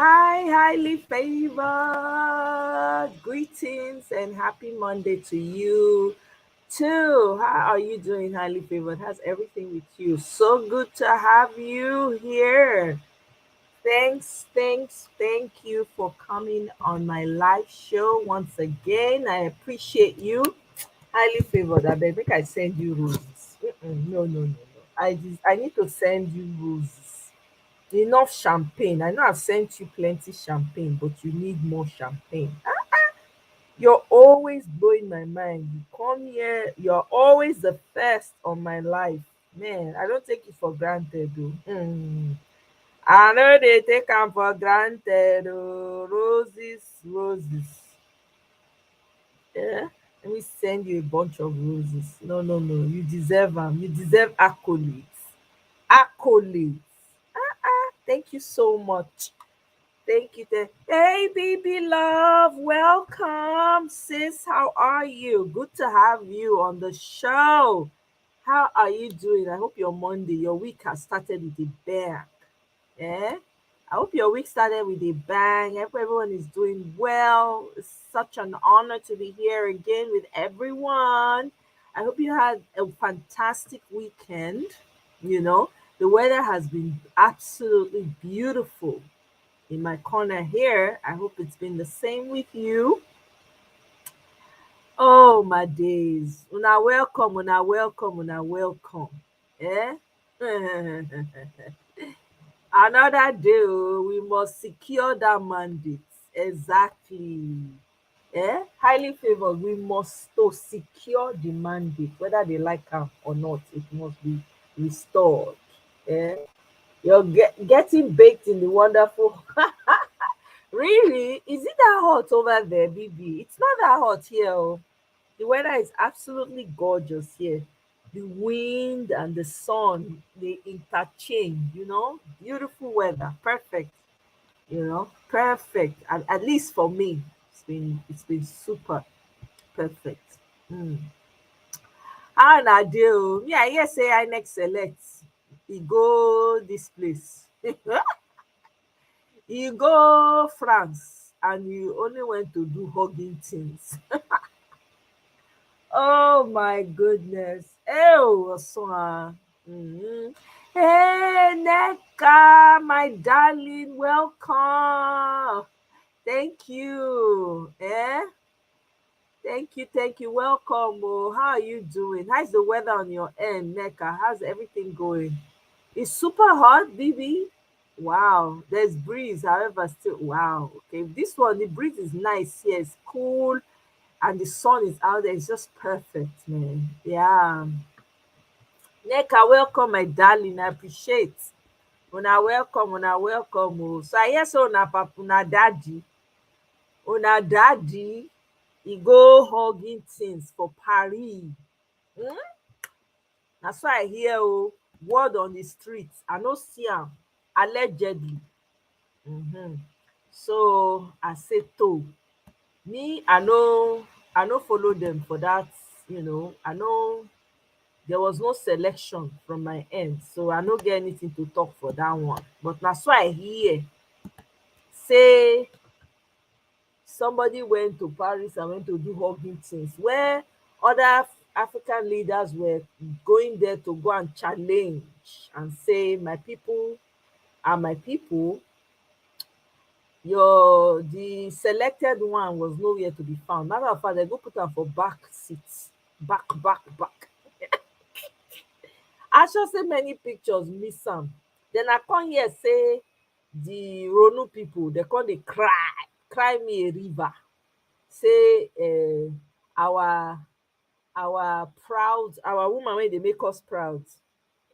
Hi, highly favored. Greetings and happy Monday to you too. How are you doing, highly favored? How's everything with you? So good to have you here. Thank you for coming on my live show once again. I appreciate you. Highly favored. I beg, make I send you roses. No. I need to send you roses. Enough champagne. I know I've sent you plenty champagne, but you need more champagne. You're always blowing my mind. You come here, you're always the first on my life. Man, I don't take it for granted, though. I know they take them for granted. Oh. Roses, roses. Yeah. Let me send you a bunch of roses. No. You deserve them. You deserve accolades. Accolades. Thank you so much. Thank you. Hey, baby love. Welcome, sis. How are you? Good to have you on the show. How are you doing? I hope your Monday, your week has started with a bang. Eh? I hope your week started with a bang. I hope everyone is doing well. It's such an honor to be here again with everyone. I hope you had a fantastic weekend. You know, the weather has been absolutely beautiful in my corner here. I hope it's been the same with you. Oh, my days. Una welcome. Eh? Another day, oh, we must secure that mandate. Exactly. Highly favored. We must to secure the mandate, whether they like am or not. It must be restored. Eh? You're getting baked in the wonderful. Really? Is it that hot over there, BB? It's not that hot here. Oh. The weather is absolutely gorgeous here. The wind and the sun, they interchange, Beautiful weather. Perfect, Perfect. At least for me, it's been super perfect. Mm. How na dey oh? Me, I hear say I next select. E go this place. You go France and you only went to do hugging things. Oh my goodness. Oh, Osuna. Hey, Neka, my darling, welcome. Thank you. Thank you. Welcome. Oh, how are you doing? How's the weather on your end, Neka? How's everything going? It's super hot, Bibi. Wow, there's breeze, however, still wow. Okay, this one the breeze is nice. Yes, cool, and the sun is out there. It's just perfect, man. Yeah, Neka, welcome, my darling. I appreciate. Una welcome. Oh. So I hear so una papa, una daddy, he go hugging things for Paris. Hmm? That's why I hear oh word on the streets. I no see am allegedly. Mhm. So I say to me, I no follow them for that. I know there was no selection from my end, so I no get anything to talk for that one. But na so I hear say somebody went to Paris and went to do hugging things where other African leaders were going there to go and challenge and say, my people are my people. The selected one was nowhere to be found. Matter of fact, they go put am for back seats. Back. I sure say many pictures miss am. Then I come hear say the Ronu people, they come dey cry me a river. Say our our woman wey dey make us proud,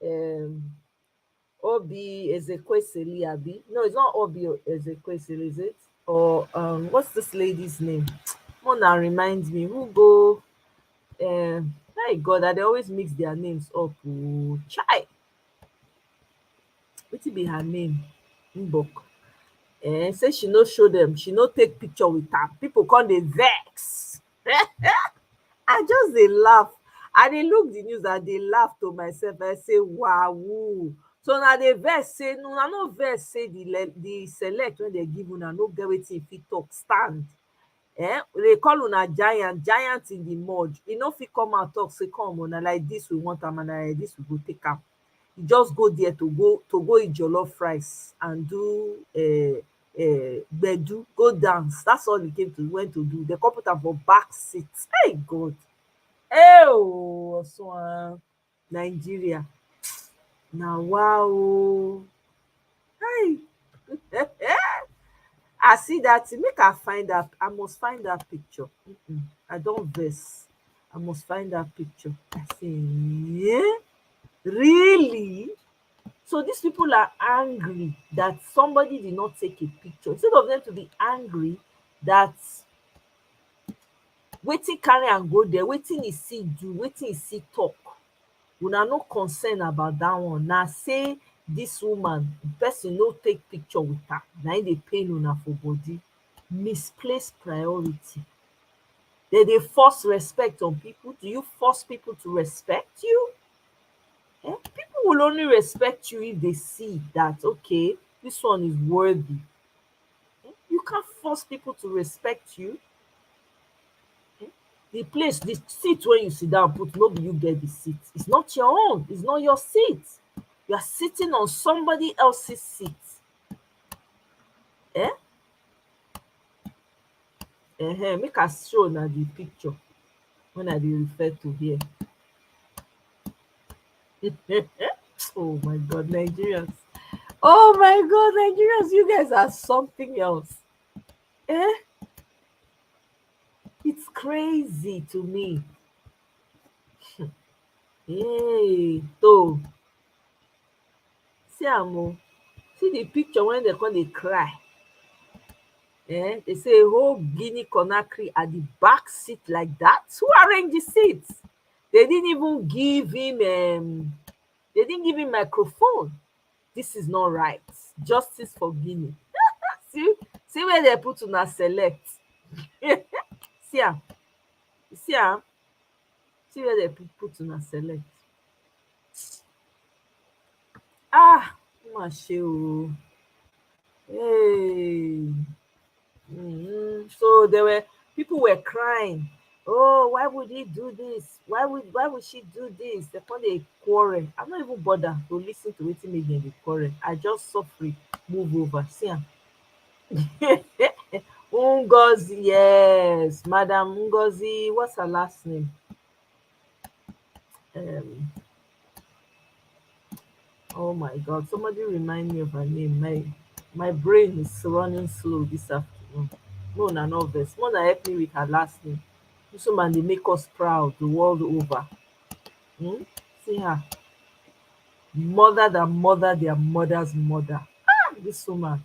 um Obi Ezekwesili, abi? No, it's not Obi Ezekwesili, is it? Or what's this lady's name? Mona reminds me who go my God, that they always mix their names up. Oh, chai, wetin be her name? Mbok. Say she no show them, she no take picture with am. People come dey vex. I just dey laugh. I dey look the news and dey laugh to myself. I say, wow. So na dey vex say no, una no vex say the select wey dem give una no get wetin e fit talk stand. Dey call una giant, giant in the mud. E no fit come out talk say come o, na like dis we want am and na like dis we go take am. E just go there to go eat jollof rice and do gbedu, go dance. That's all he came to went to do. Dem come put am for back seat. Hey God! Osun Nigeria nawa o. Hey! I see dat thing, make I find dat, I must find dat picture. I don vex. I must find dat picture. I say really? So these people are angry that somebody did not take a picture. Instead of them to be angry that wetin carry am go there, wetin e see do, wetin e see talk, una no concern about dat one. Na say dis woman, person no take picture with her, na im dey pain una for body. Misplaced priority. Dem dey force respect on people. Do you force people to respect you? People will only respect you if they see that, okay, this one is worthy. You can't force people to respect you. The place, the seat where you sit down put, no be you get the seat. It's not your own. It's not your seat. You are sitting on somebody else's seat. Make I show na the picture when I dey refer to here. Oh my God, Nigerians. Oh my God, Nigerians, you guys are something else. It's crazy to me. Hey, so see am o. See the picture when they come dey cry. They say whole Guinea Conakry at the back seat like that. Who arranged the seats? They didn't even give him they didn't give him microphone. This is not right. Justice for Guinea. See where they put una select. See am. You see am? See where they put una select. Má ṣe o. Hey. So there were people were crying. Oh, why would he do this? Why would she do this? They call it a quarrel. I'm not even bother to listen to wetin make dem dey quarrel. I just suffer, move over. See am. Ngozi, yes, Madam Ngozi. What's her last name? Oh my God! Somebody remind me of her name. My brain is running slow this afternoon. No, na no vex. Mona help me with her last name. This woman dey make us proud the world over. See her. Mother that mother their mother's mother. This woman.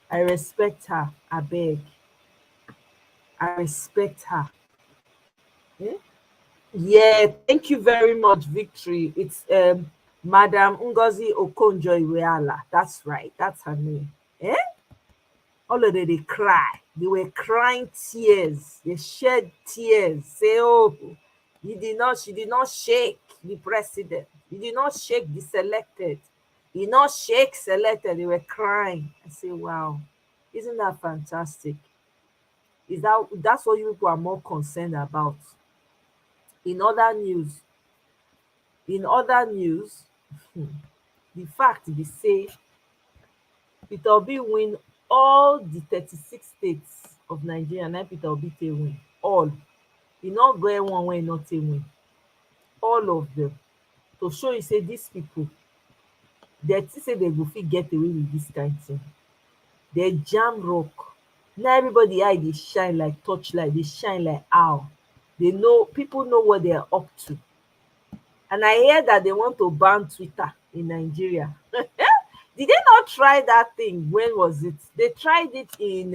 I respect her. I beg. I respect her. Yeah, thank you very much, Victory. It's Madam Ngozi Okonjo-Iweala. That's right. That's her name. All of them, they cry. They were crying tears. They shed tears. Say, oh, she did not shake the president. He did not shake the selected. He did not shake selected. They were crying. I say, wow, isn't that fantastic? That's what you people are more concerned about? In other news, the fact be say Peter Obi win all the 36 states of Nigeria. Na Peter Obi take win all. E no get one wey e no take win. All of them. To show you say these people, dem think say dem go fit get away with this kind thing. Dem jam rock. Now everybody eye dey shine like torchlight, dey shine like owl. People know what they are up to. And I hear that they want to ban Twitter in Nigeria. Did they not try that thing? When was it? They tried it in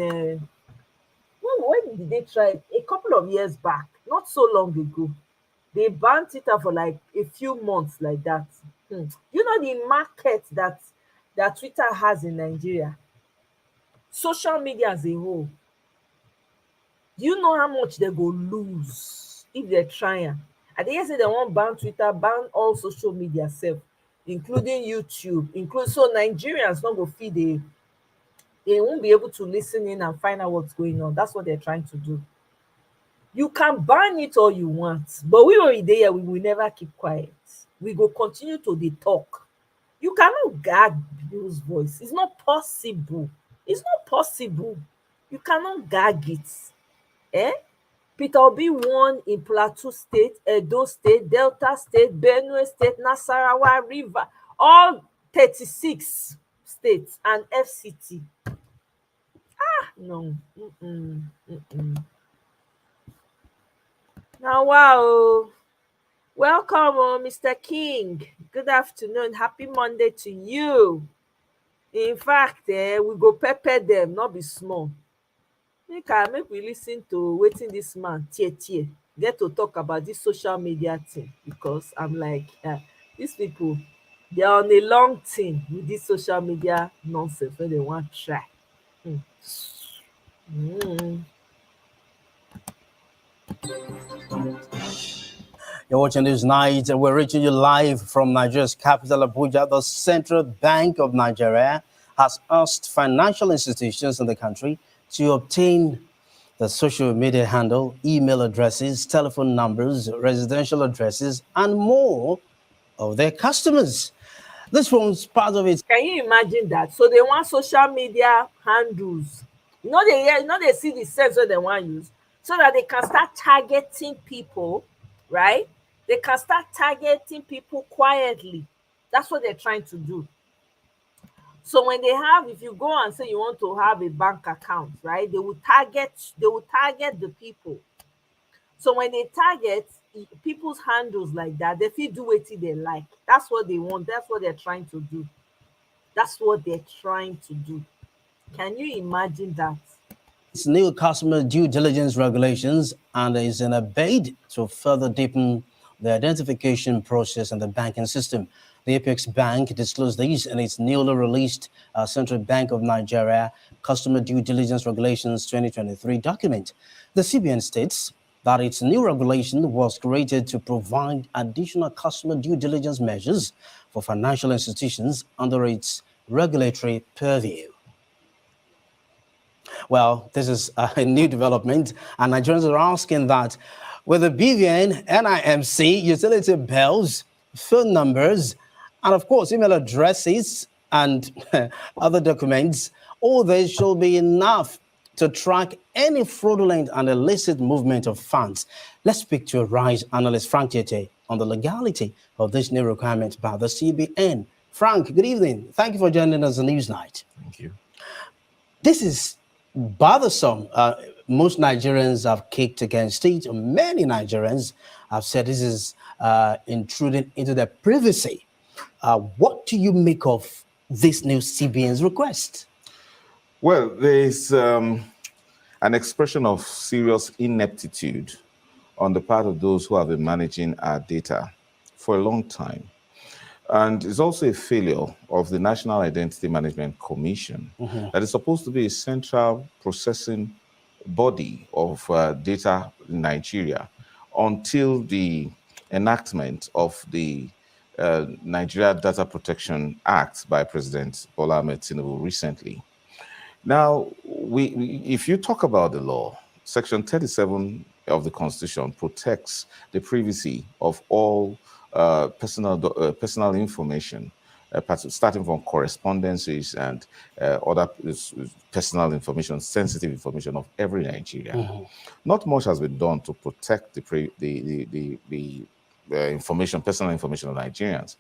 when did they try it? A couple of years back, not so long ago. They banned Twitter for like a few months like that. You know the market that Twitter has in Nigeria, social media as a whole. Do you know how much they go lose if they try am? I dey hear say they wan ban Twitter, ban all social media sef including YouTube, so Nigerians not go feed they won't be able to listen in and find out what's going on. That's what they're trying to do. You can ban it all you want, but we already there, we will never keep quiet. We go continue to dey talk. You cannot gag Bill's voice. It's not possible. It's not possible. You cannot gag it. Eh? Peter Obi won in Plateau State, Edo State, Delta State, Benue State, Nasarawa, River, all 36 states and FCT. No. Now, wow. Welcome, Mr. King. Good afternoon. Happy Monday to you. In fact, we go pepper them, not be small. Make we listen to wetin this man tie get to talk about this social media thing, because I'm like, these people, they are on a long thing with this social media nonsense wey they want try. Mm. You're watching this night, and we're reaching you live from Nigeria's capital, Abuja. The Central Bank of Nigeria has asked financial institutions in the country to obtain the social media handle, email addresses, telephone numbers, residential addresses, and more of their customers. This forms part of it. Can you imagine that? So they want social media handles. They see the sense wey they want use, so that they can start targeting people, right? They can start targeting people quietly. That's what they're trying to do. So when if you go and say you want to have a bank account, right? They will target the people. So when they target people's handles like that, they fit do wetin they like. That's what they want. That's what they're trying to do. That's what they're trying to do. Can you imagine that? It's new customer due diligence regulations, and is in a bid to further deepen the identification process in the banking system. The Apex Bank disclosed these in its newly released Central Bank of Nigeria Customer Due Diligence Regulations 2023 document. The CBN states that its new regulation was created to provide additional customer due diligence measures for financial institutions under its regulatory purview. Well, this is a new development, and Nigerians are asking that with the BVN, NIMC, utility bills, phone numbers, and of course, email addresses and other documents, all this should be enough to track any fraudulent and illicit movement of funds. Let's speak to a RISE analyst, Frank Tete, on the legality of this new requirement by the CBN. Frank, good evening. Thank you for joining us on Newsnight. Thank you. This is bothersome. Most Nigerians have kicked against it. Many Nigerians have said this is intruding into their privacy. What do you make of this new CBN's request? Well, there's an expression of serious ineptitude on the part of those who have been managing our data for a long time. And it's also a failure of the National Identity Management Commission that is supposed to be a central processing body of data in Nigeria until the enactment of the Nigeria Data Protection Act by President Bola Ahmed Tinubu recently. Now, if you talk about the law, Section 37 of the Constitution protects the privacy of all personal information, starting from correspondences and other personal information, sensitive information of every Nigerian. Not much has been done to protect the information, personal information of Nigerians.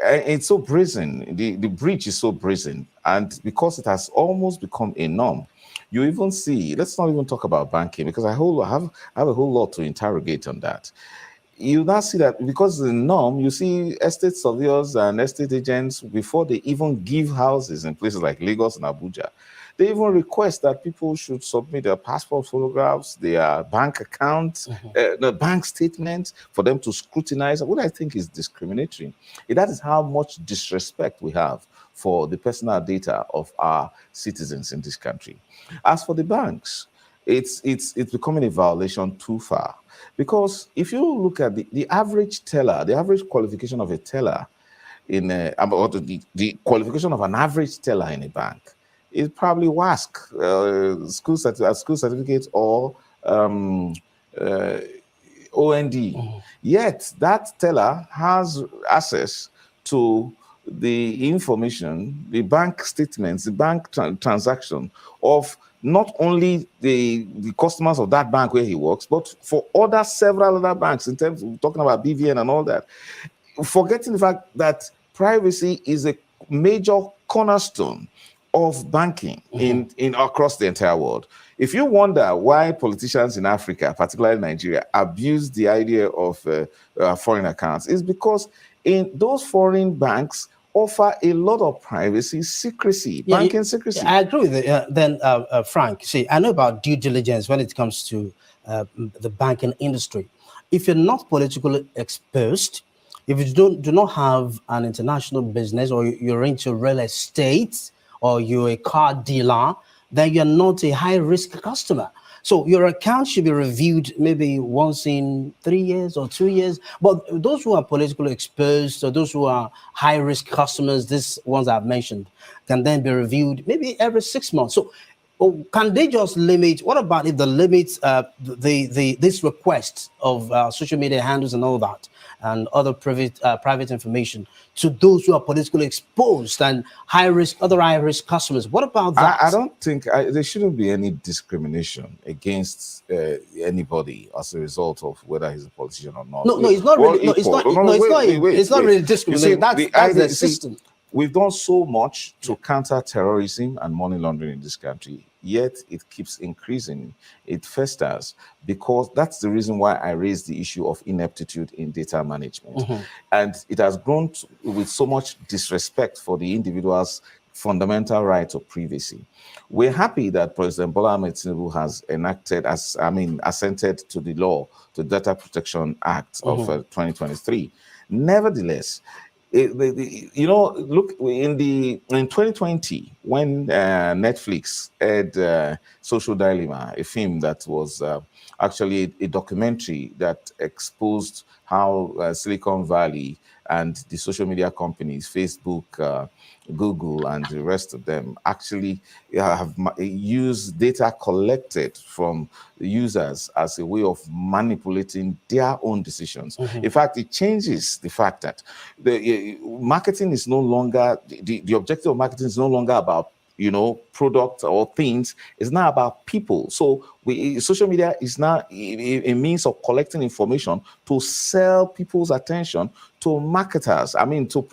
It's so brazen. The breach is so brazen, and because it has almost become a norm, you even see. Let's not even talk about banking, because I have a whole lot to interrogate on that. You now see that because the norm, you see estate surveyors and estate agents, before they even give houses in places like Lagos and Abuja, they even request that people should submit their passport photographs, their bank accounts, the bank statements for them to scrutinize. What I think is discriminatory. That is how much disrespect we have for the personal data of our citizens in this country. As for the banks, it's becoming a violation too far. Because if you look at the average teller, the average qualification of a teller in about the qualification of an average teller in a bank is probably WASC, school certificate, or uh, OND. Yet that teller has access to the information, the bank statements, the bank transaction of not only the customers of that bank where he works, but for several other banks, in terms of talking about BVN and all that, forgetting the fact that privacy is a major cornerstone of banking in across the entire world. If you wonder why politicians in Africa, particularly Nigeria, abuse the idea of foreign accounts, is because in those foreign banks offer a lot of privacy, secrecy, banking secrecy. I agree with it. Then, Frank, see, I know about due diligence when it comes to the banking industry. If you're not politically exposed, if you do not have an international business, or you're into real estate, or you're a car dealer, then you're not a high risk customer. So your account should be reviewed maybe once in 3 years or 2 years. But those who are politically exposed, or those who are high risk customers, these ones I've mentioned, can then be reviewed maybe every 6 months. So can they just limit? What about if the limits this request of social media handles and all that, and other private information to those who are politically exposed and other high risk customers? What about that? I don't think there shouldn't be any discrimination against anybody as a result of whether he's a politician or not. No, it's not really. No, it's not. No, it's not really discrimination. That's the system. We've done so much to counter terrorism and money laundering in this country, yet it keeps increasing. It festers, because that's the reason why I raised the issue of ineptitude in data management. And it has grown with so much disrespect for the individual's fundamental right of privacy. We're happy that President Bola Ahmed Tinubu has assented to the law, the Data Protection Act of 2023. Nevertheless, look, in 2020, when Netflix aired Social Dilemma, a film that was actually a documentary that exposed how Silicon Valley and the social media companies, Facebook, Google, and the rest of them, actually have used data collected from users as a way of manipulating their own decisions. In fact, it changes the fact that the marketing is no longer, the objective of marketing is no longer about products or things. It's not about people. So social media is now a means of collecting information to sell people's attention to marketers. To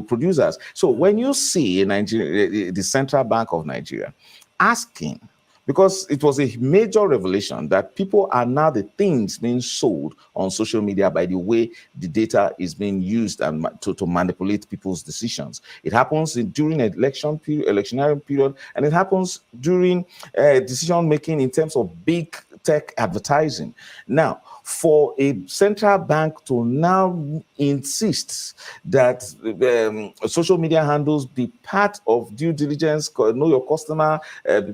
producers. So when you see in Nigeria, the Central Bank of Nigeria asking, because it was a major revelation that people are now the things being sold on social media by the way the data is being used and to manipulate people's decisions. It happens during electionary period, and it happens during decision making in terms of big tech advertising. Now, for a central bank to now insist that social media handles be part of due diligence, know your customer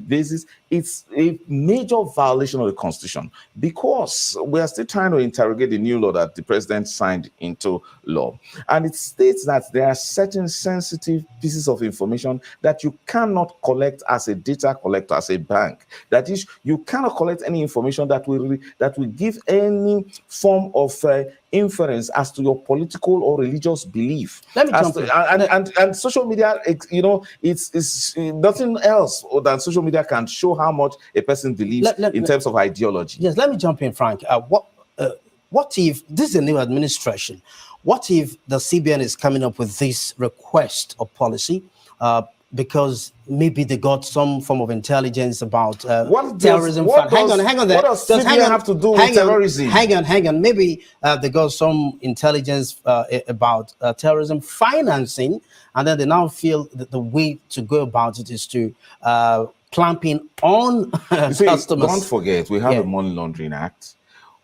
basis, it's a major violation of the Constitution, because we are still trying to interrogate the new law that the president signed into law. And it states that there are certain sensitive pieces of information that you cannot collect as a data collector, as a bank. That is, you cannot collect any information that will give any form of inference as to your political or religious belief. Let me jump in. And social media, it's nothing else than social media can show how much a person believes in terms of ideology. Yes, let me jump in, Frank. What if this is a new administration? What if the CBN is coming up with this request of policy? Because maybe they got some form of intelligence about terrorism. Hang on there. What does CBN have to do with terrorism? Hang on. Maybe they got some intelligence about terrorism financing, and then they now feel that the way to go about it is to clamping on customers. Don't forget, we have a Money Laundering Act.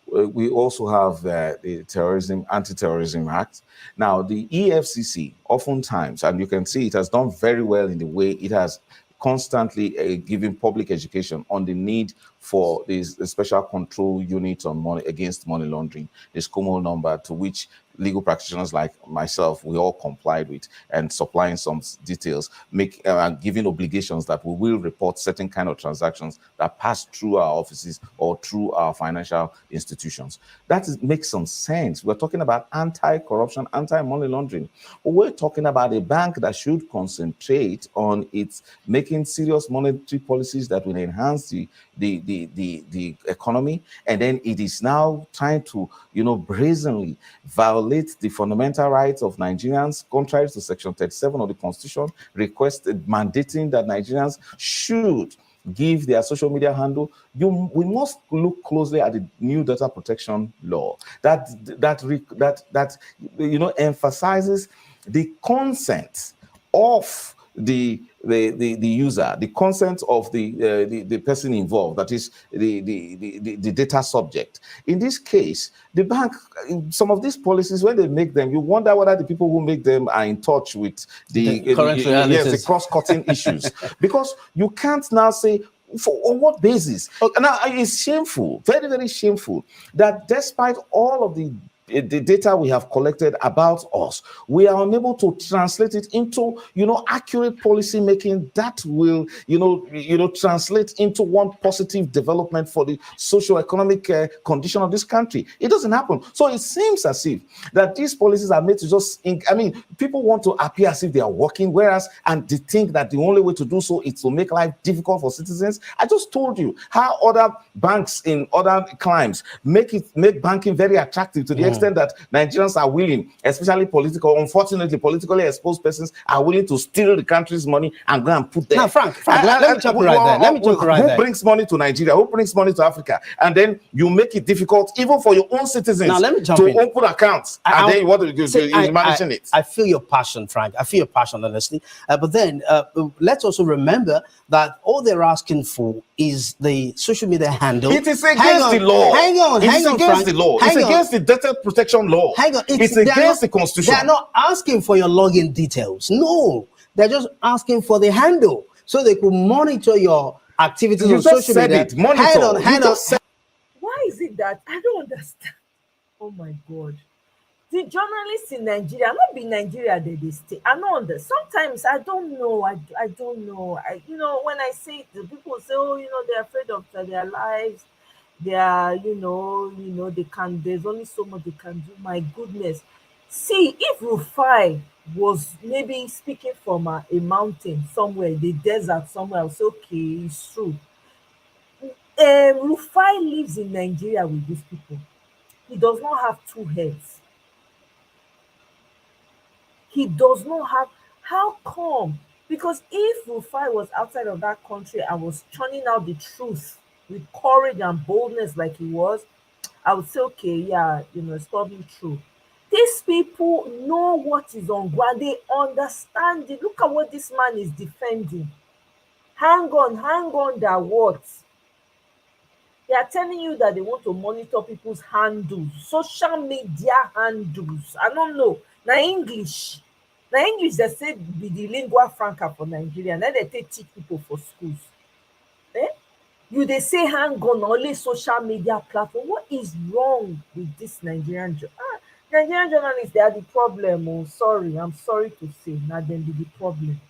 We also have the Anti-Terrorism Act. Now, the EFCC, oftentimes, and you can see it has done very well in the way it has constantly given public education on the need for this special control unit on against money laundering, this COMO number, to which legal practitioners like myself, we all complied with, and supplying some details, giving obligations that we will report certain kind of transactions that pass through our offices or through our financial institutions. Makes some sense. We're talking about anti-corruption, anti-money laundering. We're talking about a bank that should concentrate on its making serious monetary policies that will enhance the economy, and then it is now trying to, brazenly violate the fundamental rights of Nigerians, contrary to Section 37 of the Constitution, mandating that Nigerians should give their social media handle. We must look closely at the new data protection law that emphasizes the consent of the user, the consent of the person involved, that is the data subject. In this case, the bank, some of these policies, when they make them, you wonder whether the people who make them are in touch with the current realities. Yes, the cross-cutting issues, because you can't now say, on what basis? Now, it's shameful, very, very shameful, that despite all of the data we have collected about us, we are unable to translate it into, accurate policy making that will, translate into one positive development for the socio-economic condition of this country. It doesn't happen. So it seems as if that these policies are made to just, people want to appear as if they are working, and they think that the only way to do so is to make life difficult for citizens. I just told you how other banks in other climes make banking very attractive to the extent that Nigerians are willing, especially unfortunately, politically exposed persons are willing to steal the country's money and go and put there. Now, Frank, let me talk right there. Who brings money to Nigeria? Who brings money to Africa? And then you make it difficult even for your own citizens to open accounts. And then what do you do? You're managing it. I feel your passion, Frank. I feel your passion, honestly. But then let's also remember that all they're asking for is the social media handle. It is against the law. It's against the law. It's against the data protection law. It's against the Constitution. They're not asking for your login details. No, they're just asking for the handle so they could monitor your activities on social media. Monitor. Why is it that I don't understand? Oh my God. The journalists in Nigeria, not be Nigeria, they stay. I know that sometimes I don't know. I don't know. When I say the people say, they're afraid of their lives. They are, there's only so much they can do. My goodness. See, if Rufai was maybe speaking from a mountain somewhere, the desert somewhere, I'll say, okay, it's true. Rufai lives in Nigeria with these people. He does not have two heads. He does not have. How come? Because if Rufai was outside of that country and was churning out the truth with courage and boldness like he was, I would say, okay, yeah, it's probably true. These people know what is on ground. They understand it. Look at what this man is defending. Hang on, that what? They are telling you that they want to monitor people's handles, social media handles. I don't know. Now English, they say be the lingua franca for Nigeria. Now they teach people for schools. They say hang on only social media platform. What is wrong with this Nigerian journalists? They are the problem. Oh, sorry, I'm sorry to say. Now them be the problem.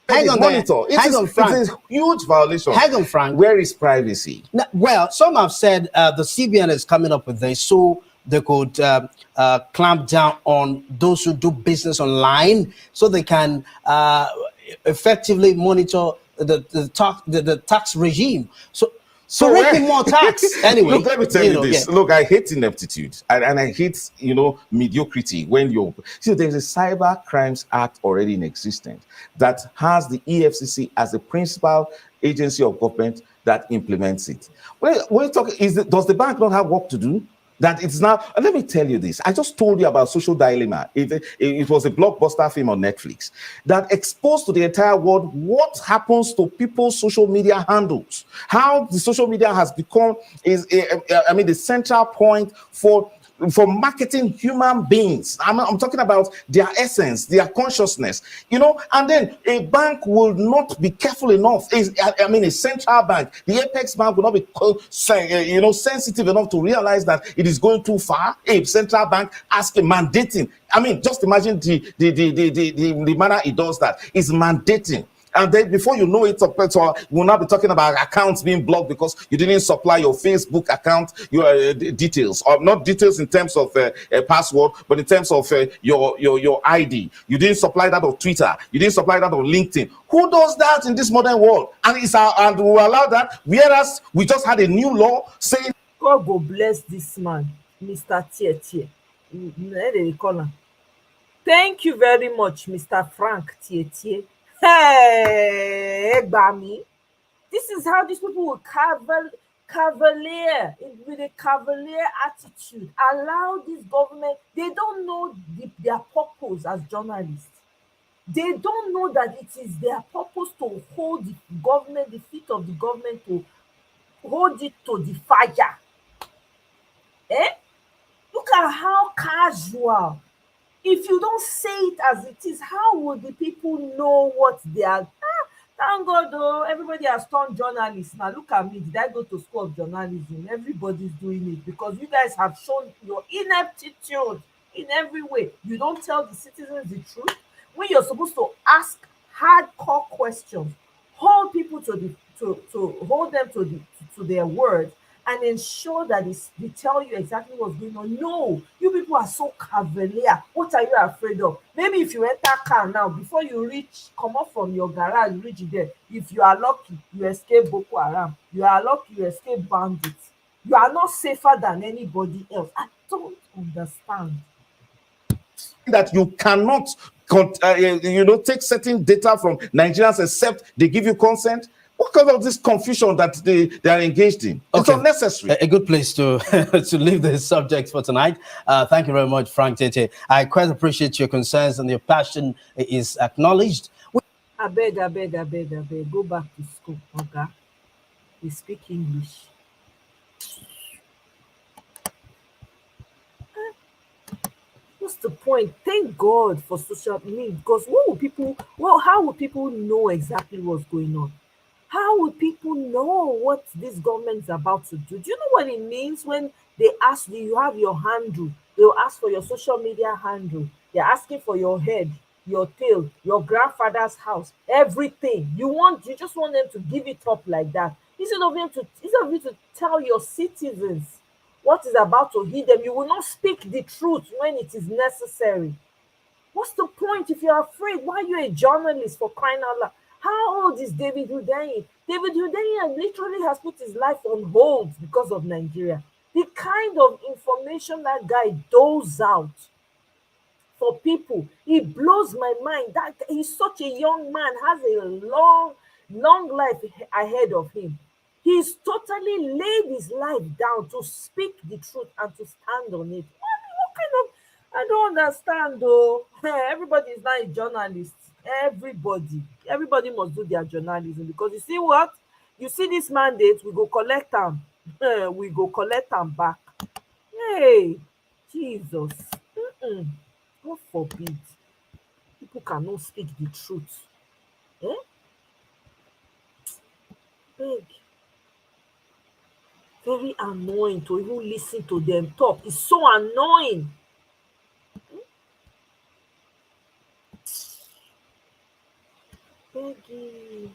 Hang on, monitor. Frank. It's a huge violation. Hang on, Frank. Where is privacy? Now, well, some have said the CBN is coming up with this so they could clamp down on those who do business online, so they can effectively monitor the tax regime. So making more tax anyway. Look, let me tell you this. Yeah. Look, I hate ineptitude and I hate mediocrity. When there's a Cyber Crimes Act already in existence that has the EFCC as the principal agency of government that implements it. We're talking. Does the bank not have work to do? That it's now, and let me tell you this. I just told you about Social Dilemma. It was a blockbuster film on Netflix that exposed to the entire world what happens to people's social media handles. How the social media has become the central point for for marketing human beings. I'm talking about their essence, their consciousness, and then a bank will not be careful enough. A central bank, the apex bank will not be sensitive enough to realize that it is going too far. A central bank asking, mandating. Just imagine the manner it does that. It's mandating. And then before you know it, we'll now be talking about accounts being blocked because you didn't supply your Facebook account, your details, or not details in terms of a password, but in terms of your ID. You didn't supply that on Twitter. You didn't supply that on LinkedIn. Who does that in this modern world? And we will allow that, whereas we just had a new law saying God go bless this man, Mr. Tietie. They call am. Thank you very much, Mr. Frank Tietie. Hey, ẹ gbà mí. This is how these people will cavalier with a cavalier attitude. Allow this government. They don't know their purpose as journalists. They don't know that it is their purpose to hold the government, the feet of the government, to hold it to the fire. Eh? Look at how casual. If you don't say it as it is, how will the people know what they are? Thank God though, everybody has turned journalists. Now look at me, did I go to school of journalism? Everybody's doing it because you guys have shown your ineptitude in every way. You don't tell the citizens the truth. When you're supposed to ask hardcore questions, hold people to hold them to their word and ensure that they tell you exactly what's going on. No, you people are so cavalier. What are you afraid of? Maybe if you enter car now, before you come up from your garage, you reach there. If you are lucky, you escape Boko Haram. You are lucky, you escape bandits. You are not safer than anybody else. I don't understand. that you cannot take certain data from Nigerians except they give you consent. What kind of this confusion that they are engaged in? It's unnecessary. A good place to to leave this subject for tonight. Thank you very much, Frank Tete. I quite appreciate your concerns and your passion is acknowledged. Abeg, go back to school, oga. We speak English. What's the point? Thank God for social media, because how will people know exactly what's going on? How will people know what this government is about to do? Do you know what it means when they ask you have your handle? They'll ask for your social media handle. They're asking for your head, your tail, your grandfather's house, everything. You just want them to give it up like that. Instead of you to tell your citizens what is about to hit them, you will not speak the truth when it is necessary. What's the point if you're afraid? Why are you a journalist, for crying out loud? How old is David Hundeyin? David Hundeyin literally has put his life on hold because of Nigeria. The kind of information that guy doles out for people, it blows my mind. That he's such a young man, has a long life ahead of him. He's totally laid his life down to speak the truth and to stand on it. What kind of, I don't understand though. Everybody is not a journalist. Everybody must do their journalism, because you see what? You see this mandate, we go collect them. We go collect them back. Hey, Jesus. God forbid. People cannot speak the truth. Eh? Beg. Very annoying to even listen to them talk. It's so annoying. Peggy,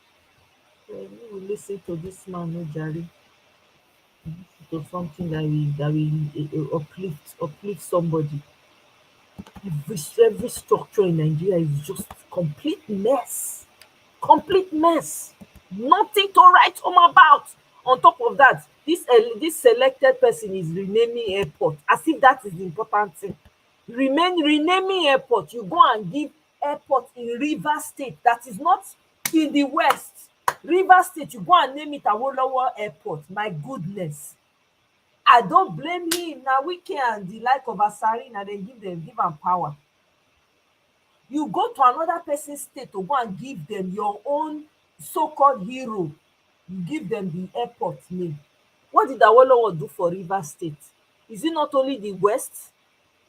we will listen to this man, no Jerry. To something that will uplift somebody. Every structure in Nigeria is just complete mess. Complete mess. Nothing to write home about. On top of that, this selected person is renaming airport as if that is the important thing. Renaming airport, you go and give airport in Rivers State that is not in the west. Rivers State, you go and name it Awolowo Airport. My goodness. I don't blame him. Now Wike and the like of Asari, na dem give am power. You go to another person's state to go and give them your own so-called hero. You give them the airport name. What did Awolowo do for Rivers State? Is it not only the West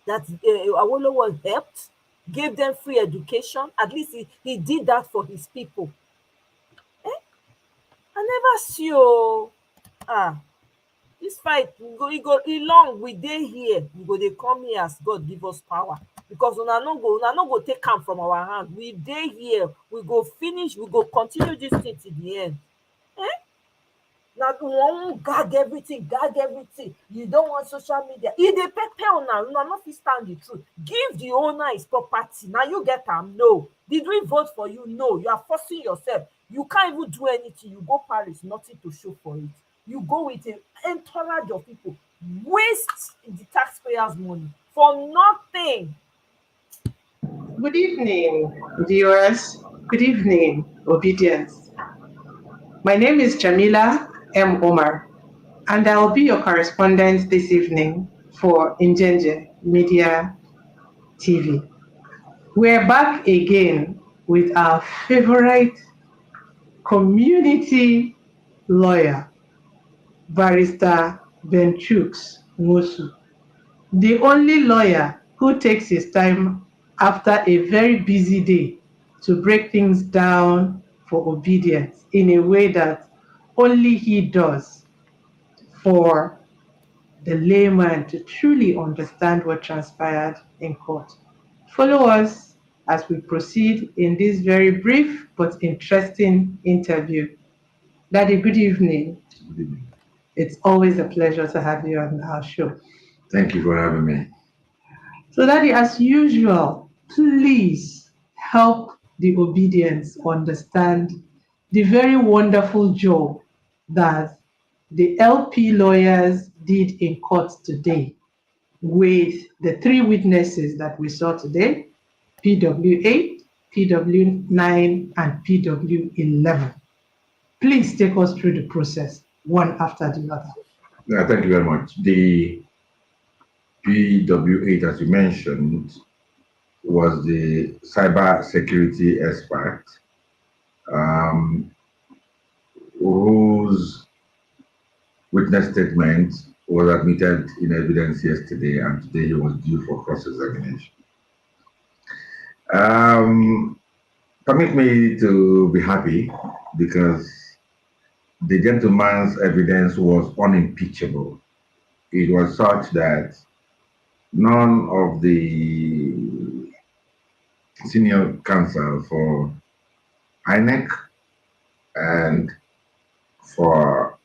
that Awolowo helped, gave them free education? At least he did that for his people. Eh? I never see oh. Ah, this fight e long. We dey here, we go dey come here as God give us power, because una no go take am from our hand. We dey here, we go finish, we go continue this thing till the end. Eh? Na one gag everything. You don want social media, e dey pepper una no fit stand the truth. Give the owner his property. Na you get am? No. Did we vote for you? No. You are forcing yourself. You can't even do anything. You go Paris, nothing to show for it. You go with an entourage of people, waste the taxpayers money for nothing. Good evening, viewers. Good evening, obedience. My name is Jamila M. Omar, and I will be your correspondent this evening for Injenje Media TV. We're back again with our favorite community lawyer, Barrister Benchooks Mosu, the only lawyer who takes his time after a very busy day to break things down for obedience in a way that only he does, for the layman to truly understand what transpired in court. Follow us as we proceed in this very brief but interesting interview. Daddy, good evening. Good evening. It's always a pleasure to have you on our show. Thank you for having me. So, Daddy, as usual, please help the obedience understand the very wonderful job that the LP lawyers did in court today with the three witnesses that we saw today: PW8, PW9, and PW11. Please take us through the process, one after the other. Yeah, thank you very much. The PW8, as you mentioned, was the cyber security expert whose witness statement was admitted in evidence yesterday, and today he was due for cross-examination. Permit me to be happy because the gentleman's evidence was unimpeachable. It was such that none of the senior counsel for INEC and for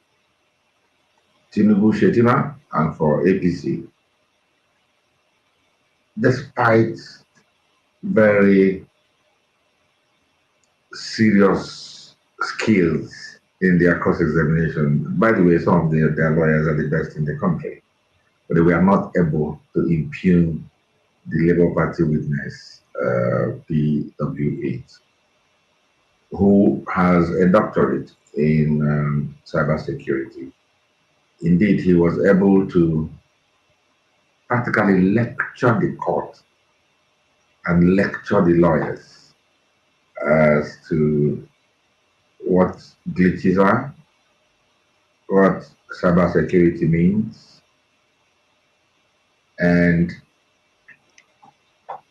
Tinubu Shetima and for APC, despite very serious skills in their cross-examination. By the way, some of their lawyers are the best in the country, but they were not able to impugn the Labour Party witness, PW8, who has a doctorate in cybersecurity. Indeed, he was able to practically lecture the court and lecture the lawyers as to what glitches are, what cybersecurity means, and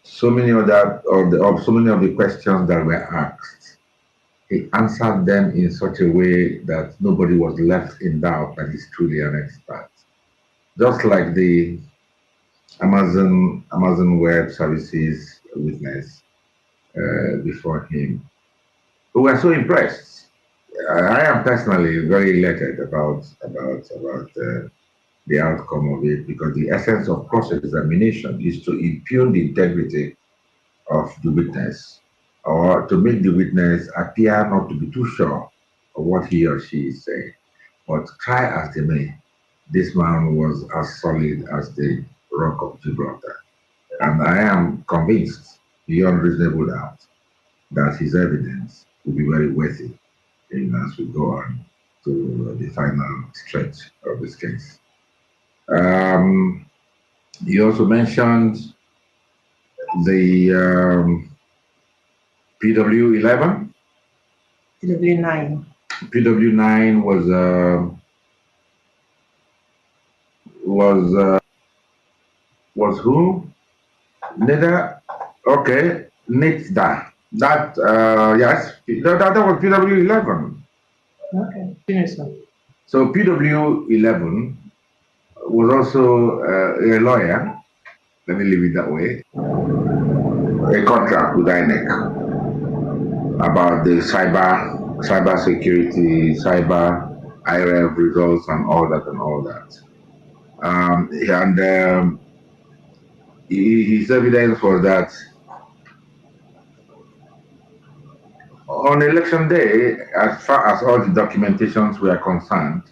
so many of the questions that were asked. He answered them in such a way that nobody was left in doubt that he's truly an expert. Just like the Amazon Web Services witness before him, who were so impressed. I am personally very elated about the outcome of it, because the essence of cross-examination is to impugn the integrity of the witness, or to make the witness appear not to be too sure of what he or she is saying. But try as they may, this man was as solid as the Rock of Gibraltar. And I am convinced, beyond reasonable doubt, that his evidence will be very worthy as we go on to the final stretch of this case. You also mentioned the PW11. PW9. PW9 was who? Neda, okay, Nitda. That, yes, that was PW11. Okay, finish up. So PW11 was also a lawyer, let me leave it that way, a contract with INEC about the cyber security, cyber IRF results and all that and all that. And his evidence was that on election day, as far as all the documentations were concerned,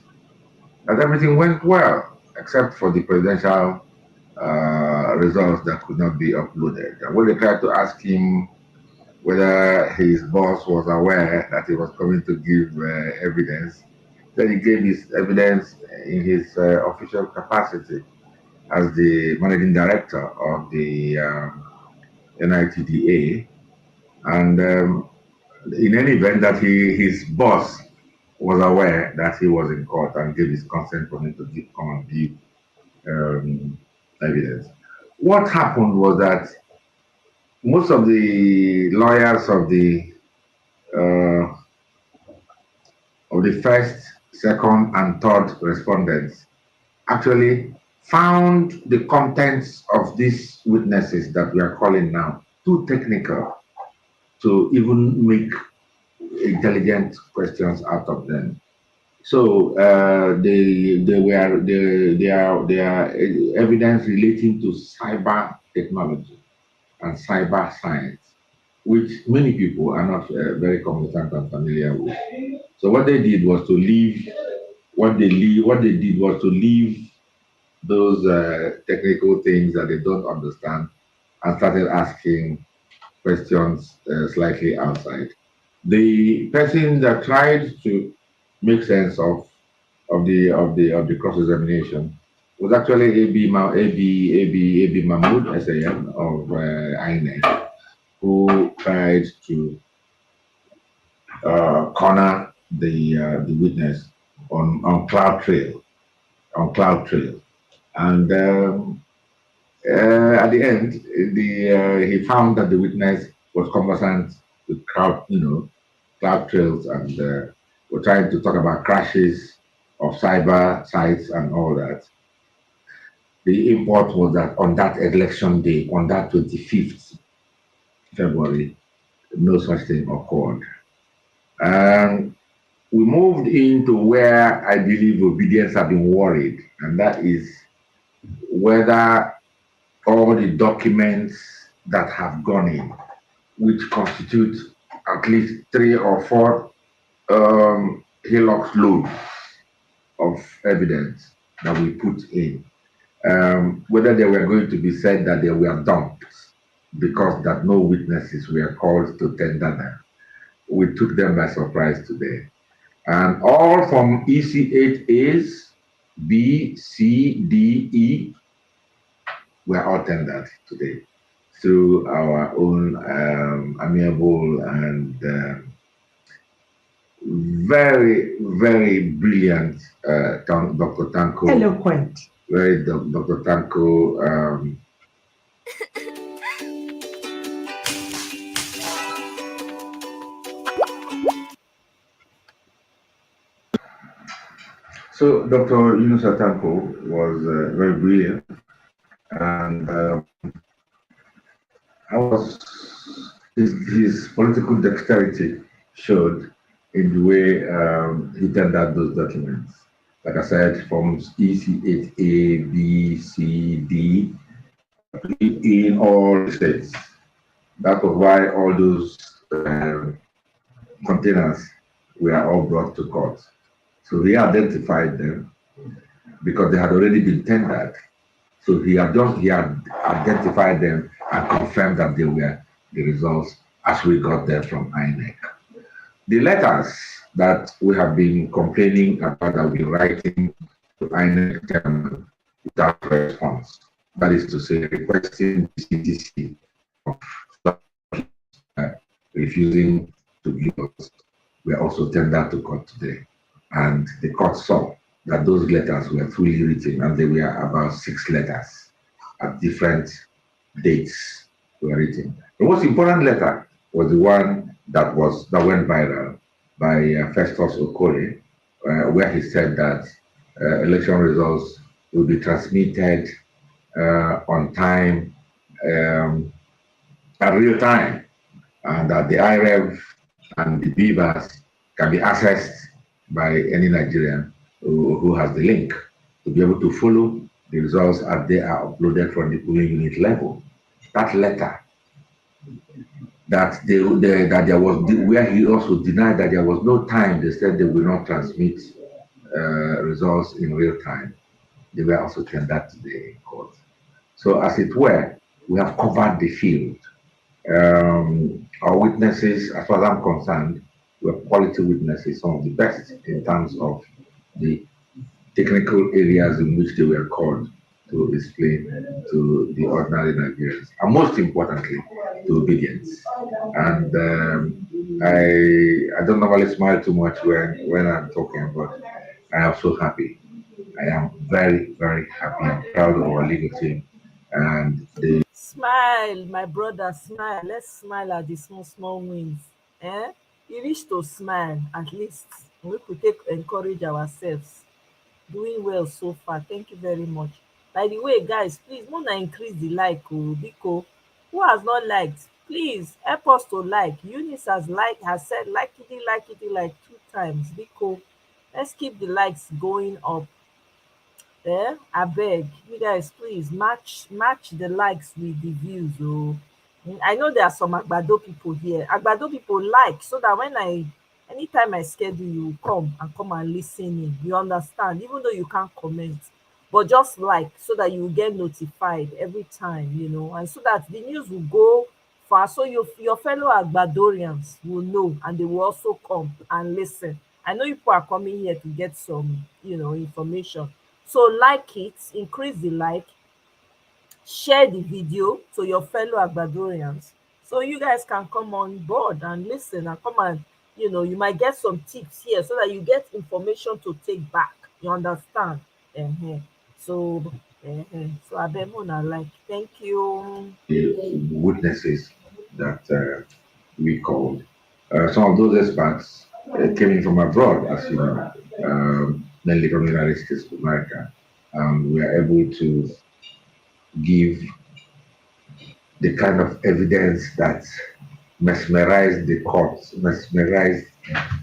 that everything went well, except for the presidential results that could not be uploaded. And when they tried to ask him whether his boss was aware that he was coming to give evidence, then he gave his evidence in his official capacity as the managing director of the NITDA. And in any event, that his boss was aware that he was in court and gave his consent for him to come and give um, evidence. What happened was that most of the lawyers uh, of the first, second, and third respondents actually found the contents of these witnesses that we are calling now too technical to even make intelligent questions out of them. So they are evidence relating to cyber technology and cyber science, which many people are not very competent and familiar with. So what they did was to leave. What they did was to leave those technical things that they don't understand and started asking questions slightly outside. The person that tried to make sense of the cross examination was actually AB Mahmoud SAM of INEC, who tried to corner the witness on Cloud Trail, and at the end, he found that the witness was conversant with cloud trails, and we're trying to talk about crashes of cyber sites and all that. The import was that on that election day, on that 25th February, no such thing occurred. And we moved into where I believe obedience have been worried, and that is whether all the documents that have gone in, which constitute at least 3 or 4 Hilux loads of evidence that we put in, whether they were going to be said that they were dumped because that no witnesses were called to tender them. We took them by surprise today. And all from EC8As, B, C, D, E, were all tendered today through our own amiable and very, very brilliant Dr. Tanko. Eloquent. Very Dr. Tanko. So Dr. Yunus Tanko was very brilliant, and his political dexterity showed in the way he tendered those documents. Like I said, from EC8A, B, C, D, in all states. That was why all those containers were all brought to court. So he identified them because they had already been tendered. So he had identified them and confirmed that they were the results as we got them from INEC. The letters that we have been complaining about that we're writing to INEC chairman without response, that is to say, requesting the CTC of refusing to give us, were also tendered to court today. And the court saw that those letters were fully written, and they were about 6 letters. at different dates were written. The most important letter was the one that went viral by Festus Okole, where he said that election results will be transmitted on time, at real time, and that the IREV and the beavers can be accessed by any Nigerian who has the link to be able to follow the results as they are uploaded from the polling unit level. That letter that that there was, where he also denied that there was no time, they said they will not transmit results in real time. They were also tendered to the court. So as it were, we have covered the field. Our witnesses, as far as I'm concerned, were quality witnesses, some of the best in terms of the technical areas in which they were called to explain to the ordinary Nigerians, and most importantly, to obedience. And I don't normally smile too much when I'm talking, but I am so happy. I am very, very happy and proud of our legal team and the Smile, my brother, smile. Let's smile at the small, small wins. Eh? You reach to smile at least. We could take encourage ourselves. Doing well so far. Thank you very much. By the way, guys, please wanna increase the like, oh, Biko. Who has not liked? Please help us to like. Eunice has said like it like 2 times. Biko, let's keep the likes going up. Abeg, you guys please match the likes with the views oh. I know there are some Agbado people here. Agbado people like so that when anytime I schedule you come and lis ten in. You understand? Even though you can't comment, but just like so that you will get notified every time, and so that the news will go far. So your fellow Agbadorians will know and they will also come and listen. I know people are coming here to get some, information. So like it, increase the like, share the video to your fellow Agbadorians so you guys can come on board and listen and come and, you might get some tips here so that you get information to take back. You understand? So, so abeg una like. Thank you. witnesses that we called. Some of those experts came in from abroad, as you know, mainly from the United States of America. We are able to give the kind of evidence that mesmerized the courts, mesmerized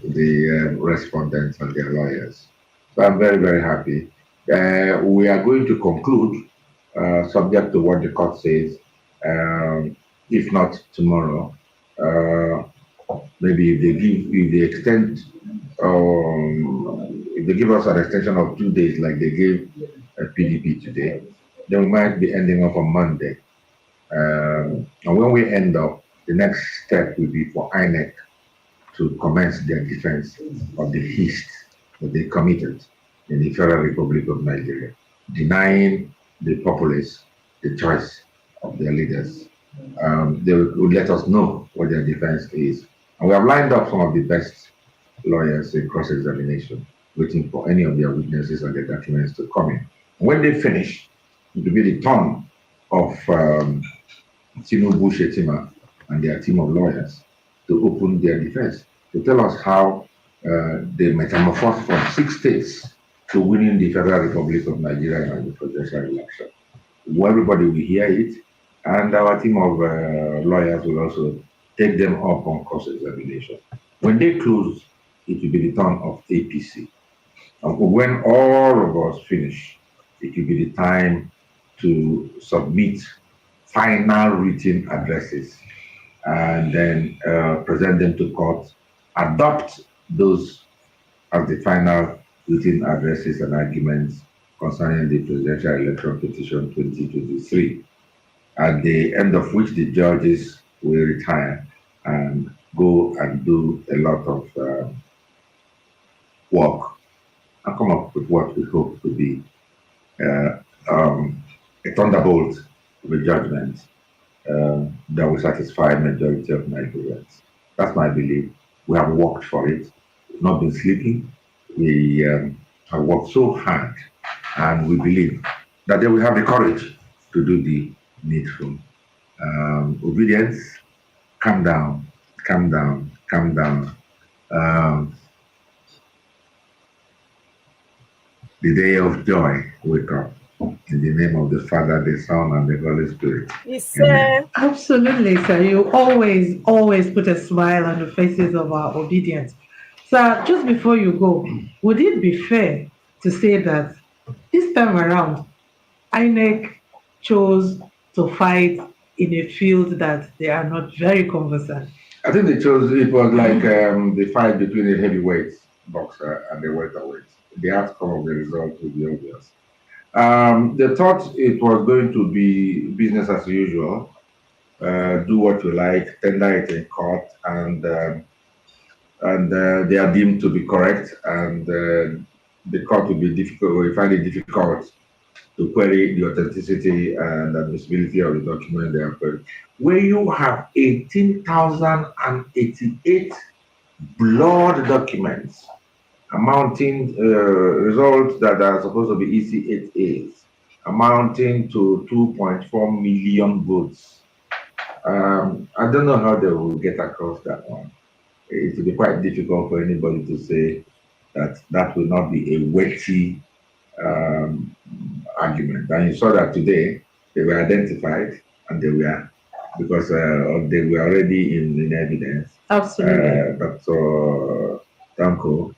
the respondents and their lawyers. So I'm very, very happy. We are going to conclude, subject to what the court says, if not tomorrow. Maybe if they extend, if they give us an extension of 2 days, like they gave PDP today, then we might be ending up on Monday. And when we end up, the next step will be for INEC to commence their defense of the hate that they committed in the Federal Republic of Nigeria, denying the populace the choice of their leaders. They would let us know what their defense is. And we have lined up some of the best lawyers in cross-examination, waiting for any of their witnesses and their documents to come in. When they finish, it will be the turn of Tinubu Shetima and their team of lawyers to open their defense, to tell us how they metamorphosed from 6 states to winning the Federal Republic of Nigeria in the presidential election. Well, everybody will hear it, and our team of lawyers will also take them up on cross-examination. When they close, it will be the turn of APC. And when all of us finish, it will be the time to submit final written addresses and then present them to court, adopt those as the final written addresses and arguments concerning the presidential election petition 2023, at the end of which the judges will retire and go and do a lot of work and come up with what we hope to be a thunderbolt of a judgment that will satisfy a majority of Nigerians. That's my belief. We have worked for it. We've not been sleeping. We have worked so hard, and we believe that they will have the courage to do the needful. Obedience, calm down, calm down, calm down. Um, the day of joy, wake up. In the name of the Father, the Son, and the Holy Spirit. It's Amen. Absolutely, sir. You always put a smile on the faces of our obedience. Sir, just before you go, would it be fair to say that this time around, INEC chose to fight in a field that they are not very conversant? I think it was like the fight between the heavyweight boxer and the welterweight. The outcome of the result will be obvious. They thought it was going to be business as usual, do what you like, tender it in court, and they are deemed to be correct, and the court will be difficult, will find it difficult to query the authenticity and admissibility of the document they have queried. Where you have 18,088 blood documents amounting results that are supposed to be EC8As, amounting to 2.4 million votes. I don't know how they will get across that one. It will be quite difficult for anybody to say that that will not be a weighty um, argument. And you saw that today they were identified and they were because they were already in evidence. Absolutely. Dr. Danko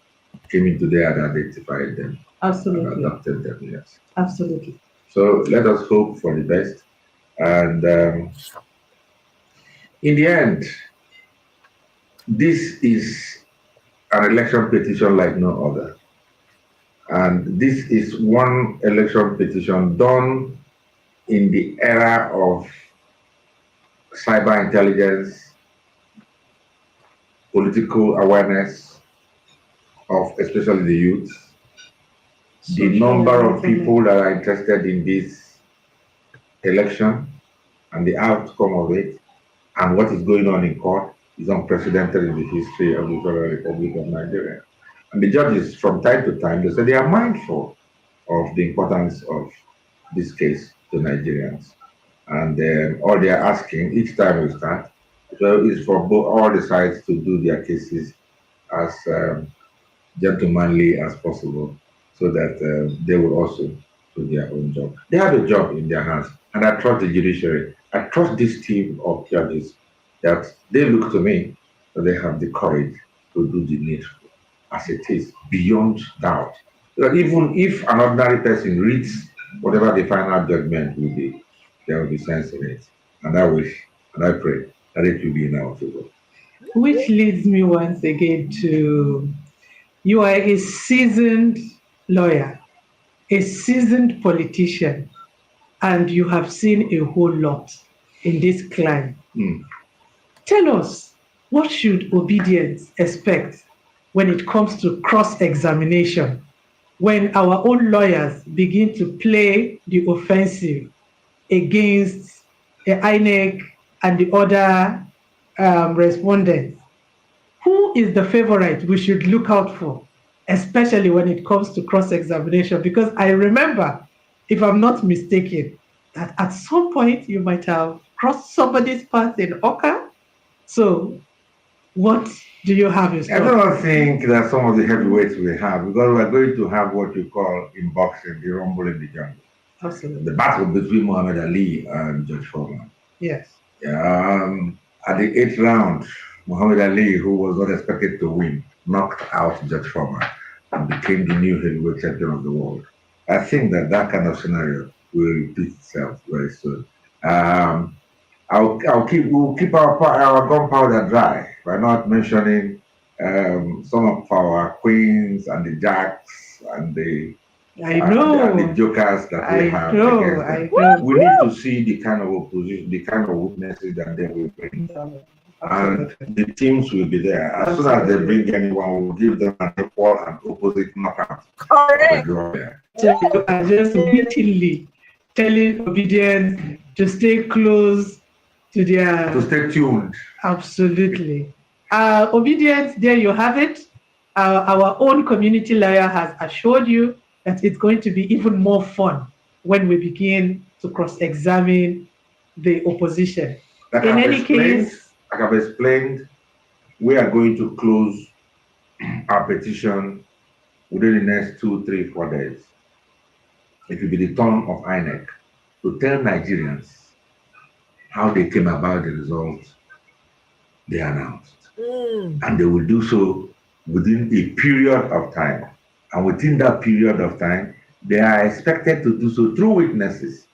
came in today and identified them and Absolutely. adopted them. Yes. Absolutely. So let us hope for the best. And in the end, this is an election petition like no other. And this is one election petition done in the era of cyber intelligence, political awareness of especially the youth, the number of people that are interested in this election and the outcome of it, and what is going on in court is unprecedented in the history of the Federal Republic of Nigeria. And the judges, from time to time, they say they are mindful of the importance of this case to Nigerians. And all they are asking each time we start is for all the sides to do their cases as gentlemanly as possible so that they will also do their own job. They have a job in their hands, and I trust the judiciary. I trust this team of judges that they look to me that they have the courage to do the needful as it is, beyond doubt. That even if an ordinary person reads whatever the final judgment will be, there will be sense in it. And I wish and I pray that it will be in our favor. Which leads me once again to you are a seasoned lawyer, a seasoned politician, and you have seen a whole lot in this climb. Tell us, what should obedience expect when it comes to cross-examination, when our own lawyers begin to play the offensive against the INEC and the other respondents? Who is the favorite we should look out for, especially when it comes to cross-examination? Because I remember, if I'm not mistaken, that at some point you might have crossed somebody's path in Oka. So what do you have in I store? don't think that some of the heavyweights we have, because we're going to have what you call in boxing the rumble in the jungle. Absolutely. The battle between Muhammad Ali and George Foreman. Yes. At the 8th round, Muhammad Ali, who was not expected to win, knocked out George Foreman and became the new heavyweight champion of the world. I think that that kind of scenario will repeat itself very soon. We'll keep our gunpowder dry by not mentioning some of our queens and the jacks and the jokers that we have against them. We need to see the kind of opposition, the kind of witnesses that they will bring. And the teams will be there. As soon as they bring anyone, we'll give them an equal and opposite knockout. Correct. So you are just wittingly telling obedience to stay close to their... To stay tuned. Absolutely. Obedience, there you have it. Our own community lawyer has assured you that it's going to be even more fun when we begin to cross-examine the opposition. Like In I've any explained, case, we are going to close our petition within the next 2, 3, 4 days. It will be the turn of INEC to tell Nigerians how they came about the results they announced. Mm. And they will do so within a period of time. And within that period of time, they are expected to do so through witnesses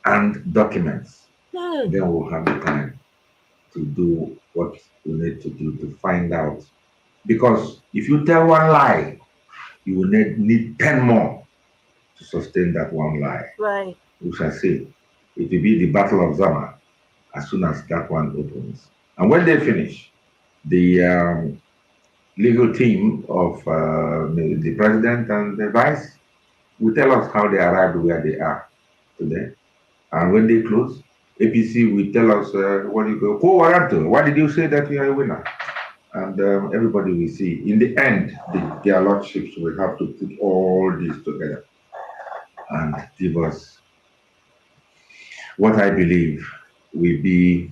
and documents. Hmm. Then we'll have the time to do what we need to do to find out. Because if you tell one lie, you will need 10 more to sustain that one lie. Right. We shall see. It will be the Battle of Zama as soon as that one opens. And when they finish, the legal team of the president and the vice will tell us how they arrived where they are today. And when they close, APC will tell us what you go, quo warranto, why did you say that you are a winner? And everybody will see. In the end, their lordships will have to put all this together and give us what I believe will be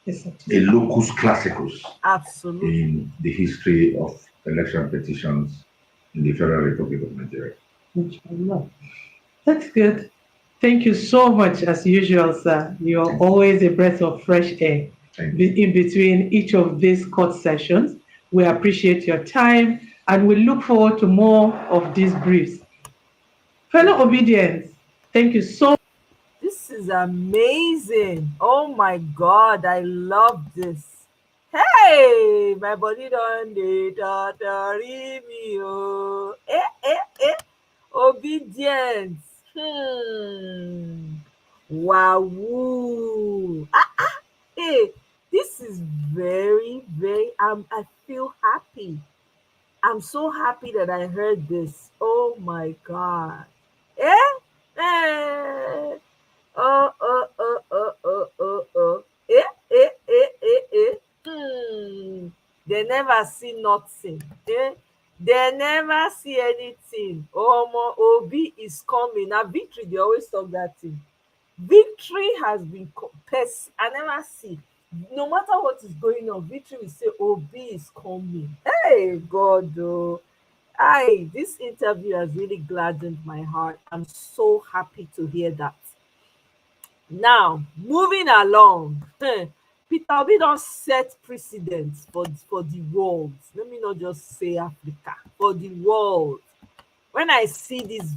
a locus classicus Absolutely. in the history of election petitions in the Federal Republic of Nigeria. inshallah. That's good. Thank you so much, as usual, sir. You're always a breath of fresh air Thank you. in between each of these court sessions. We appreciate your time and we look forward to more of these briefs. Fellow obedience, thank you so much. This is amazing. Oh my God, I love this. Hey, my body done dey totori me oh. Obedience. Wow. Hey, this is very, very. I feel happy. I'm so happy that I heard this. Oh my God. Eh? Eh. Oh. Hmm. They never see nothing. Eh? They never see anything. Oh, Obi is coming. Now, victory, they always talk that thing. Victory has been I never see. No matter what is going on, victory will say Obi is coming. Hey, God, oh. This interview has really gladdened my heart. I'm so happy to hear that. Now, moving along, Peter Obi don set precedent for the world. Let me not just say Africa, for the world. When I see this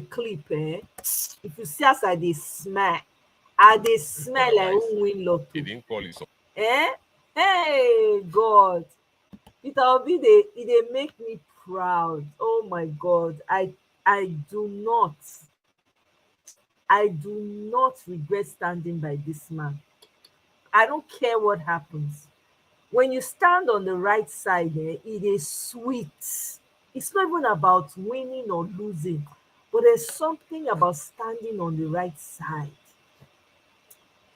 clip, if you see as I dey smile like who win lotto. He didn't call it. Eh? Hey, God. Peter Obi e dey make me proud. Oh my God. I do not regret standing by this man. I don't care what happens. When you stand on the right side, it is sweet. It's not even about winning or losing, but there's something about standing on the right side.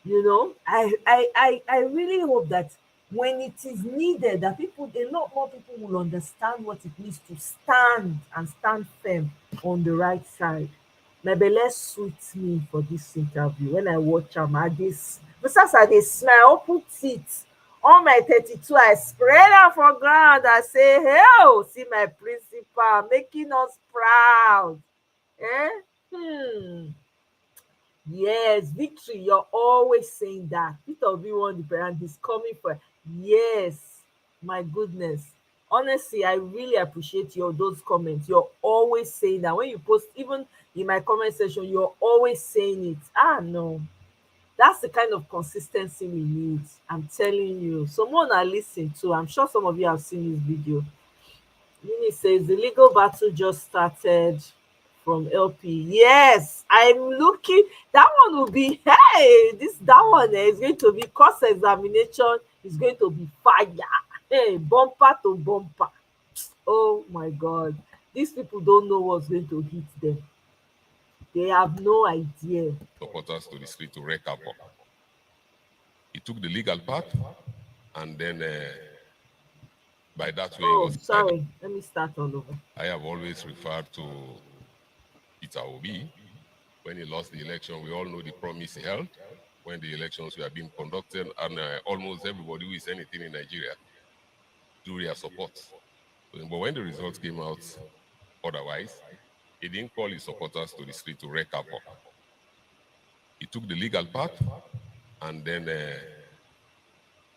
I really hope that when it is needed, that a lot more people will understand what it means to stand and stand firm on the right side. My belle sweet me for this interview. When I watch am, besides I dey smile, open teeth, all my 32 I spread am for ground. I say, hey, see my principal making us proud. Eh? Yes, victory. You're always saying that. Peter Obi won the brand. He's coming for. Yes, my goodness. Honestly, I really appreciate those comments. You're always saying that. When you post, even in my comment section, you're always saying it. No. That's the kind of consistency we need. I'm telling you. Someone I listen to. I'm sure some of you have seen this video. Mini says the legal battle just started from LP. Yes, I'm looking. That one will be that one is going to be cross examination. Is going to be fire. Hey, bumper to bumper. Oh my God, these people don't know what's going to hit them. They have no idea. Supporters to the street to wreck up. He took the legal path, and then by that way, Oh, sorry. Let me start all over. I have always referred to Peter Obi when he lost the election. We all know the promise he held when the elections were being conducted, and almost everybody who is anything in Nigeria drew their support. But when the results came out otherwise, he didn't call his supporters to the street to wreak havoc. He took the legal path, and then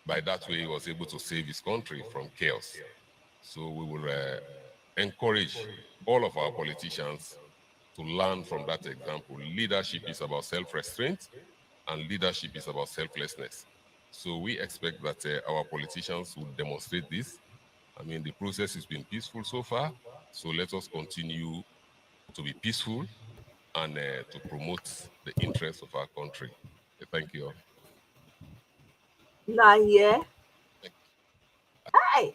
by that way, he was able to save his country from chaos. So we will encourage all of our politicians to learn from that example. Leadership is about self-restraint, and leadership is about selflessness. So we expect that our politicians will demonstrate this. I mean, the process has been peaceful so far, so let us continue to be peaceful and to promote the interests of our country. Thank you all. Now, yeah. Hi.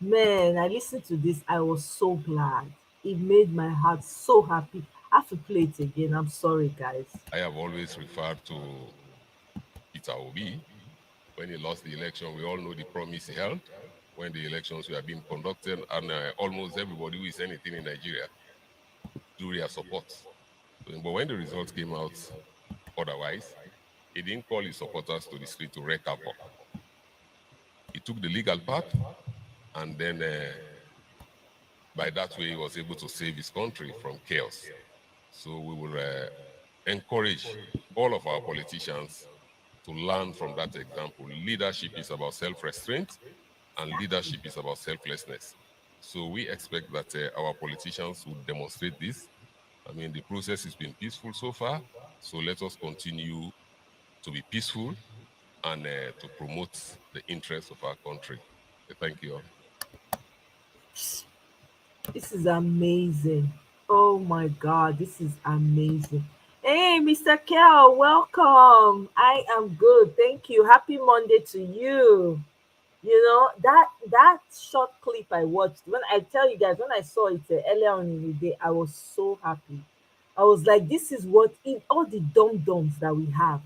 Man, I listened to this. I was so glad. It made my heart so happy. I have to play it again. I'm sorry, guys. I have always referred to Peter Obi. When he lost the election, we all know the promise he held when the elections were being conducted, and almost everybody who is anything in Nigeria drew their support. But when the results came out otherwise, he didn't call his supporters to the street to wreak havoc. He took the legal path, and then by that way, he was able to save his country from chaos. So we will encourage all of our politicians to learn from that example. Leadership is about self-restraint, and leadership is about selflessness. So we expect that our politicians will demonstrate this. I mean, the process has been peaceful so far, so let us continue to be peaceful and to promote the interests of our country. Thank you all. This is amazing. Oh my God, this is amazing. Hey, Mr. Kel, welcome. I am good. Thank you. Happy Monday to you. You know, that short clip I watched, when I tell you guys, when I saw it earlier on in the day, I was so happy. I was like, this is what in all the dum-dums that we have,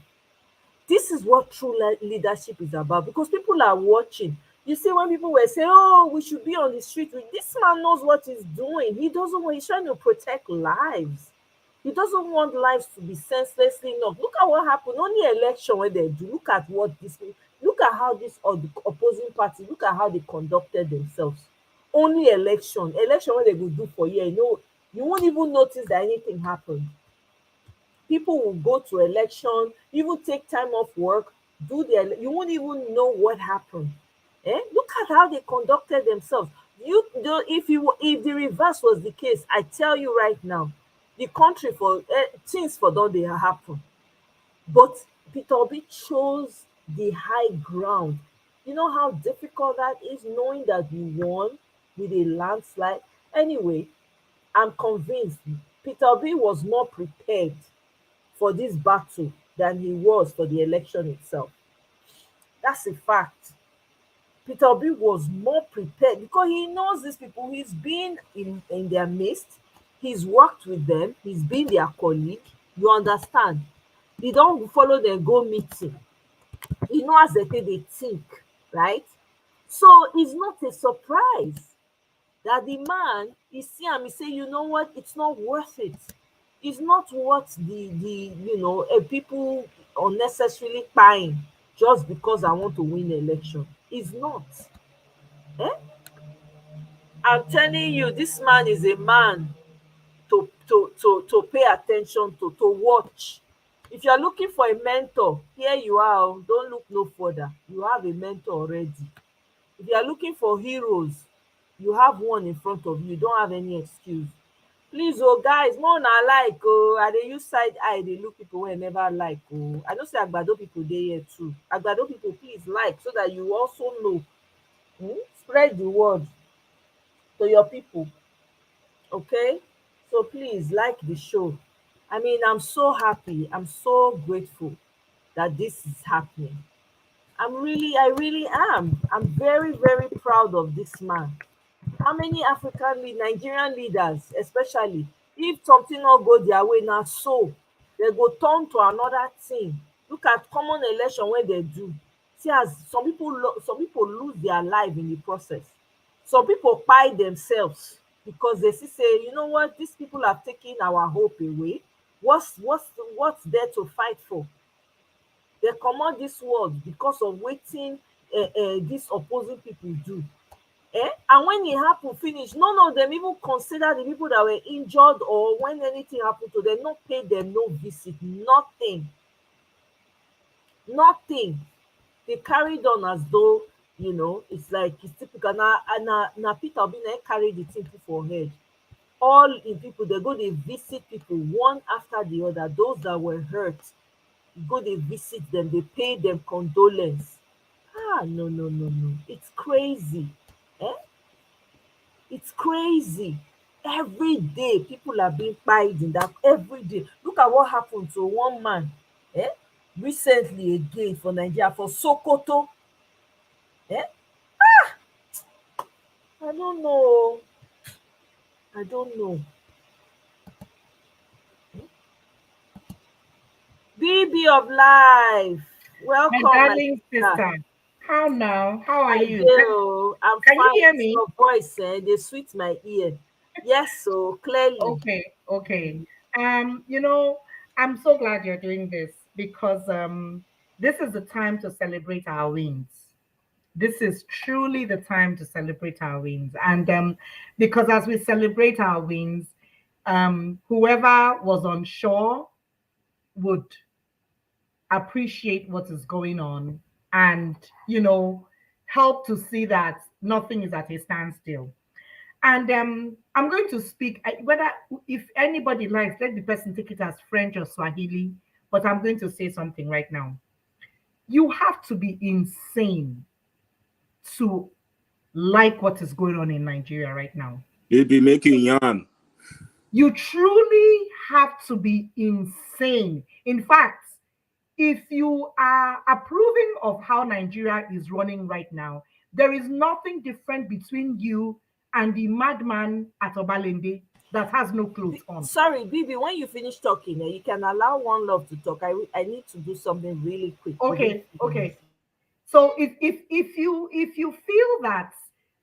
this is what true leadership is about, because people are watching. You see, when people were saying, oh, we should be on the street, this man knows what he's doing. He doesn't want, he's trying to protect lives. He doesn't want lives to be senselessly knocked. Look at what happened. Only election when they do. Look at what this, look at how this or the opposing party, look at how they conducted themselves. Only election when they go do for you, you know, you won't even notice that anything happened. People will go to election, even take time off work, do their, you won't even know what happened. Look at how they conducted themselves. You do, if the reverse was the case, I tell you right now, the country for things for don dey happen. But Peter Obi chose the high ground. You know how difficult that is, knowing that you won with a landslide. Anyway, I'm convinced Peter Obi was more prepared for this battle than he was for the election itself. That's a fact. Peter Obi was more prepared because he knows these people. He's been in their midst, he's worked with them, he's been their colleague. You understand? He don't follow them go meeting. He know as they think, right? So it's not a surprise that the man, he see am, he say, you know what, it's not worth it. It's not worth the people unnecessarily buying just because I want to win election. It's not. eh I'm telling you, this man is a man to pay attention to watch. If you're looking for a mentor, here you are. Oh, don't look no further, you have a mentor already. If you are looking for heroes, you have one in front of you. You don't have any excuse. Please, oh guys, more na like, oh, I dey use side eye dey look people wey I never like. Oh, I know say Agbado people dey here too. Agbado people, please like so that you also know. Spread the word to your people, okay? So please like the show. I mean, I'm so happy. I'm so grateful that this is happening. I really am. I'm very, very proud of this man. How many Nigerian leaders, especially, if something not go their way now, so they go turn to another thing. Look at common election when they do. See as some people lose their life in the process. Some people buy themselves because they see say, you know what, these people have taken our hope away. what's there to fight for? They comot dis world because of wetin dis opposing people do. And when e happen finish, none of them even consider the people that were injured, or when anything happen to them, no pay them, no visit, nothing, nothing. They carried on as though, it's like it's typical. Na Peter Obi na carry the thing put for head. All im people, they go dey visit people one after the other. Those that were hurt, go dey visit them, dey pay them condolence. No, no, no, no, it's crazy. eh it's crazy. Every day people are being kpaid in that. Every day, look at what happened to one man eh recently again for Nigeria, for Sokoto. eh I don't know. I don't know. BB of life, My welcome my darling sister. sister, how now? How are I you? do. I'm Can you fine. hear This me? your voice, they sweet my ear. Yes, so clearly. Okay, okay. You know, I'm so glad you're doing this because this is the time to celebrate our wins. This is truly the time to celebrate our wins. And because as we celebrate our wins, whoever was on shore would appreciate what is going on and, help to see that nothing is at a standstill. And I'm going to speak, whether if anybody likes, let the person take it as French or Swahili, but I'm going to say something right now. You have to be insane to like what is going on in Nigeria right now. They be making yarn. You truly have to be insane. In fact, if you are approving of how Nigeria is running right now, there is nothing different between you and the madman at Obalende that has no clothes on. Sorry, Bibi, when you finish talking, you can allow one love to talk. I need to do something really quick within Okay, 2 minutes. okay. So if you feel that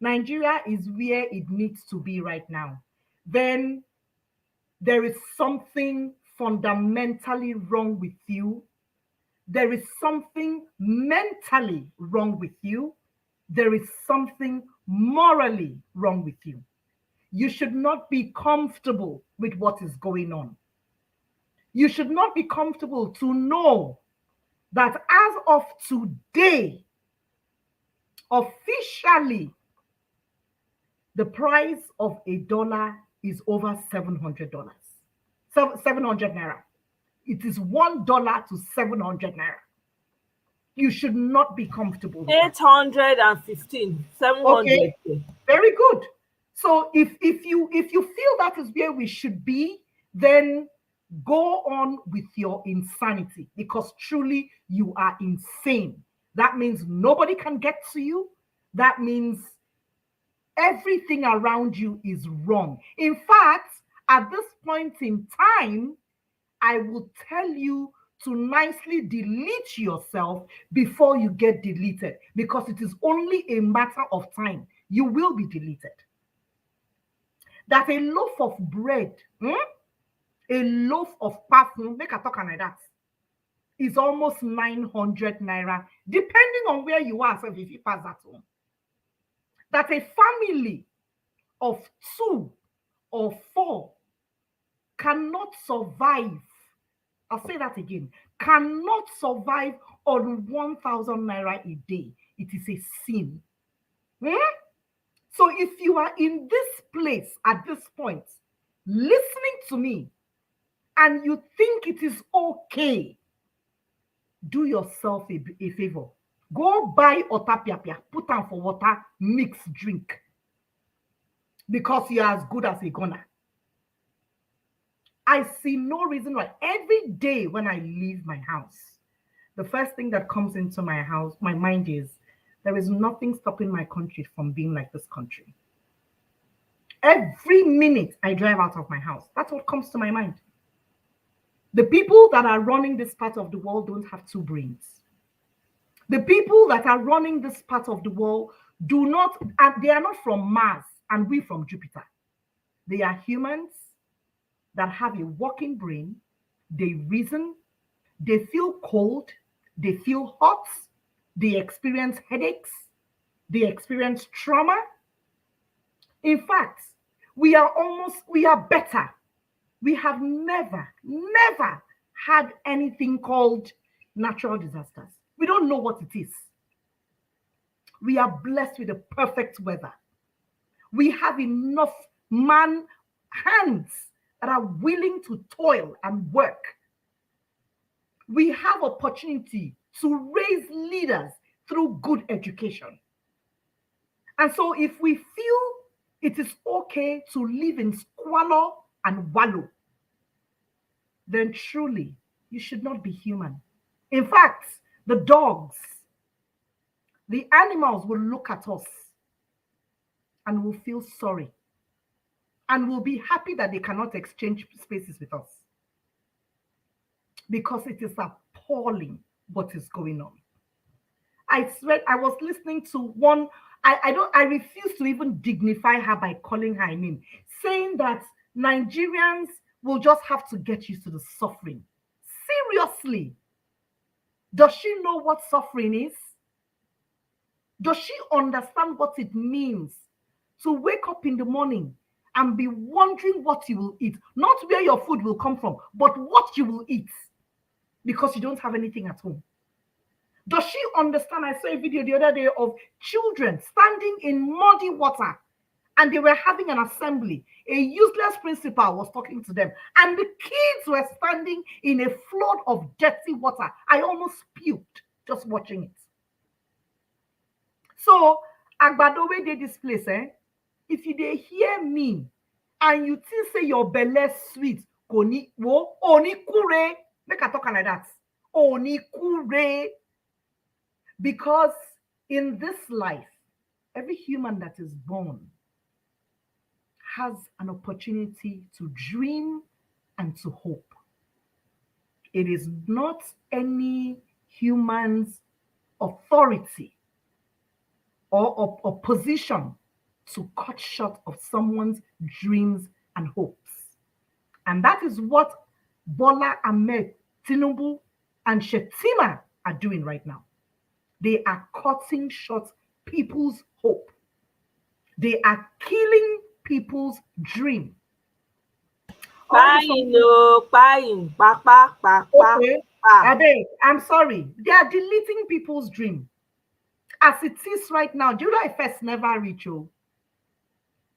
Nigeria is where it needs to be right now, then there is something fundamentally wrong with you. There is something mentally wrong with you. There is something morally wrong with you. You should not be comfortable with what is going on. You should not be comfortable to know that as of today, officially, the price of a dollar is over $700. 700 naira. It is $1 to 700 naira. You should not be comfortable with that. 815, 700. Okay, very good. So if you feel that is where we should be, then go on with your insanity, because truly you are insane. That means nobody can get to you. That means everything around you is wrong. In fact, at this point in time, I will tell you to nicely delete yourself before you get deleted, because it is only a matter of time. You will be deleted. That a loaf of bread, a loaf of parfum, make a talk like that, is almost 900 naira, depending on where you are. So if you pass that home, that a family of 2 or 4 cannot survive. I'll say that again. Cannot survive on 1,000 naira a day. It is a sin. So if you are in this place at this point, listening to me, and you think it is okay, do yourself a favor. Go buy otapiapia, put on for water, mix, drink. Because you're as good as a gunner. I see no reason why. Every day when I leave my house, the first thing that comes into my mind is, there is nothing stopping my country from being like this country. Every minute I drive out of my house, that's what comes to my mind. The people that are running this part of the world don't have 2 brains. The people that are running this part of the world do not, and they are not from Mars and we from Jupiter. They are humans that have a working brain, They reason, they feel cold, they feel hot, they experience headaches, they experience trauma. In fact, we are better. We have never had anything called natural disasters. We don't know what it is. We are blessed with the perfect weather. We have enough man hands that are willing to toil and work. We have opportunity to raise leaders through good education. And so if we feel it is okay to live in squalor and wallow, then truly you should not be human. In fact, the dogs, the animals will look at us and will feel sorry and will be happy that they cannot exchange spaces with us, because it is appalling what is going on. I swear, I was listening to one. I refuse to even dignify her by calling her a name, saying that Nigerians will just have to get used to the suffering. Seriously, does she know what suffering is? Does she understand what it means to wake up in the morning and be wondering what you will eat? Not where your food will come from, but what you will eat, because you don't have anything at home. Does she understand? I saw a video the other day of children standing in muddy water and they were having an assembly. A useless principal was talking to them and the kids were standing in a flood of dirty water. I almost puked just watching it. So, Agbado, where dey this place, if you dey hear me and you think say your belly sweet, oni kure, make I talk like that. Oni kure. Because in this life, every human that is born has an opportunity to dream and to hope. It is not any human's authority or position to cut short of someone's dreams and hopes. And that is what Bola Ahmed Tinubu and Shetima are doing right now. They are cutting short people's hope. They are killing people's dream. Buying, no, buying, pa. Okay, I'm sorry. They are deleting people's dream. As it is right now, July 1st never reach you.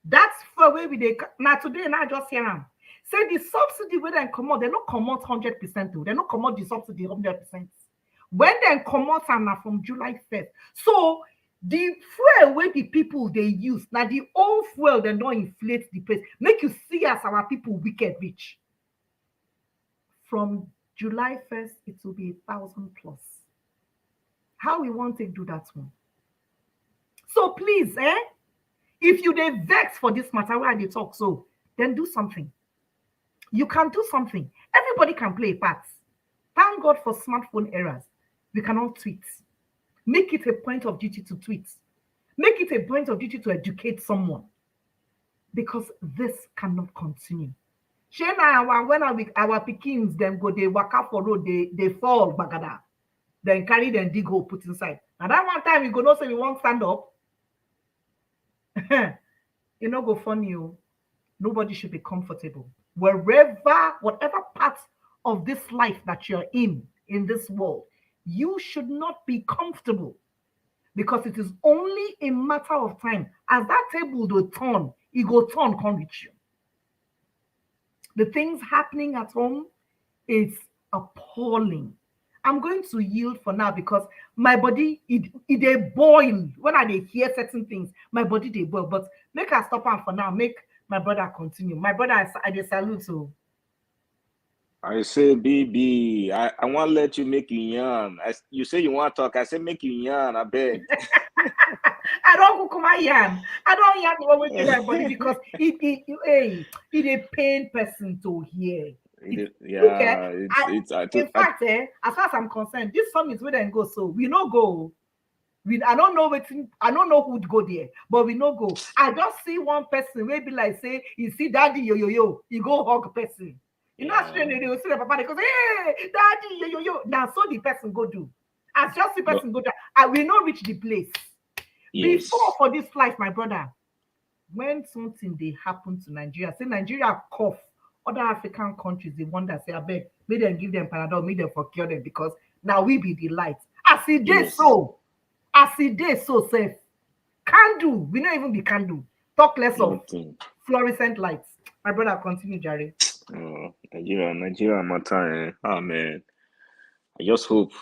That's for where we now today, now just hear them. Say the subsidy where they come out, they don't come out 100%. They don't come out the subsidy 100%. When they come out and now from July 1st. So the fuel where the people they use, now the old fuel, they don't inflate the price. Make you see as our people wicked rich. From July 1st, it will be 1,000 plus. How we want to do that one? So please, if you dey vex for this matter where they talk so, then do something. You can do something. Everybody can play a part. Thank God for smartphone eras. We can all tweet. Make it a point of duty to tweet. Make it a point of duty to educate someone. Because this cannot continue. When our pikins them go, they walk up for road, they fall bagada. Then carry them dig hole, put inside. Now that one time we go not say we won't stand up. You know, go funny. Nobody should be comfortable. Whatever part of this life that you're in this world, you should not be comfortable, because it is only a matter of time. As that table will turn, it go turn, can't reach you. The things happening at home is appalling. I'm going to yield for now because my body, it they boil. When I hear certain things, my body they boil. But make her stop on for now. Make my brother continue. My brother, I salute you. I say, BB, I want to let you make you yarn. You say you want to talk. I say, make you yarn. I beg. I don't cook my yarn. I don't yarn the way my body because it a pain person to hear. In fact, as far as I'm concerned, this summit we then go. So we no go. I don't know who'd go there, but we no go. I just see one person maybe like say, you see daddy yo, you go hug person. You know, as children, they will see the papa, they go, hey, daddy, yo. Now, so the person go do. As just the No, person go do, I will not reach the place. Before yes, for this life, my brother, when something they happen to Nigeria, say Nigeria cough, other African countries, they wonder, say, I beg, may them give them Panadol, may them for cure them because now we be the light. As it day yes, so, as it day so safe. Candle, we not even be candle. Talk less of nothing. fluorescent lights. My brother, continue, Jerry. Nigeria matter. Ah man, I just hope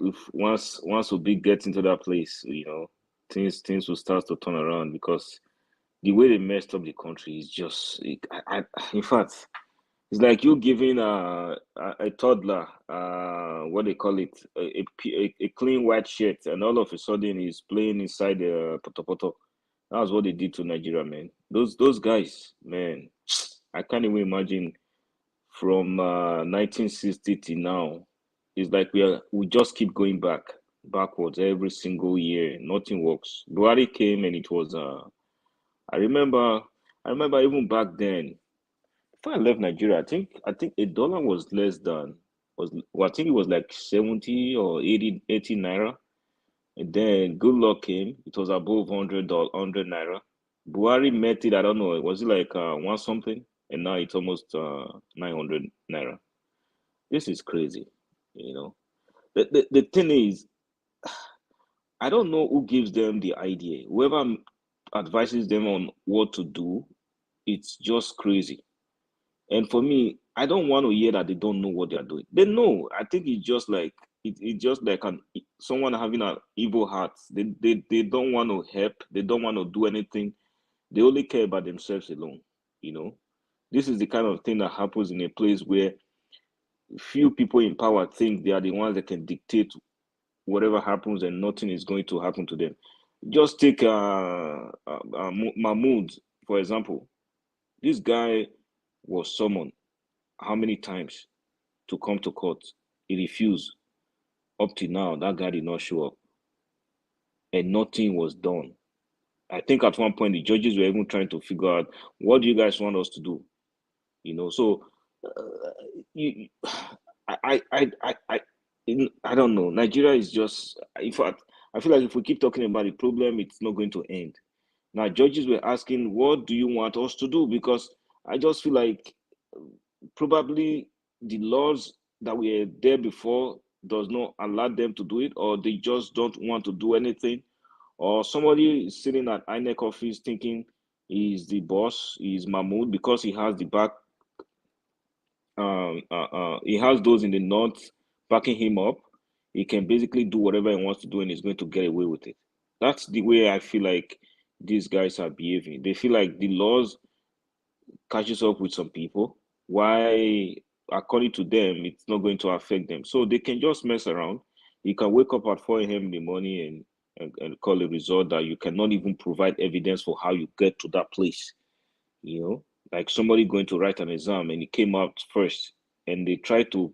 if once we get into that place, things will start to turn around because the way they messed up the country is just, in fact, it's like you giving a toddler what they call it a clean white shirt, and all of a sudden he's playing inside the poto. That's what they did to Nigeria, man. Those guys, man, I can't even imagine from 1960 to now. It's like we just keep going backwards every single year. Nothing works. Buhari came and it was I remember even back then. Before I left Nigeria, I think $1 was less than I think it was like 70 or 80 naira. And then good luck came. It was above 100 naira. Buhari met it. I don't know. Was it like one something? And now it's almost 900 naira. This is crazy. You know. The thing is, I don't know who gives them the idea. Whoever advises them on what to do, it's just crazy. And for me, I don't want to hear that they don't know what they are doing. They know. I think it's just like someone having an evil heart. They don't want to help. They don't want to do anything. They only care about themselves alone. You know, this is the kind of thing that happens in a place where few people in power think they are the ones that can dictate whatever happens, and nothing is going to happen to them. Just take Mahmoud, for example. This guy was summoned how many times to come to court? He refused. Up to now, that guy did not show up, and nothing was done. I think at one point the judges were even trying to figure out, what do you guys want us to do? So you, I don't know. Nigeria is just, in fact, I feel like if we keep talking about the problem, it's not going to end. Now, judges were asking, what do you want us to do? Because I just feel like probably the laws that were there before does not allow them to do it, or they just don't want to do anything, or somebody is sitting at INEC office thinking he's the boss, he's Mahmoud, because he has the back, he has those in the north backing him up. He can basically do whatever he wants to do, and he's going to get away with it. That's the way I feel like these guys are behaving. They feel like the laws catches up with some people. Why, according to them, it's not going to affect them. So they can just mess around. You can wake up at 4 a.m. in the morning and call a result that you cannot even provide evidence for how you get to that place. Like somebody going to write an exam and he came out first, and they try to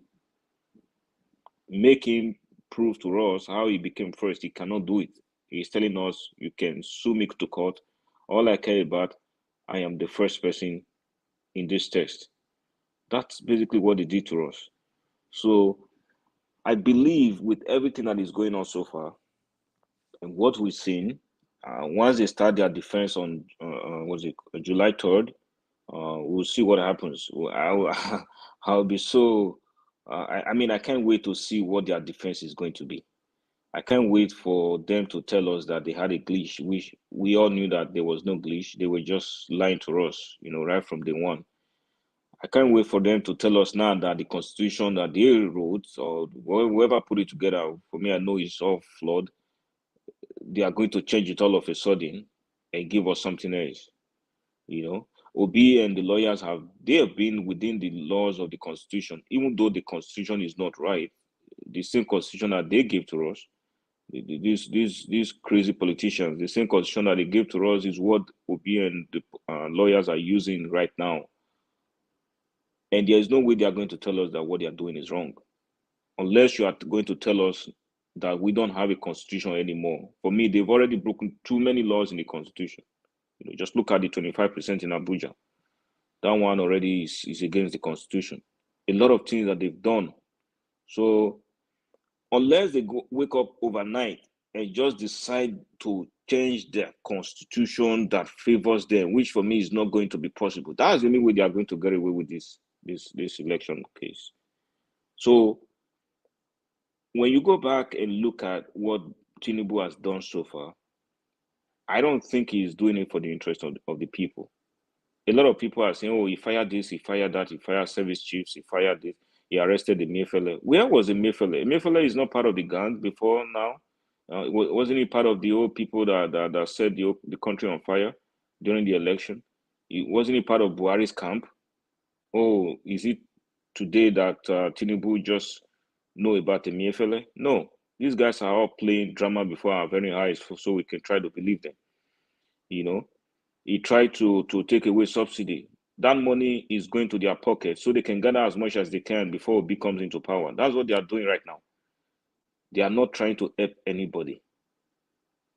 make him prove to us how he became first. He cannot do it. He's telling us, you can sue me to court. All I care about, I am the first person in this test. That's basically what they did to us. So I believe with everything that is going on so far and what we've seen, once they start their defense on July 3rd, we'll see what happens. I'll be so. I mean, I can't wait to see what their defense is going to be. I can't wait for them to tell us that they had a glitch, which we all knew that there was no glitch. They were just lying to us, right from day one. I can't wait for them to tell us now that the constitution that they wrote, or whoever put it together, for me, I know it's all flawed. They are going to change it all of a sudden and give us something else. Obi and the lawyers they have been within the laws of the constitution, even though the constitution is not right. The same constitution that they gave to us, these crazy politicians, the same constitution that they gave to us is what Obi and the lawyers are using right now. And there is no way they are going to tell us that what they are doing is wrong, unless you are going to tell us that we don't have a constitution anymore. For me, they've already broken too many laws in the constitution. Just look at the 25% in Abuja. That one already is against the constitution. a lot of things that they've done. So unless they wake up overnight and just decide to change their constitution that favors them, which for me is not going to be possible, that's the only way they are going to get away with this election case. So when you go back and look at what Tinubu has done so far, I don't think he's doing it for the interest of the people. A lot of people are saying, oh, he fired this, he fired that, he fired service chiefs, he fired this, he arrested the Mayfella. Where was the Mayfella? Mayfella is not part of the gang before now. Wasn't he part of the old people that set the country on fire during the election? Wasn't he part of Buhari's camp? Oh, is it today that Tinubu just know about the Mayfella? No, these guys are all playing drama before our very eyes so we can try to believe them. You know, he tried to take away subsidy. That money is going to their pocket so they can gather as much as they can before Obi comes into power. That's what they are doing right now. They are not trying to help anybody.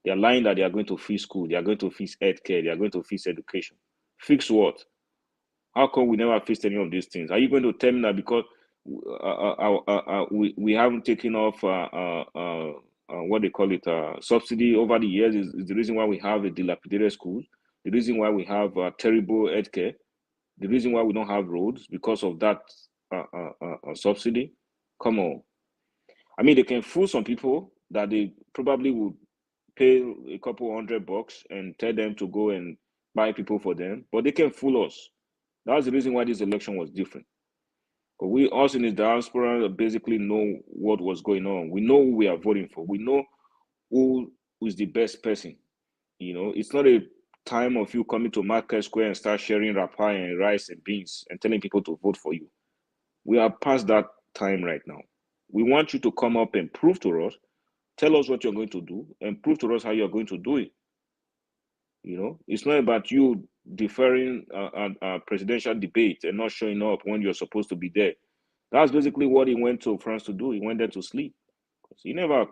They are lying that they are going to fix school, they are going to fix healthcare, they are going to fix education. Fix what? How come we never fixed any of these things? Are you going to tell me that because we haven't taken off what they call it subsidy over the years is the reason why we have a dilapidated school, the reason why we have terrible healthcare, the reason why we don't have roads because of that subsidy? Come on. I mean, they can fool some people that they probably would pay a couple $100 and tell them to go and buy people for them, but they can fool us. That's the reason why this election was different. But we us in the diaspora basically know what was going on. We know who we are voting for. We know who is the best person. You know, it's not a time of you coming to Market Square and start sharing rapa and rice and beans and telling people to vote for you. We are past that time right now. We want you to come up and prove to us, tell us what you're going to do, and prove to us how you're going to do it. You know, it's not about you deferring a presidential debate and not showing up when you're supposed to be there. That's basically what he went to France to do. He went there to sleep. He never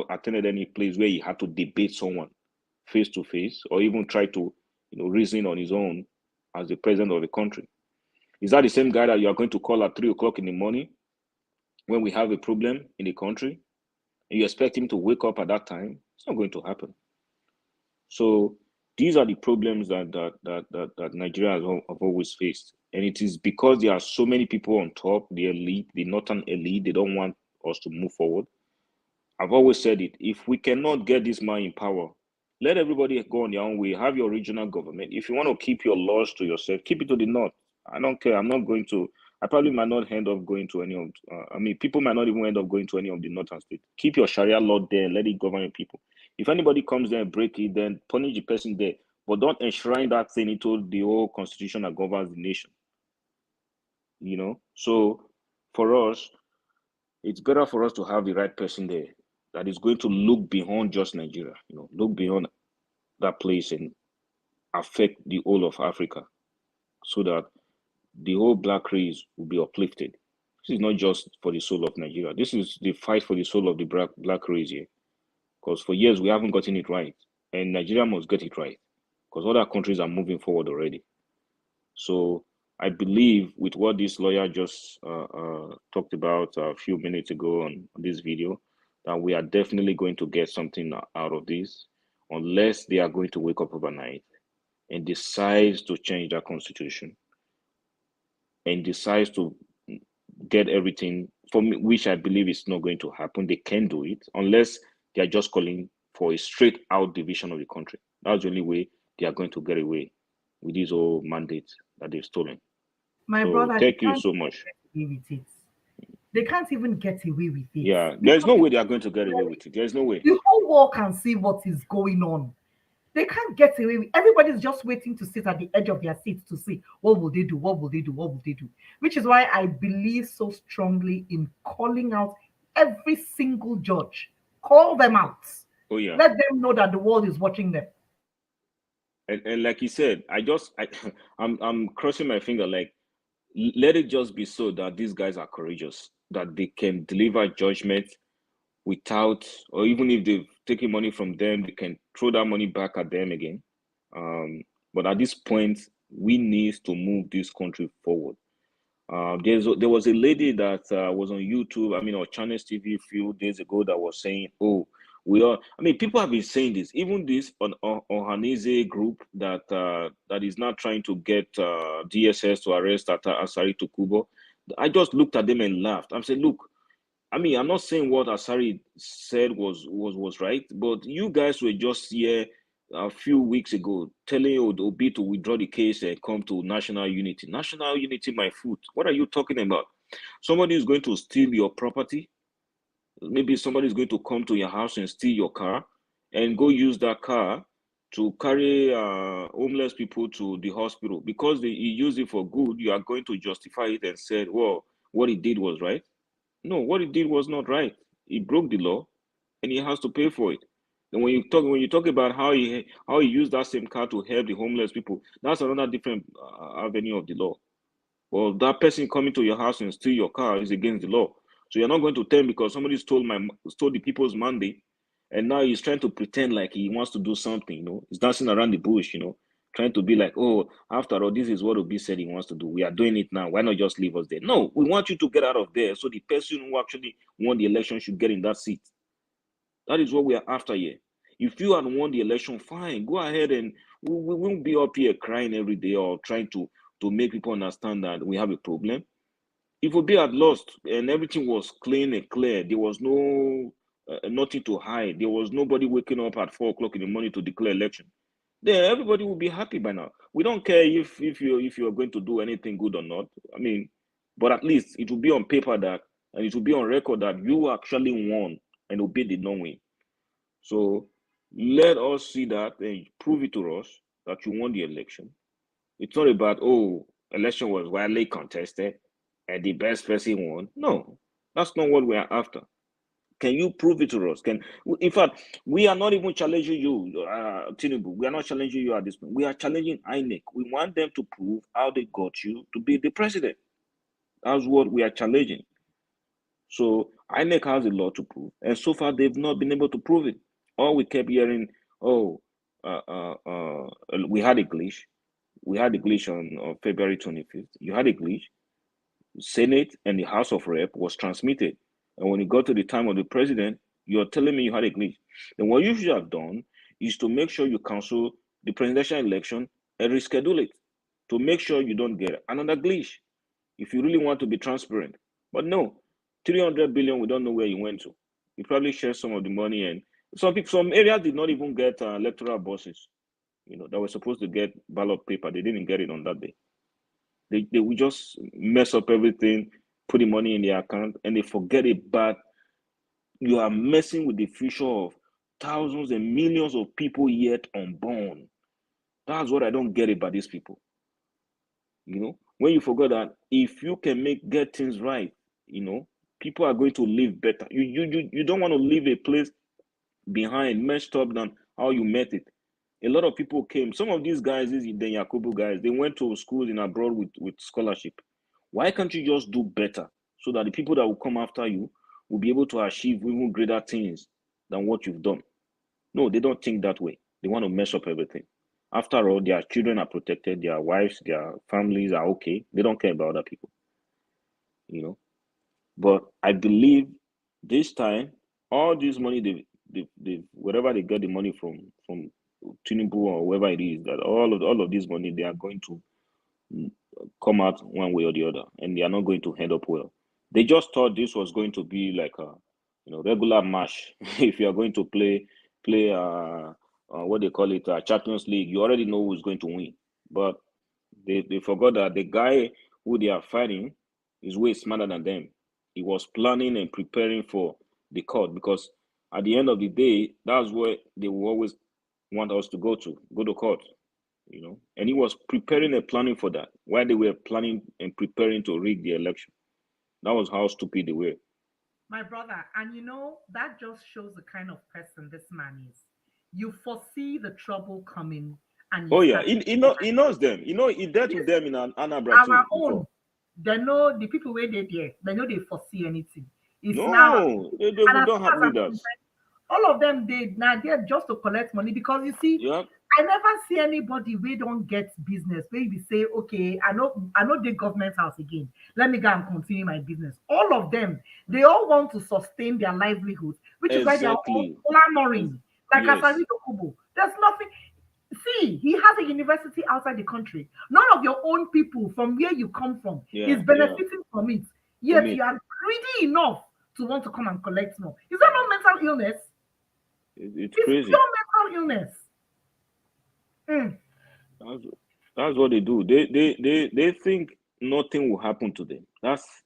attended any place where he had to debate someone face to face or even try to, reason on his own as the president of the country. Is that the same guy that you are going to call at 3 o'clock in the morning when we have a problem in the country and you expect him to wake up at that time? It's not going to happen. So these are the problems that Nigeria have always faced. And it is because there are so many people on top, the elite, the northern elite, they don't want us to move forward. I've always said it. If we cannot get this man in power, let everybody go on their own way. Have your regional government. If you want to keep your laws to yourself, keep it to the north. I don't care. I'm not going to. I probably might not end up going to any of. People might not even end up going to any of the northern states. Keep your Sharia law there and let it govern your people. If anybody comes there and break it, then punish the person there. But don't enshrine that thing into the whole constitution that governs the nation. So for us, it's better for us to have the right person there that is going to look beyond just Nigeria, look beyond that place and affect the whole of Africa so that the whole black race will be uplifted. This is not just for the soul of Nigeria. This is the fight for the soul of the black race here. Because for years we haven't gotten it right. And Nigeria must get it right. Because other countries are moving forward already. So I believe with what this lawyer just talked about a few minutes ago on this video, that we are definitely going to get something out of this, unless they are going to wake up overnight and decide to change their constitution and decides to get everything, for me, which I believe is not going to happen. They can do it unless they are just calling for a straight out division of the country. That's the only way they are going to get away with these old mandates that they've stolen. My So brother, they thank you can't so much. get away with it. They can't even get away with it. Yeah, there's Because no way they are going to get away with it. There's no way. the whole world can see what is going on. They can't get away with. Everybody's just waiting to sit at the edge of their seats to see what will they do, what will they do, what will they do. Which is why I believe so strongly in calling out every single judge. Call them out. Oh yeah. Let them know that the world is watching them. And like you said, I'm crossing my finger. Like, let it just be so that these guys are courageous, that they can deliver judgment without, or even if they've taken money from them, they can throw that money back at them again. But at this point, we need to move this country forward. There was a lady that was on YouTube, I mean, on Channels TV a few days ago that was saying, "Oh, we are." I mean, people have been saying this. Even this on Hanese group that is now trying to get DSS to arrest Asari Tokubo. I just looked at them and laughed. I'm saying, look. I mean, I'm not saying what Asari said was right, but you guys were just here a few weeks ago telling Obi to withdraw the case and come to national unity. National unity, my foot. What are you talking about? Somebody is going to steal your property. Maybe somebody is going to come to your house and steal your car and go use that car to carry homeless people to the hospital. Because he used it for good, you are going to justify it and said, well, what he did was right. No, what he did was not right. He broke the law, and he has to pay for it. And when you talk about how he used that same car to help the homeless people, that's another different avenue of the law. Well, that person coming to your house and steal your car is against the law. So you're not going to tell me because somebody stole the people's mandate, and now he's trying to pretend like he wants to do something. He's dancing around the bush. Trying to be like, oh, after all, this is what Obi said he wants to do. We are doing it now. Why not just leave us there? No, we want you to get out of there so the person who actually won the election should get in that seat. That is what we are after here. If you had won the election, fine, go ahead, and we won't be up here crying every day or trying to make people understand that we have a problem. If Obi had lost and everything was clean and clear, there was no nothing to hide. There was nobody waking up at 4 o'clock in the morning to declare election. Then everybody will be happy by now. We don't care if you're going to do anything good or not. I mean, but at least it will be on paper that, and it will be on record that you actually won and Obi did not win. So let us see that and prove it to us that you won the election. It's not about, oh, election was widely contested and the best person won. No, that's not what we are after. Can you prove it to us? In fact, we are not even challenging you, Tinubu. We are not challenging you at this point. We are challenging INEC. We want them to prove how they got you to be the president. That's what we are challenging. So INEC has a lot to prove, and so far they've not been able to prove it. All we kept hearing, oh, we had a glitch. We had a glitch on February 25th. You had a glitch. Senate and the House of Rep was transmitted. And when it got to the time of the president, you're telling me you had a glitch. Then what you should have done is to make sure you cancel the presidential election and reschedule it to make sure you don't get another glitch if you really want to be transparent. But no, 300 billion, we don't know where you went to. You probably shared some of the money, and some areas did not even get electoral buses, that were supposed to get ballot paper. They didn't get it on that day. They will just mess up everything, put the money in their account, and they forget it. But you are messing with the future of thousands and millions of people yet unborn. That's what I don't get about these people. When you forget that if you can get things right, people are going to live better. You don't want to leave a place behind messed up than how you met it. A lot of people came. Some of these guys, the Yakubu guys, they went to schools in abroad with scholarship. Why can't you just do better so that the people that will come after you will be able to achieve even greater things than what you've done? No, they don't think that way. They want to mess up everything. After all, their children are protected, their wives, their families are okay. They don't care about other people. But I believe this time, all this money they wherever they get the money from Tinubu or whoever it is, that all of this money, they are going to come out one way or the other, and they are not going to end up well. They just thought this was going to be like a regular match. If you are going to play what they call it, Champions League, you already know who's going to win. But they forgot that the guy who they are fighting is way smarter than them. He was planning and preparing for the court, because at the end of the day, that's where they will always want us to go to court, and he was preparing and planning for that while they were planning and preparing to rig the election. That was how stupid they were. My brother, and that just shows the kind of person this man is. You foresee the trouble coming, and you Oh yeah, start. he knows them. He dealt with them in Anambra Our too own, before. they know the people where they there. They know they foresee anything. It's now, No, they and as don't far have as I'm leaders. concerned, all of them they now there just to collect money, because you see, Yeah, I never see anybody we don't get business where we say, okay, I know the government house again. Let me go and continue my business. All of them, they all want to sustain their livelihood, which is why they are all Exactly. clamoring. Like Yes. Asari Dokubo. There's nothing. See, he has a university outside the country. None of your own people from where you come from is Yeah. Yeah. benefiting from it. From Yet it. you are greedy enough to want to come and collect more. Is that not mental illness? It's It's crazy. pure mental illness. Mm. That's, that's what they do. They think nothing will happen to them. That's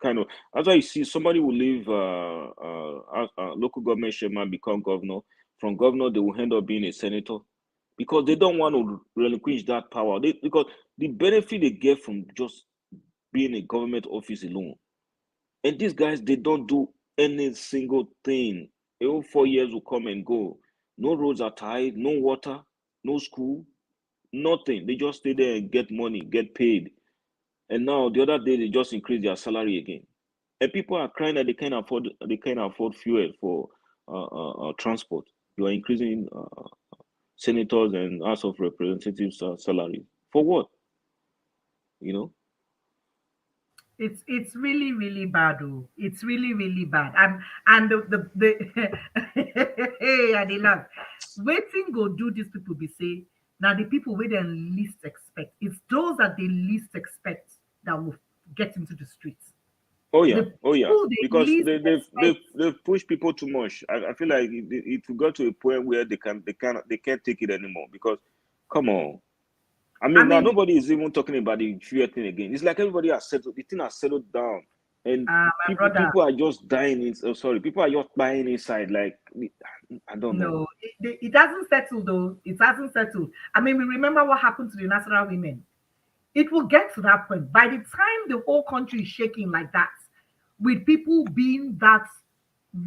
kind of that's why you see somebody will leave local government chairman, become governor. From governor, they will end up being a senator because they don't want to relinquish that power. Because the benefit they get from just being a government office alone. And these guys, they don't do any single thing. Every 4 years will come and go. No roads are tied, no water, no school, nothing. They just stay there and get money, get paid. And now the other day they just increase their salary again. And people are crying that they can't afford fuel for transport. You are increasing senators and House of Representatives salary for what? You know? It's really really bad. Oh, it's really really bad. And the hey, and they laugh. Waiting go do these people be say now the people where they least expect. It's those that they least expect that will get into the streets. Oh The yeah, oh yeah. people they Because least they expect. they've pushed people too much. I feel like it will go to a point where they can't take it anymore. Because come on, I I mean now mean, nobody is even talking about the fear thing again. It's like everybody has settled. The thing has settled down, and my people brother. people are just dying. Oh, sorry, people are just dying inside. Like I don't know. No, it hasn't settled though. It hasn't settled. I mean, we remember what happened to the natural women. It will get to that point. By the time the whole country is shaking like that, with people being that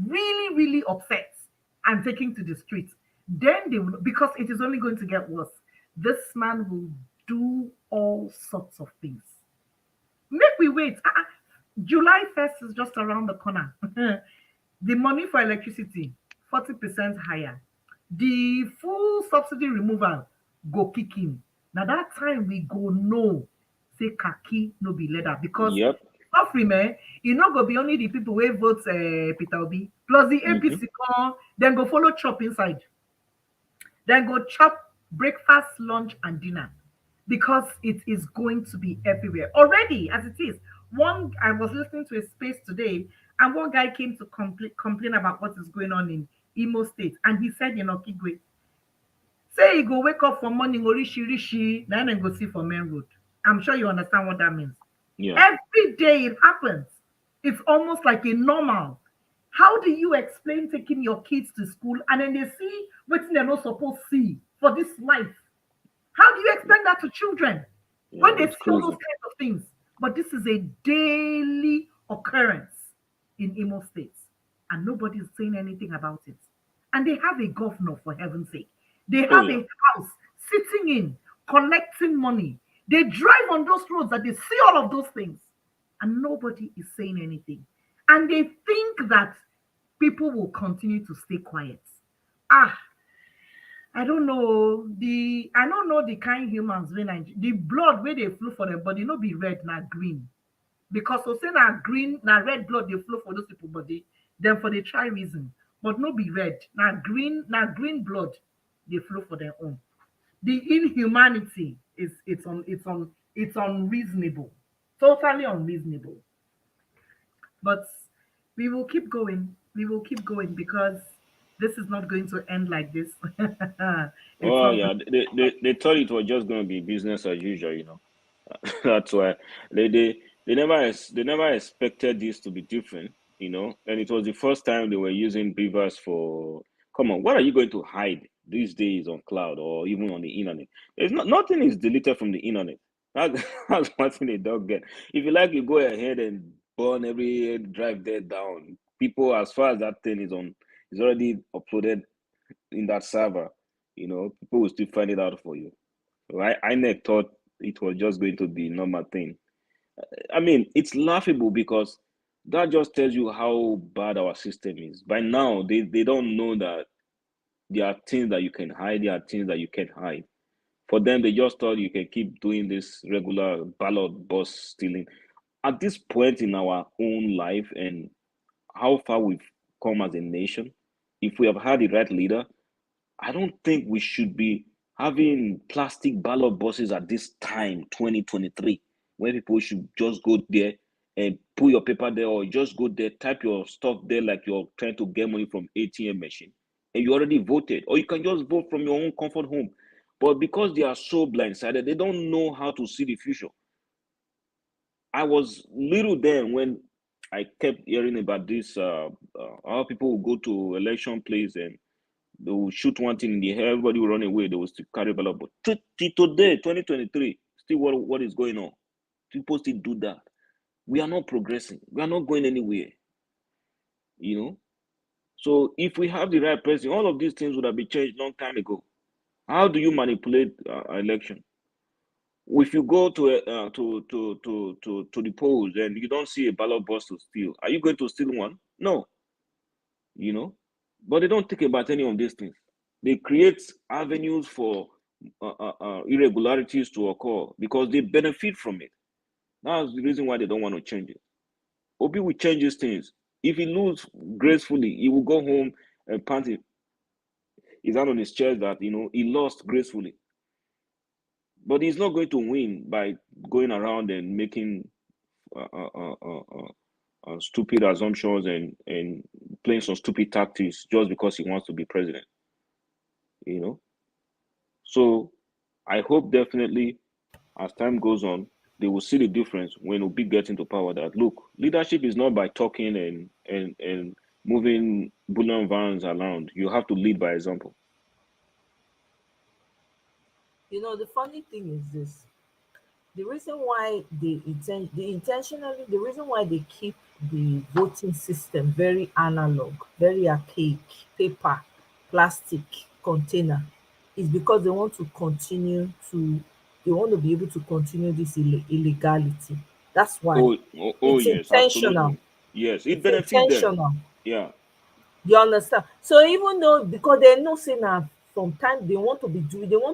really, really upset and taking to the streets, then they will, because it is only going to get worse. This man will do all sorts of things. Make we wait. July 1st is just around the corner. The money for electricity, 40% higher. The full subsidy removal go kick in. Now that time we go know say khaki no be leather because Yep. suffering e no go be only the people wey vote Peter Obi plus the Mm-hmm. APC come then go follow chop inside. Then go chop breakfast, lunch, and dinner because it is going to be everywhere. Already, as it is, I was listening to a space today, and one guy came to complain about what is going on in Imo State, and he said, Kigwe, say you go wake up for morning, rishi rishi, then go see for main road. I'm sure you understand what that means. Yeah. Every day it happens. It's almost like a normal. How do you explain taking your kids to school and then they see what they're not supposed to see for this life? How do you explain that to children Yeah. when they It's see all those crazy. kinds of things? But this is a daily occurrence in Imo State, and nobody is saying anything about it. And they have a governor, for heaven's sake. They Oh have yeah. a house sitting in, collecting money. They drive on those roads that they see all of those things, and nobody is saying anything. And they think that people will continue to stay quiet. Ah, I don't know the kind humans when the blood where they flow for their body no be red, not green. Because so say na green, na red blood they flow for those people body, then for the try reason. But no be red, na green blood they flow for their own. The inhumanity is it's unreasonable. Totally unreasonable. But we will keep going. We will keep going because this is not going to end like this. It's Oh not going yeah. They thought it was just gonna be business as usual. That's why they never expected this to be different. And it was the first time they were using beavers for. Come on, what are you going to hide these days on cloud or even on the internet? There's nothing is deleted from the internet. That, that's one thing they don't get. If you like, you go ahead and burn every drive there down. People, as far as that thing is already uploaded in that server. People will still find it out for you. Right? INEC thought it was just going to be a normal thing. I mean, it's laughable because that just tells you how bad our system is. By now, they don't know that There are things that you can hide, there are things that you can't hide. For them, they just thought you can keep doing this regular ballot box stealing. At this point in our own life and how far we've come as a nation, if we have had the right leader, I don't think we should be having plastic ballot boxes at this time, 2023, when people should just go there and put your paper there, or just go there, type your stuff there like you're trying to get money from ATM machine, and you already voted, or you can just vote from your own comfort home. But because they are so blindsided, they don't know how to see the future. I was little then when I kept hearing about this. How people will go to election place and they will shoot one thing in the air, everybody will run away, they will still carry ballot. But today, 2023, still what is going on? People still do that. We are not progressing. We are not going anywhere. You know. So if we have the right person, all of these things would have been changed long time ago. How do you manipulate election? If you go to the polls and you don't see a ballot box to steal, are you going to steal one? No. You know, but they don't think about any of these things. They create avenues for irregularities to occur because they benefit from it. That's the reason why they don't want to change it. Obi will change these things. If he loses gracefully, he will go home and pant his hand on his chest that he lost gracefully. But he's not going to win by going around and making stupid assumptions and playing some stupid tactics just because he wants to be president. You know, so I hope definitely as time goes on, they will see the difference when Obi gets into power. That look, leadership is not by talking and moving bullion vans around. You have to lead by example. The funny thing is this: the reason why the reason why they keep the voting system very analog, very archaic, paper, plastic container, is because they want to be able to continue this illegality. That's why. Oh It's yes, intentional. absolutely. Yes, it It's benefits them. intentional. Yeah. You understand? So even though, because they know say now sometimes they want to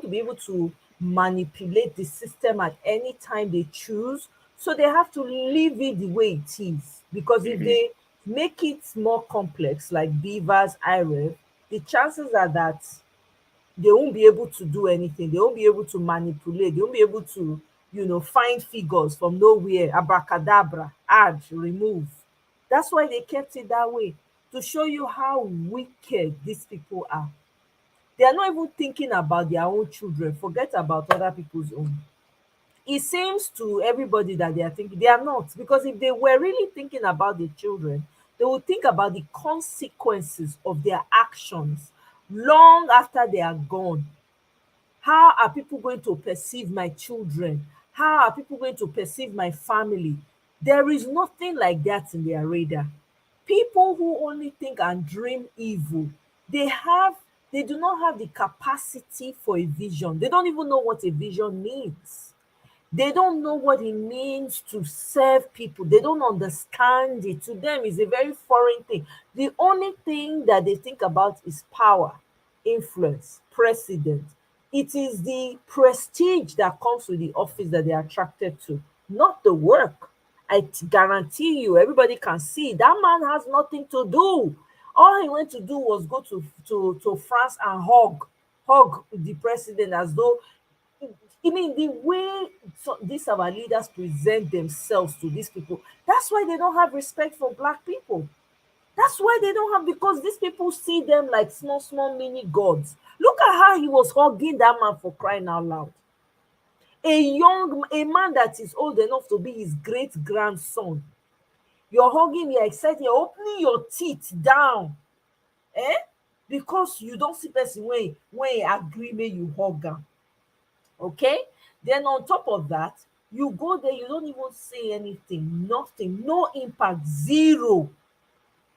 be able to manipulate the system at any time they choose. So they have to leave it the way it is. Because if Mm-hmm. they make it more complex, like Beavers, IREV, the chances are that they won't be able to do anything. They won't be able to manipulate. They won't be able to, find figures from nowhere, abracadabra, add, remove. That's why they kept it that way, to show you how wicked these people are. They are not even thinking about their own children. Forget about other people's own. It seems to everybody that they are thinking. They are not, because if they were really thinking about the children, they would think about the consequences of their actions long after they are gone. How are people going to perceive my children? How are people going to perceive my family? There is nothing like that in their radar. People who only think and dream evil, they do not have the capacity for a vision. They don't even know what a vision means. They don't know what it means to serve people. They don't understand it. To them, it's a very foreign thing. The only thing that they think about is power, influence, president. It is the prestige that comes with the office that they're attracted to, not the work. Guarantee you, everybody can see that man has nothing to do. All he went to do was go to France and hug the president, as though, I mean, the way these our leaders present themselves to these people, that's why they don't have respect for black people. That's why they don't have, because these people see them like small, small mini gods. Look at how he was hugging that man, for crying out loud. A man that is old enough to be his great grandson. You're hugging, you're excited, you're opening your teeth down. Eh? Because you don't see person when he agree make you hug am. Okay, then on top of that, you go there, you don't even say anything, nothing, no impact, zero.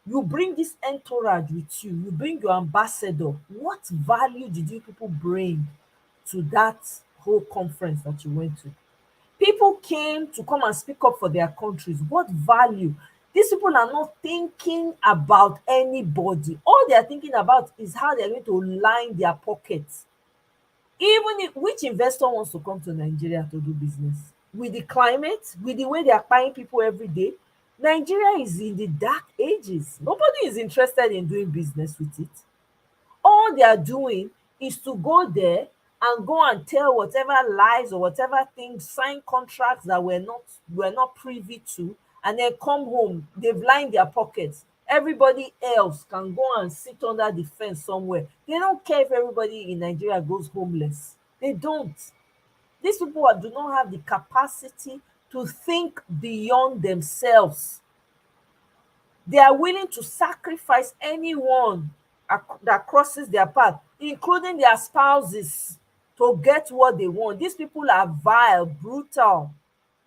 You bring this entourage with you bring your ambassador. What value did you people bring to that whole conference that you went to? People came to come and speak up for their countries. What value? These people are not thinking about anybody. All they are thinking about is how they're going to line their pockets. Even if which investor wants to come to Nigeria to do business? With the climate, with the way they are buying people every day, Nigeria is in the dark ages. Nobody is interested in doing business with it. All they are doing is to go there and go and tell whatever lies or whatever things, sign contracts that we're not privy to, and then come home. They've lined their pockets. Everybody else can go and sit under the fence somewhere. They don't care if everybody in Nigeria goes homeless. They don't. These people do not have the capacity to think beyond themselves. They are willing to sacrifice anyone that crosses their path, including their spouses, to get what they want. These people are vile, brutal.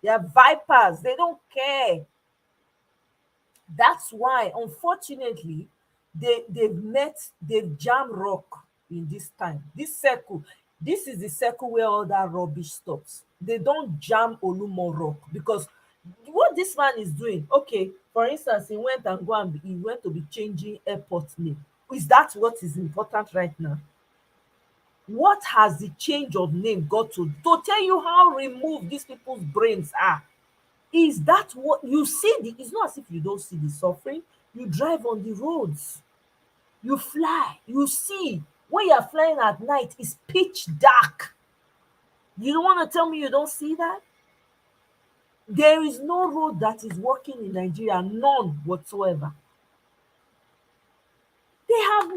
They are vipers. They don't care. That's why, unfortunately, they've jammed rock in this time. This circle, this is the circle where all that rubbish stops. They don't jam Olumo rock because what this man is doing, okay, for instance, he went to be changing airport name. Is that what is important right now? What has the change of name got to tell you how removed these people's brains are? Is that what you see? It's not as if you don't see the suffering. You drive on the roads, you fly, you see. When you're flying at night, it's pitch dark. You don't want to tell me you don't see that? There is no road that is working in Nigeria, none whatsoever. They have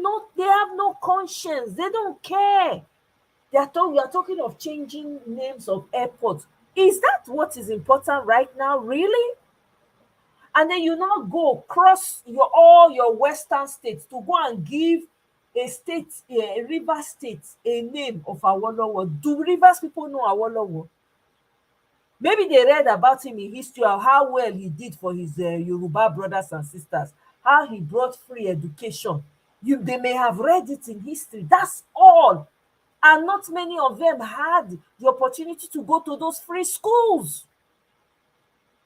no conscience. They don't care. We are talking of changing names of airports. Is that what is important right now, really? And then you now go cross all your western states to go and give a river state, a name of Awolowo. Do rivers people know Awolowo? Maybe they read about him in history of how well he did for his Yoruba brothers and sisters, how he brought free education. They may have read it in history. That's all. And not many of them had the opportunity to go to those free schools.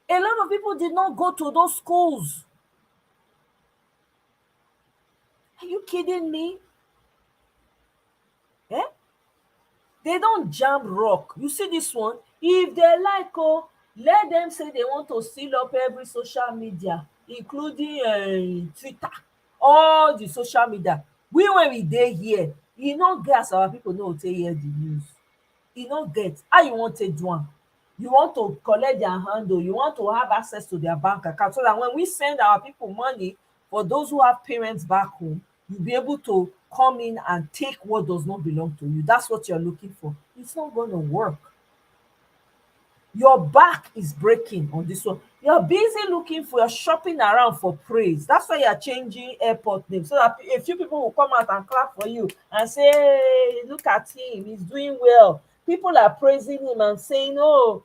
A lot of people did not go to those schools. Are you kidding me? Eh? They don't jam rock. You see this one? If they like, oh, let them say they want to seal up every social media, including Twitter, all the social media. When we dey here, e no get as our people no take hear the news. E no get. How you wan take do am? You want to collect their handle, you want to have access to their bank account so that when we send our people money, for those who have parents back home, you'll be able to come in and take what does not belong to you. That's what you're looking for. It's not going to work. Your back is breaking on this one. You're busy you're shopping around for praise. That's why you're changing airport name so that a few people will come out and clap for you and say, hey, look at him, he's doing well. People are praising him and saying, oh,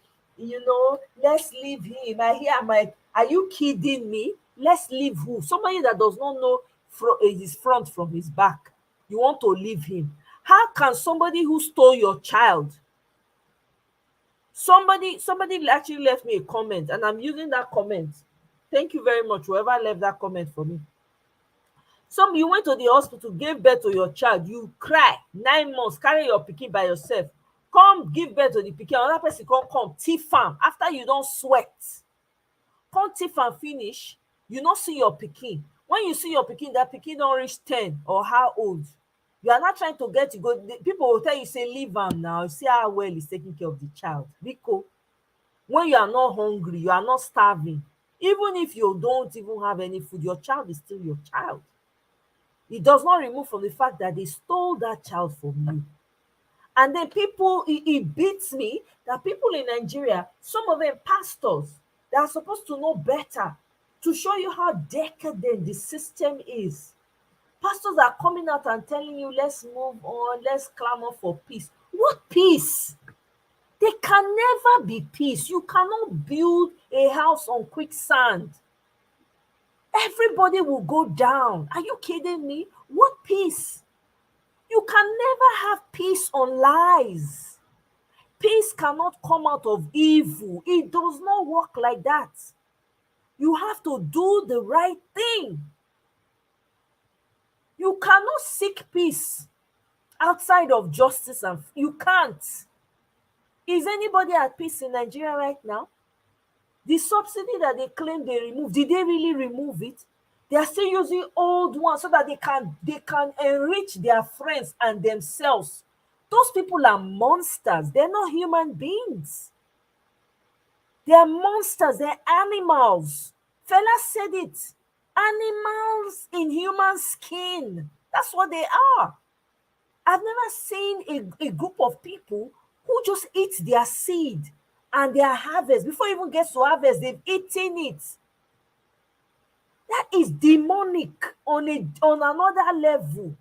let's leave him. Are you kidding me? Let's leave who? Somebody that does not know his front from his back. You want to leave him? How can somebody who stole your child, somebody actually left me a comment, and I'm using that comment. Thank you very much, whoever left that comment for me. You went to the hospital, gave birth to your child, you cry 9 months, carry your pikin by yourself, come give birth to the pikin, another person come thief am after you don sweat, come thief am finish, you no see your pikin. When you see your pikin, that pikin don reach 10 or how old, you are not trying to get to go. People will tell you, say, leave am now, see how well he's taking care of the child. Because when you are not hungry, you are not starving, even if you don't even have any food, your child is still your child. It does not remove from the fact that they stole that child from you. And then it beats me that people in Nigeria, some of them pastors, they are supposed to know better, to show you how decadent the system is. Pastors are coming out and telling you, let's move on, let's clamor for peace. What peace? There can never be peace. You cannot build a house on quicksand. Everybody will go down. Are you kidding me? What peace? You can never have peace on lies. Peace cannot come out of evil. It does not work like that. You have to do the right thing. You cannot seek peace outside of justice, and you can't. Is anybody at peace in Nigeria right now? The subsidy that they claim they removed, did they really remove it? They are still using old ones so that they can enrich their friends and themselves. Those people are monsters. They're not human beings. They are monsters. They're animals. Fella said it. Animals in human skin. That's what they are. I've never seen a group of people who just eat their seed and their harvest. Before it even gets to harvest, they've eaten it. That is demonic on another level.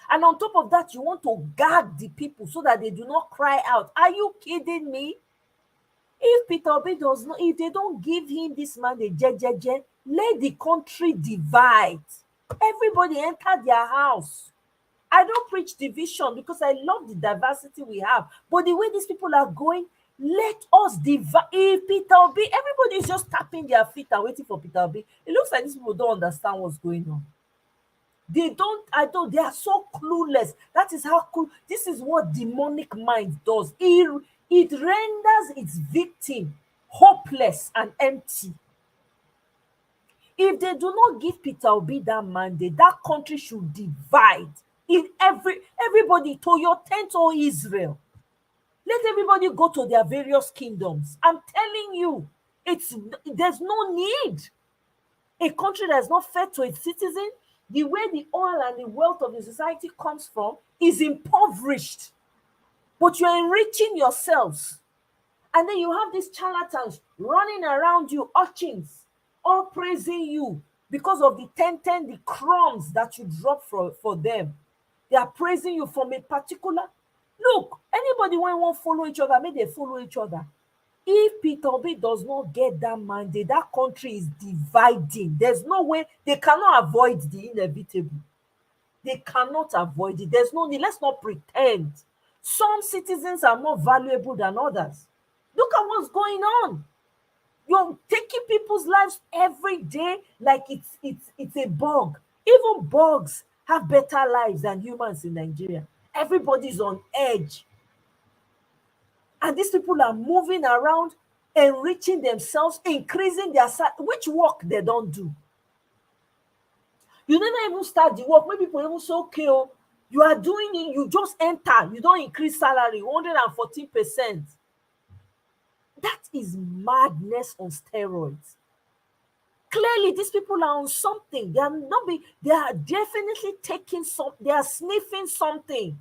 And on top of that, you want to gag the people so that they do not cry out. Are you kidding me? If Peter Obi does not, if they don't give him this man the jejeje, let the country divide. Everybody enter their house. I don't preach division because I love the diversity we have. But the way these people are going, let us divide. If Peter Obi, everybody is just tapping their feet and waiting for Peter Obi. It looks like these people don't understand what's going on. They are so clueless. That is how cool. This is what demonic mind does. It renders its victim hopeless and empty. If they do not give Peter Obi that mandate, that country should divide. Everybody to your tent, or Israel. Let everybody go to their various kingdoms. I'm telling you, there's no need. A country that is not fair to its citizens, the way the oil and the wealth of the society comes from is impoverished. But you're enriching yourselves. And then you have these charlatans running around you, urchins, all praising you because of the 10, the crumbs that you drop for them. They are praising you from a particular. Look, anybody when won't follow each other, may they follow each other. If Peter Obi does not get that mandate, that country is dividing. There's no way. They cannot avoid the inevitable. They cannot avoid it. There's no need. Let's not pretend. Some citizens are more valuable than others. Look at what's going on. You're taking people's lives every day like it's a bug. Even bugs have better lives than humans in Nigeria. Everybody's on edge. And these people are moving around, enriching themselves, increasing their salary, which work they don't do. You never even start the work. Maybe people even say, okay, oh, you are doing it, you just enter, you don't increase salary, 114%. That is madness on steroids. Clearly, these people are on something. They are definitely taking something, they are sniffing something.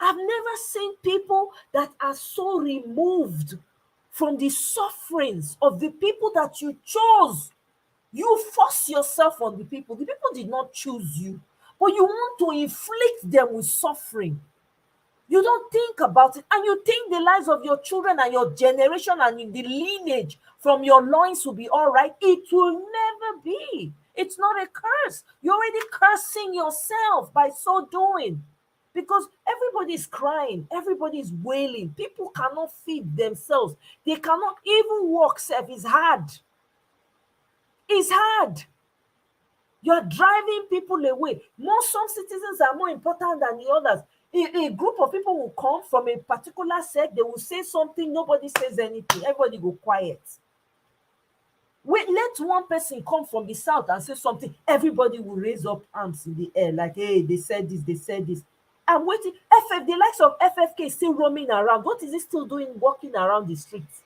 I've never seen people that are so removed from the sufferings of the people that you chose. You force yourself on the people. The people did not choose you, but you want to inflict them with suffering. You don't think about it, and you think the lives of your children and your generation and the lineage from your loins will be all right. It will never be. It's not a curse. You're already cursing yourself by so doing. Because everybody is crying, everybody is wailing. People cannot feed themselves. They cannot even walk. It's hard. It's hard. You're driving people away. Some citizens are more important than the others. A group of people will come from a particular sect. They will say something. Nobody says anything. Everybody go quiet. Let one person come from the south and say something. Everybody will raise up arms in the air like, hey, they said this, they said this. I'm waiting. The likes of FFK is still roaming around. What is he still doing walking around the streets?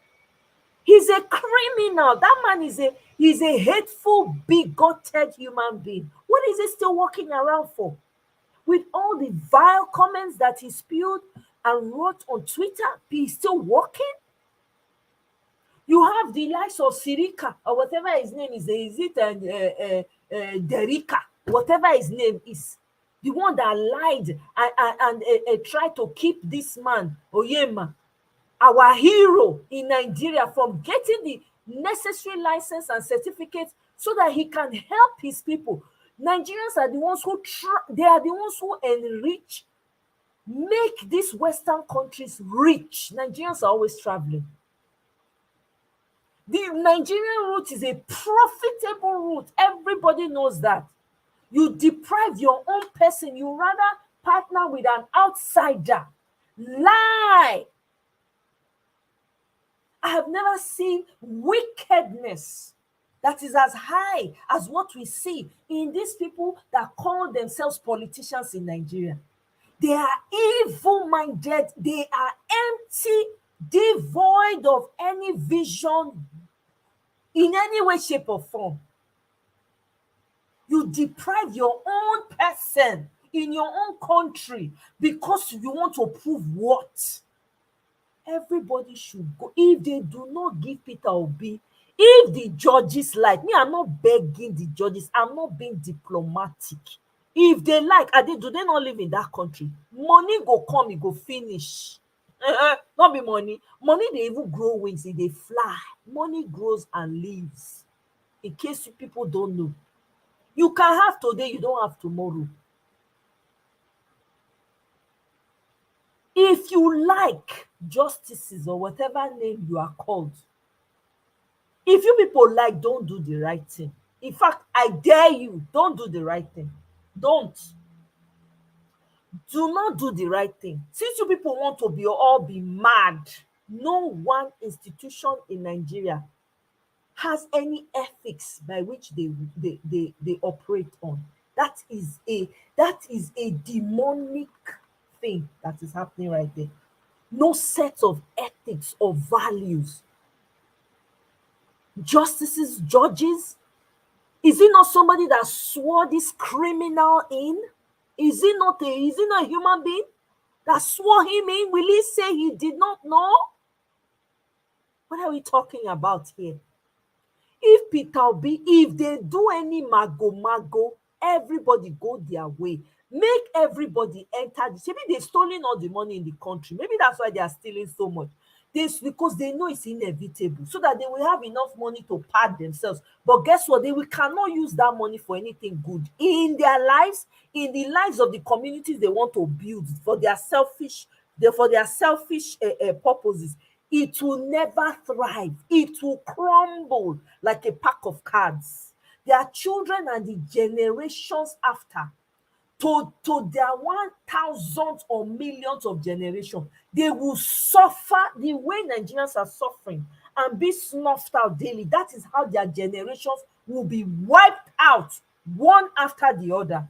He's a criminal. That man is a hateful, bigoted human being. What is he still walking around for? With all the vile comments that he spewed and wrote on Twitter, he's still walking? You have the likes of Sirika, or whatever his name is. Is it Derika? Whatever his name is. The one that lied and tried to keep this man, Oyema, our hero in Nigeria, from getting the necessary license and certificate so that he can help his people. Nigerians are the ones who they are the ones who enrich, make these Western countries rich. Nigerians are always traveling. The Nigerian route is a profitable route. Everybody knows that. You deprive your own person, you rather partner with an outsider. Lie. I have never seen wickedness that is as high as what we see in these people that call themselves politicians in Nigeria. They are evil minded, they are empty, devoid of any vision in any way, shape, or form. You deprive your own person in your own country because you want to prove what? Everybody should go. If they do not give Peter Obi, if the judges like me, I'm not begging the judges, I'm not being diplomatic. If they like, do they not live in that country? Money go come, e go finish. Not be money. Money dey even grow wings, e dey fly. Money grows and leaves. In case you people don't know, you can have today, you don't have tomorrow. If you like justices or whatever name you are called, if you people like, don't do the right thing. In fact, I dare you, don't do the right thing. Don't. Do not do the right thing. Since you people want to be mad, no one institution in Nigeria has any ethics by which they operate on. That is a demonic thing that is happening right there. No set of ethics or values. Justices, judges, is it not somebody that swore this criminal in? Is it not a human being that swore him in? Will he say he did not know? What are we talking about here? If Peter Obi, if they do any mago, everybody go their way. Make everybody enter. Maybe they've stolen all the money in the country. Maybe that's why they are stealing so much. This because they know it's inevitable, so that they will have enough money to pad themselves. But guess what? Cannot use that money for anything good in their lives, in the lives of the communities they want to build for their selfish purposes. It will never thrive. It will crumble like a pack of cards. Their children and the generations after, to their 1,000 or millions of generations, they will suffer the way Nigerians are suffering and be snuffed out daily. That is how their generations will be wiped out one after the other.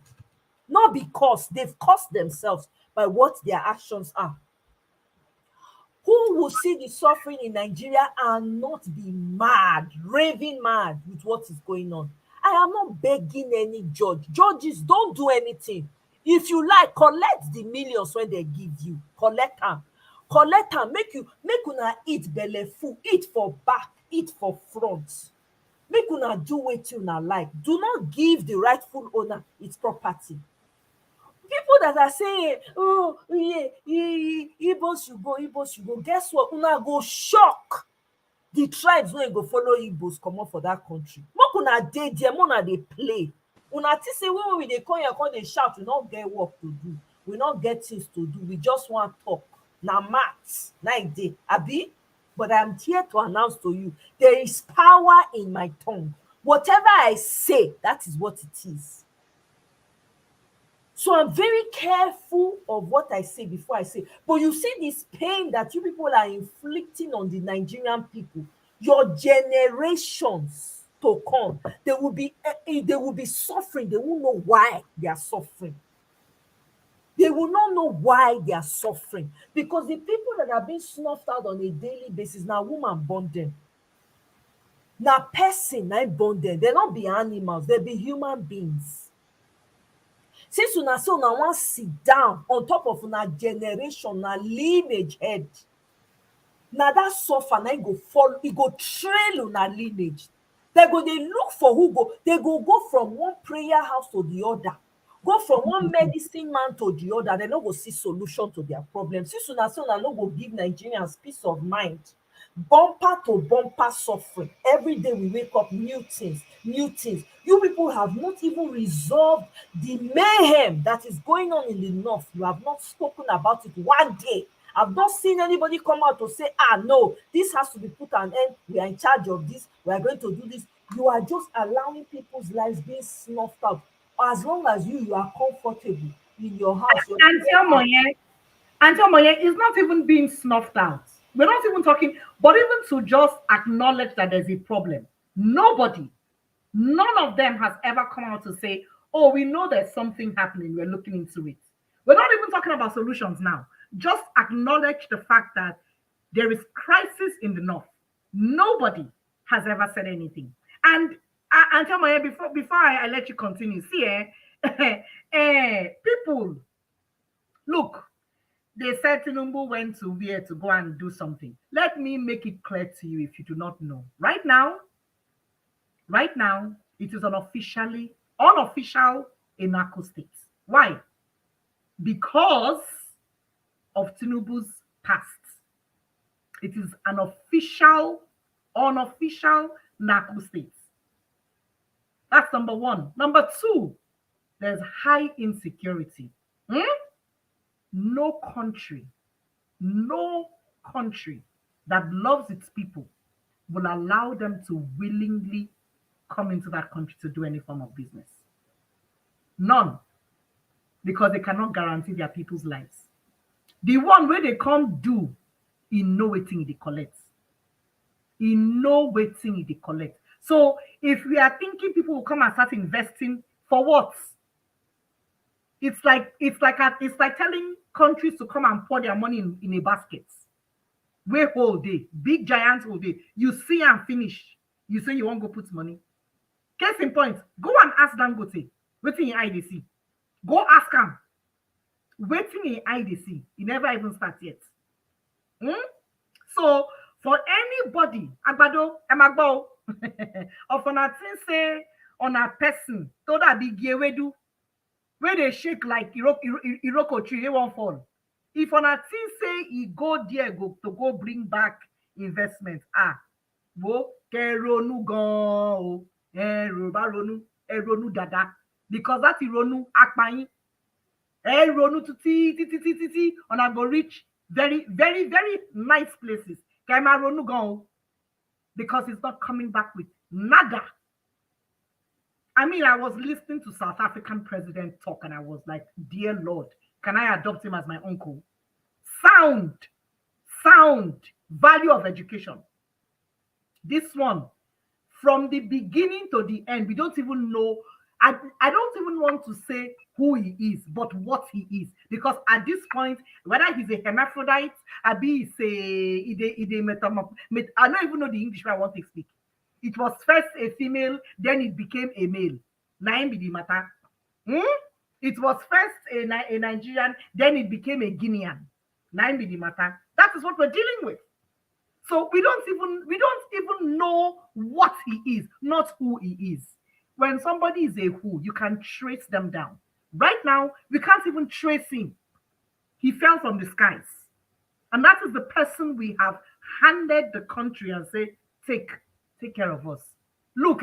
Not because they've caused themselves by what their actions are. Who will see the suffering in Nigeria and not be mad, raving mad with what is going on? I am not begging any judge. Judges, don't do anything. If you like, collect the millions when they give you. Collect them. Make una eat belle full, eat for back, eat for front. Make una do wetin una like. Do not give the rightful owner its property. People that are saying, oh yeah, Igbos should go, guess what? Una go shock the tribes wey go follow Igbos comot for that country. Make una dey there, make una dey play. Una think say when we dey come here come dey shout, we no get work to do, we no get things to do, we just wan talk. Na maths na e dey, abi? But I'm here to announce to you, there is power in my tongue. Whatever I say, that is what it is. So I'm very careful of what I say before I say. But you see this pain that you people are inflicting on the Nigerian people, your generations to come, they will be suffering. They won't know why they are suffering. They will not know why they are suffering, because the people that are being snuffed out on a daily basis, now woman born them. Now person na born them. They not be animals, they be human beings. Since una say una wan sit down on top of una generation, na lineage head, na that suffer na go follow, e go trail una lineage. They go dey look for who go, they go from one prayer house to the other, go from one medicine man to the other. They no go see solution to their problem. Since una say una no go give Nigerians peace of mind, bumper to bumper suffering. Every day we wake up, new things. You people have not even resolved the mayhem that is going on in the north. You have not spoken about it one day. I've not seen anybody come out to say, no, this has to be put an end. We are in charge of this. We are going to do this. You are just allowing people's lives being snuffed out. As long as you are comfortable in your house, your And children tell are. Moye, is not even being snuffed out. We're not even talking, but even to just acknowledge that there's a problem. Nobody, none of them has ever come out to say, oh, we know there's something happening. We're looking into it. We're not even talking about solutions now. Just acknowledge the fact that there is crisis in the north. Nobody has ever said anything. And tell Moye, before I let you continue, see, people, look, they said Tinubu went to where to go and do something. Let me make it clear to you if you do not know. Right now, it is unofficial anarcho state. Why? Because of Tinubu's past. It is an unofficial narco state. That's number one. Number two, there's high insecurity. No country that loves its people will allow them to willingly come into that country to do any form of business. None. Because they cannot guarantee their people's lives. The one where they come do, in no waiting they collect. In no waiting they collect. So if we are thinking people will come and start investing, for what? It's like telling countries to come and pour their money in a basket. Where whole day, big giants whole day. You see and finish. You say you won't go put money. Case in point, go and ask Dangote. Waiting in IDC. Go ask him. Waiting in IDC. He never even started yet. So for anybody, Agbado, Emagbo, of an say on a person, to that big yewedu, where they shake like Iroko tree, they won't fall. If on a thing say he go there to go bring back investment, wo keronu go, eronu dada, because that ironu akpayin, eronu titi, on a go reach very, very, very nice places. Kemaronu go, because it's not coming back with nada. I mean, I was listening to South African president talk and I was like, dear Lord, can I adopt him as my uncle? Sound, value of education. This one, from the beginning to the end, we don't even know. I don't even want to say who he is, but what he is. Because at this point, whether he's a hermaphrodite, I don't even know the English way I want to speak. It was first a female, then it became a male. Nine be the matter. It was first a Nigerian, then it became a Guinean. Nine be the matter. That is what we're dealing with. So we don't even know what he is, not who he is. When somebody is a who, you can trace them down. Right now, we can't even trace him. He fell from the skies. And that is the person we have handed the country and say, take care of us. Look,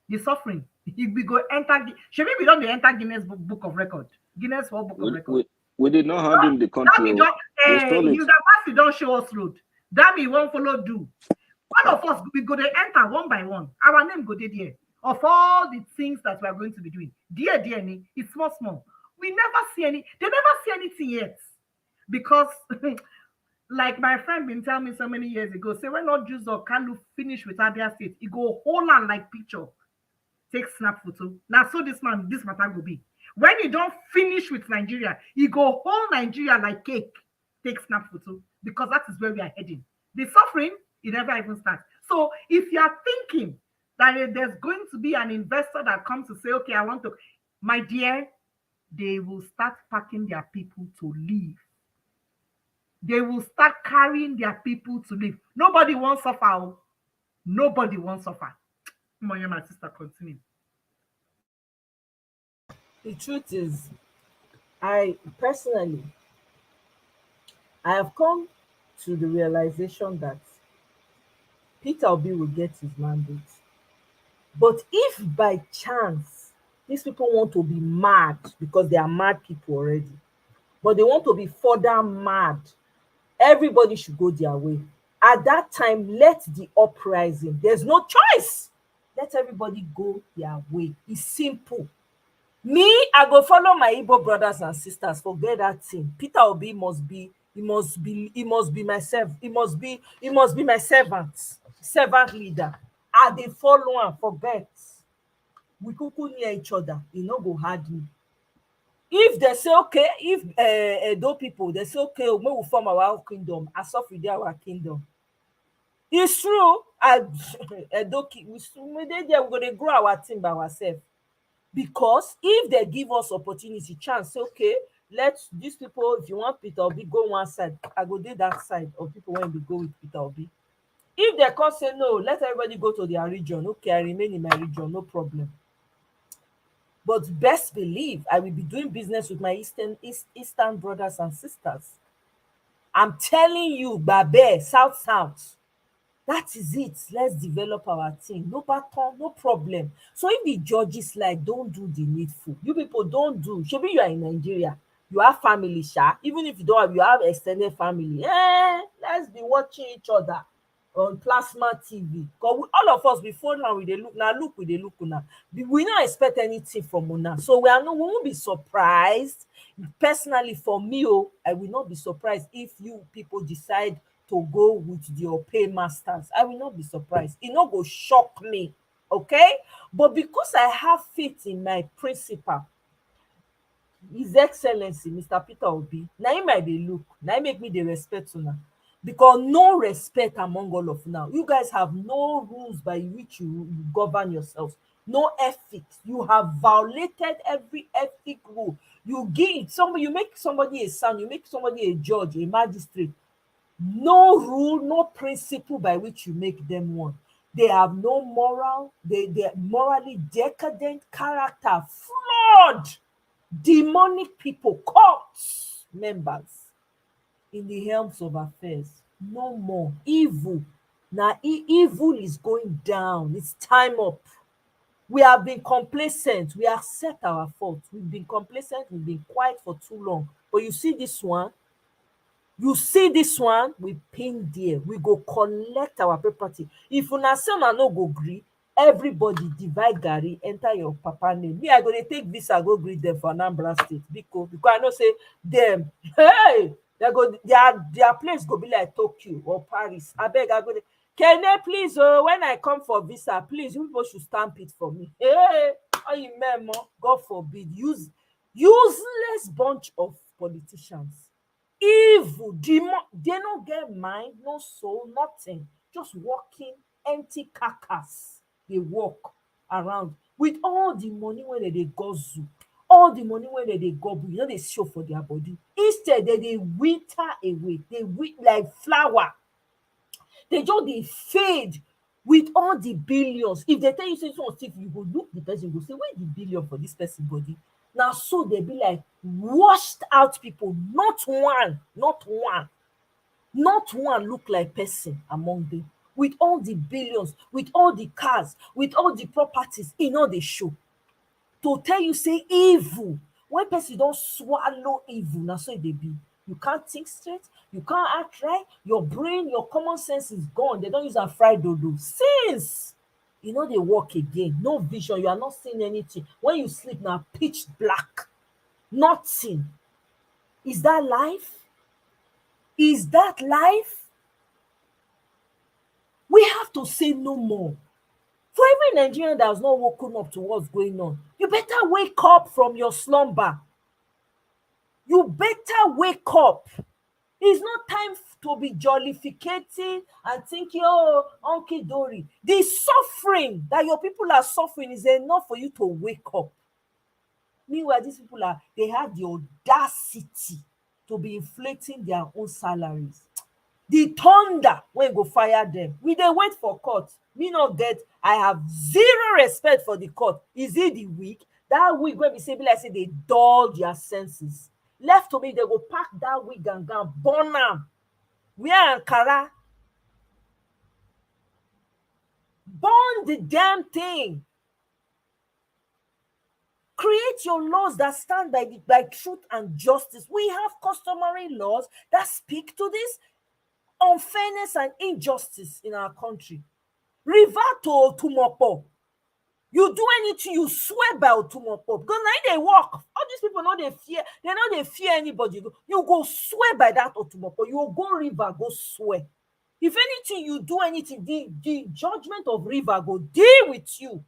you're suffering. If we go enter, should we don't enter Guinness Book of Record? Guinness World Book of Record. We did not hand him the country. University don't show us road. That we won't follow do. One of us, we go to enter one by one. Our name go there. Of all the things that we are going to be doing. Dear, it's small. We never see any, they never see anything yet. Because like my friend been telling me so many years ago, say when not Jews or Kalu finish with Abia State, he go hold on like picture, take snap photo. Now so this matter will be. When you don't finish with Nigeria, you go hold Nigeria like cake, take snap photo, because that is where we are heading. The suffering, it never even starts. So if you are thinking that there's going to be an investor that comes to say, okay, I want to, my dear, they will start packing their people to leave. They will start carrying their people to leave. Nobody wants to suffer. Nobody wants to suffer. My sister, continue. The truth is, I have come to the realization that Peter Obi will get his mandate. But if by chance these people want to be mad, because they are mad people already, but they want to be further mad. Everybody should go their way. At that time, let the uprising, there's no choice. Let everybody go their way. It's simple. Me, I go follow my Igbo brothers and sisters. Forget that thing. Peter Obi must be, he must be myself. He must be my servant leader. I dey follow am, forget. We kuku near each other. E no go hard me. If they say okay, if Edo people they say okay, make we form our own kingdom, Asaf will dey our kingdom. It's true. I Edo we dey there, we go dey grow our thing by ourselves. Because if they give us opportunity, chance, say okay, let these people, if you want Peter Obi, go one side, I go dey that side of people when we go with Peter Obi. If they come say no, let everybody go to their region, okay, I remain in my region, no problem. But best believe I will be doing business with my eastern brothers and sisters. I'm telling you, Babe, South. That is it. Let's develop our thing. No baton, no problem. So if the judges like don't do the needful, you people don't do. Shebi you are in Nigeria, you have family, sha. Even if you don't have, you have extended family. Let's be watching each other on plasma TV. Because all of us before now we dey look now, look we dey look now. We not expect anything from una. So we won't be surprised. Personally, for me, oh, I will not be surprised if you people decide to go with your paymasters. I will not be surprised. It no go shock me, okay? But because I have faith in my principal, His Excellency Mr. Peter Obi, na him I dey look, na him make me dey respect una. Because no respect among all of now. You guys have no rules by which you govern yourselves, no ethics. You have violated every ethic rule. You give somebody, you make somebody a son, you make somebody a judge, a magistrate. No rule, no principle by which you make them one. They have no moral, they're morally decadent, character flawed, demonic people, cults members in the helms of affairs. No more evil. Now evil is going down. It's time up. We have been complacent. We accept our fault. We've been complacent. We've been quiet for too long. But you see this one, we pin there, we go collect our property. If una say una no go gree, everybody divide garri enter your papa name. Me, I go dey take visa go greet them for Anambra State because I know say them, hey, they go their place go be like Tokyo or Paris. Abeg, I go dey, Kene, please, oh, when I come for visa, please, you people should stamp it for me. Hey, God forbid, useless bunch of politicians. Evil, demon, they no get mind, no soul, nothing. Just walking empty carcass. They walk around with all the money wey dem dey guzzle, all the money wey dem dey gobble, you know, dey show for their body. Instead, dem dey wither away. They like flower. They just dey fade with all the billions. If they tell you say this one thief, you go look the person, you go say, where the billion for this person body? Now so they be like washed out people. Not one look like person among them. With all the billions, with all the cars, with all the properties, e no dey show. To tell you say evil, when person don swallow evil, na so e dey be. You can't think straight, you can't act right, your brain, your common sense is gone. They don use am fry dodo since e no dey work again. No vision, you are not seeing anything. When you sleep na pitch black, nothing. Is that life? Is that life? We have to say no more. For every Nigerian that has not woken up to what's going on, you better wake up from your slumber. You better wake up. It's not time to be jollificating and thinking, oh, Uncle Dory. The suffering that your people are suffering is enough for you to wake up. Meanwhile, these people they have the audacity to be inflating their own salaries. The thunder wey go fire them. We dey wait for court. Me not get, I have zero respect for the court. Is it the weak? That wig wey be say be like say they dull their senses. Left to me, they go pack that wig and go burn am. Wear Ankara. Burn the damn thing. Create your laws that stand by truth and justice. We have customary laws that speak to this unfairness and injustice in our country. Revert to Otumopo. You do anything, you swear by Otumopo. Because now they work. All these people know they fear. They know they fear anybody. You go swear by that Otumopo. You go river, go swear. If anything, you do anything, the judgment of river go deal with you.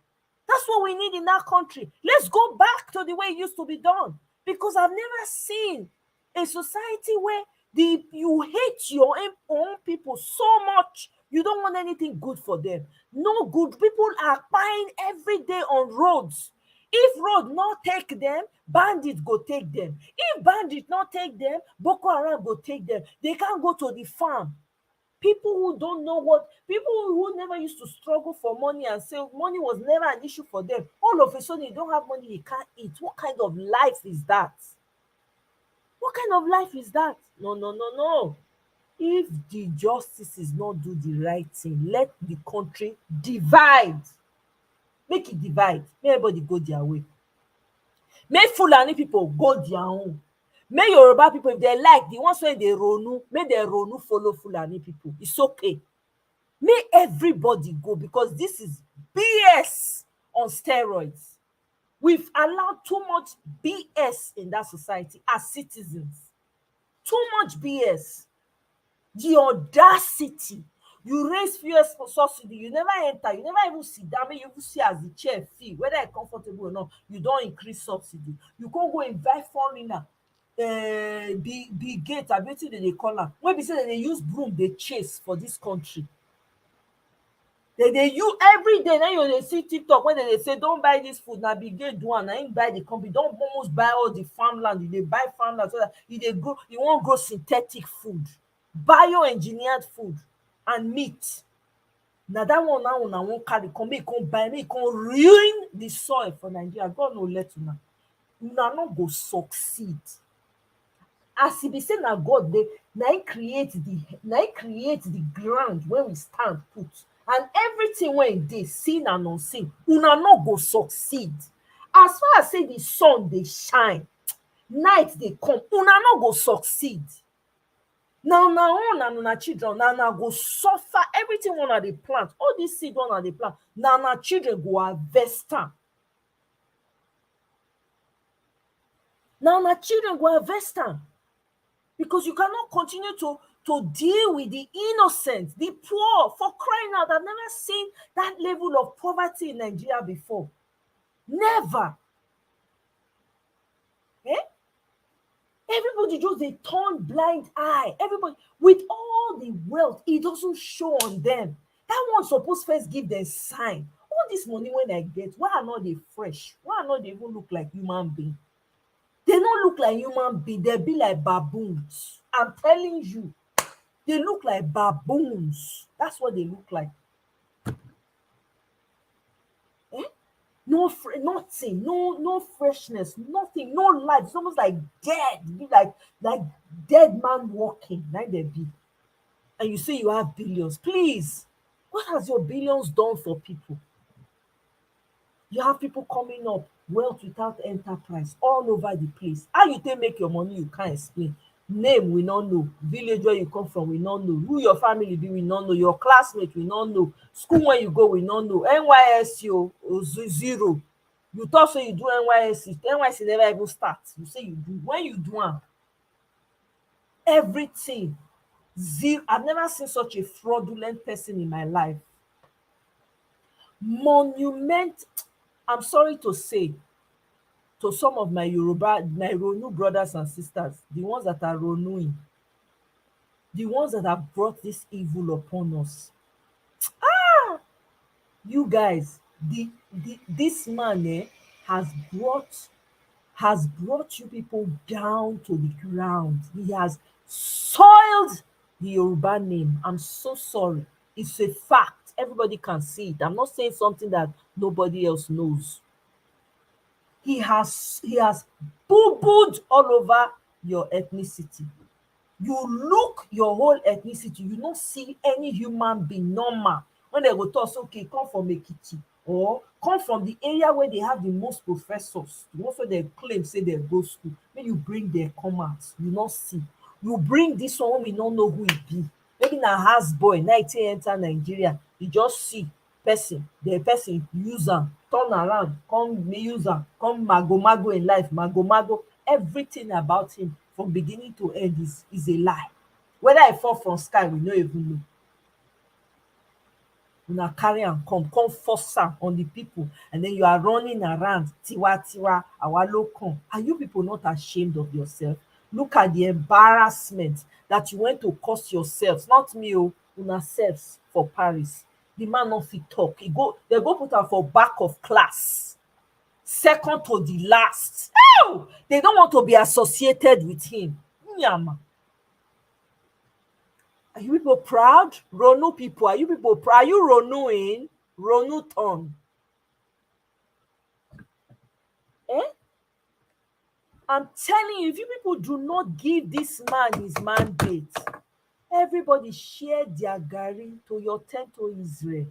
That's what we need in that country. Let's go back to the way it used to be done. Because I've never seen a society where you hate your own people so much, you don't want anything good for them. No good. People are buying every day on roads. If road not take them, bandit go take them. If bandit not take them, Boko Haram go take them. They can't go to the farm. People who don't know people who never used to struggle for money and say money was never an issue for them, all of a sudden you don't have money, you can't eat. What kind of life is that? What kind of life is that? No, no, no, no. If the justices not do the right thing, let the country divide. Make it divide. Make everybody go their way. Make Fulani people go their own. Make Yoruba people, if they like, the ones when they ronu, make they ronu follow Fulani people. It's okay. Make everybody go, because this is BS on steroids. We've allowed too much BS in that society as citizens. Too much BS. The audacity. You raise fuel subsidy, you never enter, you never even sit down, make you even see as the chair feel, whether it's comfortable or not, you don't increase subsidy. You can't go invite foreigner, the gate, I bet you they call am. When we say that they use broom, they chase for this country. They use every day. Now you dey see TikTok when they say don't buy this food. Now big gate do am, na him buy the company. Don't almost buy all the farmland. They buy farmland so that they grow. You won't grow synthetic food, bioengineered food and meat. Now that one now una wan carry come make come buy, make come ruin the soil for Nigeria. God no let una. Una no go succeed. As e be say na God dey, na him create the ground where we stand put, and everything wey dey seen and unseen, una no go succeed. As far as say the sun dey shine, night dey come, una no go succeed. Na una own and una children, na una go suffer everything una dey plant. All this seed una dey plant, na una children go harvest am. Na una children go harvest am. Because you cannot continue to deal with the innocent, the poor, for crying out. I've never seen that level of poverty in Nigeria before. Never. Eh? Everybody just they turn blind eye. Everybody with all the wealth, it doesn't show on them. That one supposed first give them sign. All this money when I get, why are not they fresh? Why are not they even look like human beings? They don't look like human beings. They be like baboons. I'm telling you, they look like baboons. That's what they look like. Eh? Nothing, no freshness, nothing, no life. It's almost like dead. Be like dead man walking. Like they be. And you say you have billions. Please, what has your billions done for people? You have people coming up, wealth without enterprise, all over the place. How you take make your money, you can't explain. Name, we not know. Village where you come from, we not know. Who your family be, we not know. Your classmate, we not know. School where you go, we not know. NYSC, zero. You thought so you do NYSC. NYSC never even start. You say you do. When you do everything, zero. I've never seen such a fraudulent person in my life. Monument. I'm sorry to say to some of my Ronu brothers and sisters, the ones that are Ronuing, the ones that have brought this evil upon us. You guys, this man has brought you people down to the ground. He has soiled the Yoruba name. I'm so sorry. It's a fact. Everybody can see it. I'm not saying something that nobody else knows. He has boo-booed all over your ethnicity. You look your whole ethnicity, you don't see any human being normal. When they go talk, okay, come from Ekiti. or come from the area where they have the most professors, the ones wey dem claim say dem go school, make you bring dem come out, you no see. You bring this one wey we no know who e be, maybe na house boy na e take enter Nigeria, you just see person, the person use am turn around come use am come mago in life, mago everything about him from beginning to end is a lie. Whether e fall from sky we no even know. Una carry am come force am on the people, and then you are running around tiwa awa ló kàn. Are you people not ashamed of yourself? Look at the embarrassment that you went to cause yourselves, not me o, una selves, for Paris. The man no fit talk, dem go put am for back of class, second to the last. Oh, they don't want to be associated with him. Nyama. Are you people proud? Ronu people, are you people proud? Are you Ronuing? Ronu turn. Eh? I'm telling you, if you people do not give this man his mandate, everybody share their garri to your tent to Israel.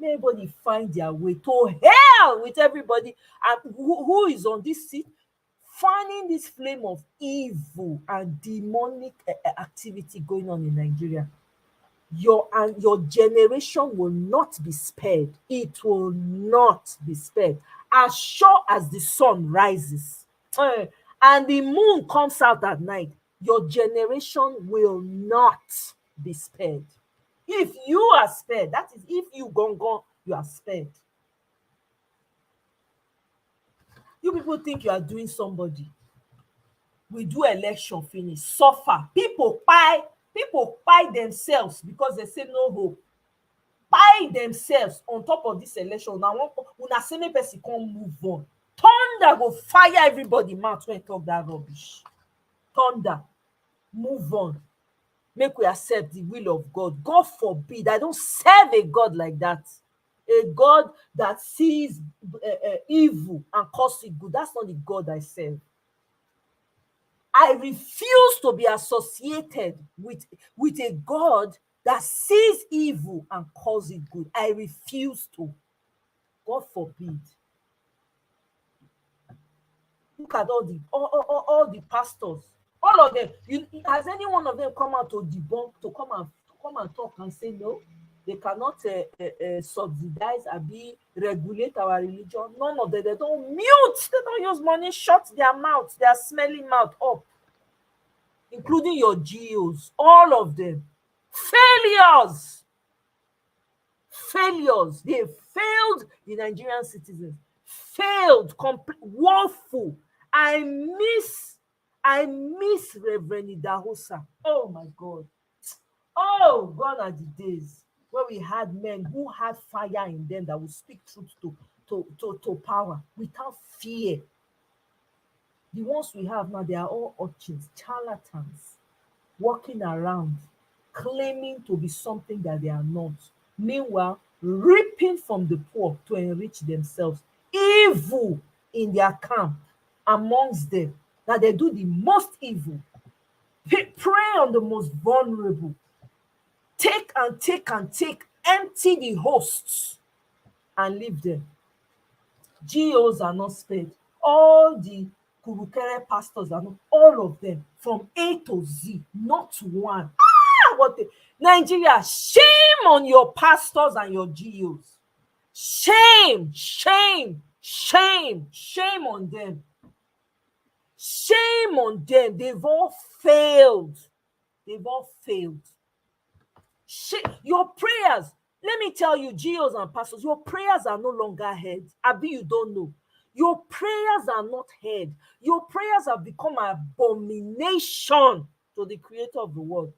Everybody find their way to hell with everybody. And who is on this seat? Fanning this flame of evil and demonic activity going on in Nigeria. Your generation will not be spared. It will not be spared. As sure as the sun rises and the moon comes out at night, your generation will not be spared. If you are spared, that is, if you gone, you are spared. You people think you are doing somebody. We do election finish, suffer. People buy themselves because they say no hope. Buy themselves on top of this election. Now, una say make person come move on. Thunder go fire everybody mouth when talk that rubbish. Thunder, move on. Make we accept the will of God. God forbid. I don't serve a God like that. A God that sees evil and calls it good. That's not the God I serve. I refuse to be associated with a God that sees evil and calls it good. I refuse to. God forbid. Look at all the pastors, all of them. Has any one of them come out to debunk, to come and talk and say no, they cannot subsidize and regulate our religion? None of them. They don't mute. They don't use money. Shut their mouth, their smelly mouth up, including your GOs, all of them. Failures. They failed the Nigerian citizens. Failed, woeful. I miss Reverend Idahosa. Oh my God. Oh, gone are the days where we had men who had fire in them that would speak truth to power without fear. The ones we have now, they are all urchins, charlatans, walking around, claiming to be something that they are not. Meanwhile, reaping from the poor to enrich themselves. Evil in their camp amongst them, that they do the most evil. Prey on the most vulnerable. Take and take and take, empty the hosts and leave them. GOs are not spared. All the Kurukere pastors are not, all of them, from A to Z, not one. Nigeria, shame on your pastors and your GOs. Shame on them. Shame on them. They've all failed. Your prayers, let me tell you, GOs and pastors, your prayers are no longer heard. Abi, you don't know. Your prayers are not heard. Your prayers have become an abomination to the creator of the world.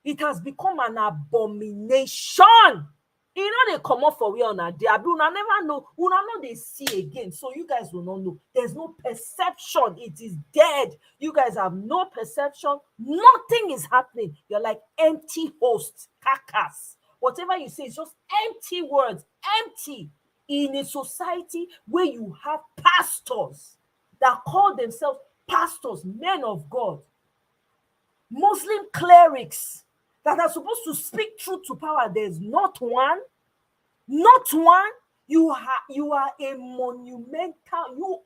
It has become an abomination. You know, they come up for where on a day. Una never know. Una know they see again. So you guys will not know. There's no perception. It is dead. You guys have no perception. Nothing is happening. You're like empty hosts, carcass. Whatever you say is just empty words, empty. In a society where you have pastors that call themselves pastors, men of God, Muslim clerics that are supposed to speak truth to power, there's not one. You are a monumental,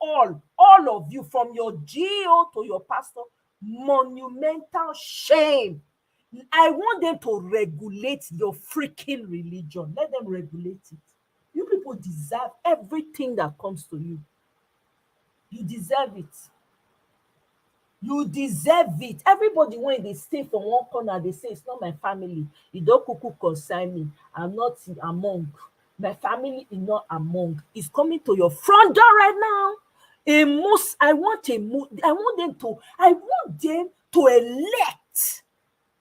all of you, from your GO to your pastor, monumental shame. I want them to regulate your freaking religion. Let them regulate it. You people deserve everything that comes to you. You deserve it. You deserve it. Everybody, when they stay for one corner, they say it's not my family. You don't kuku concern me. I'm not among. My family is not among. It's coming to your front door right now. I want them to elect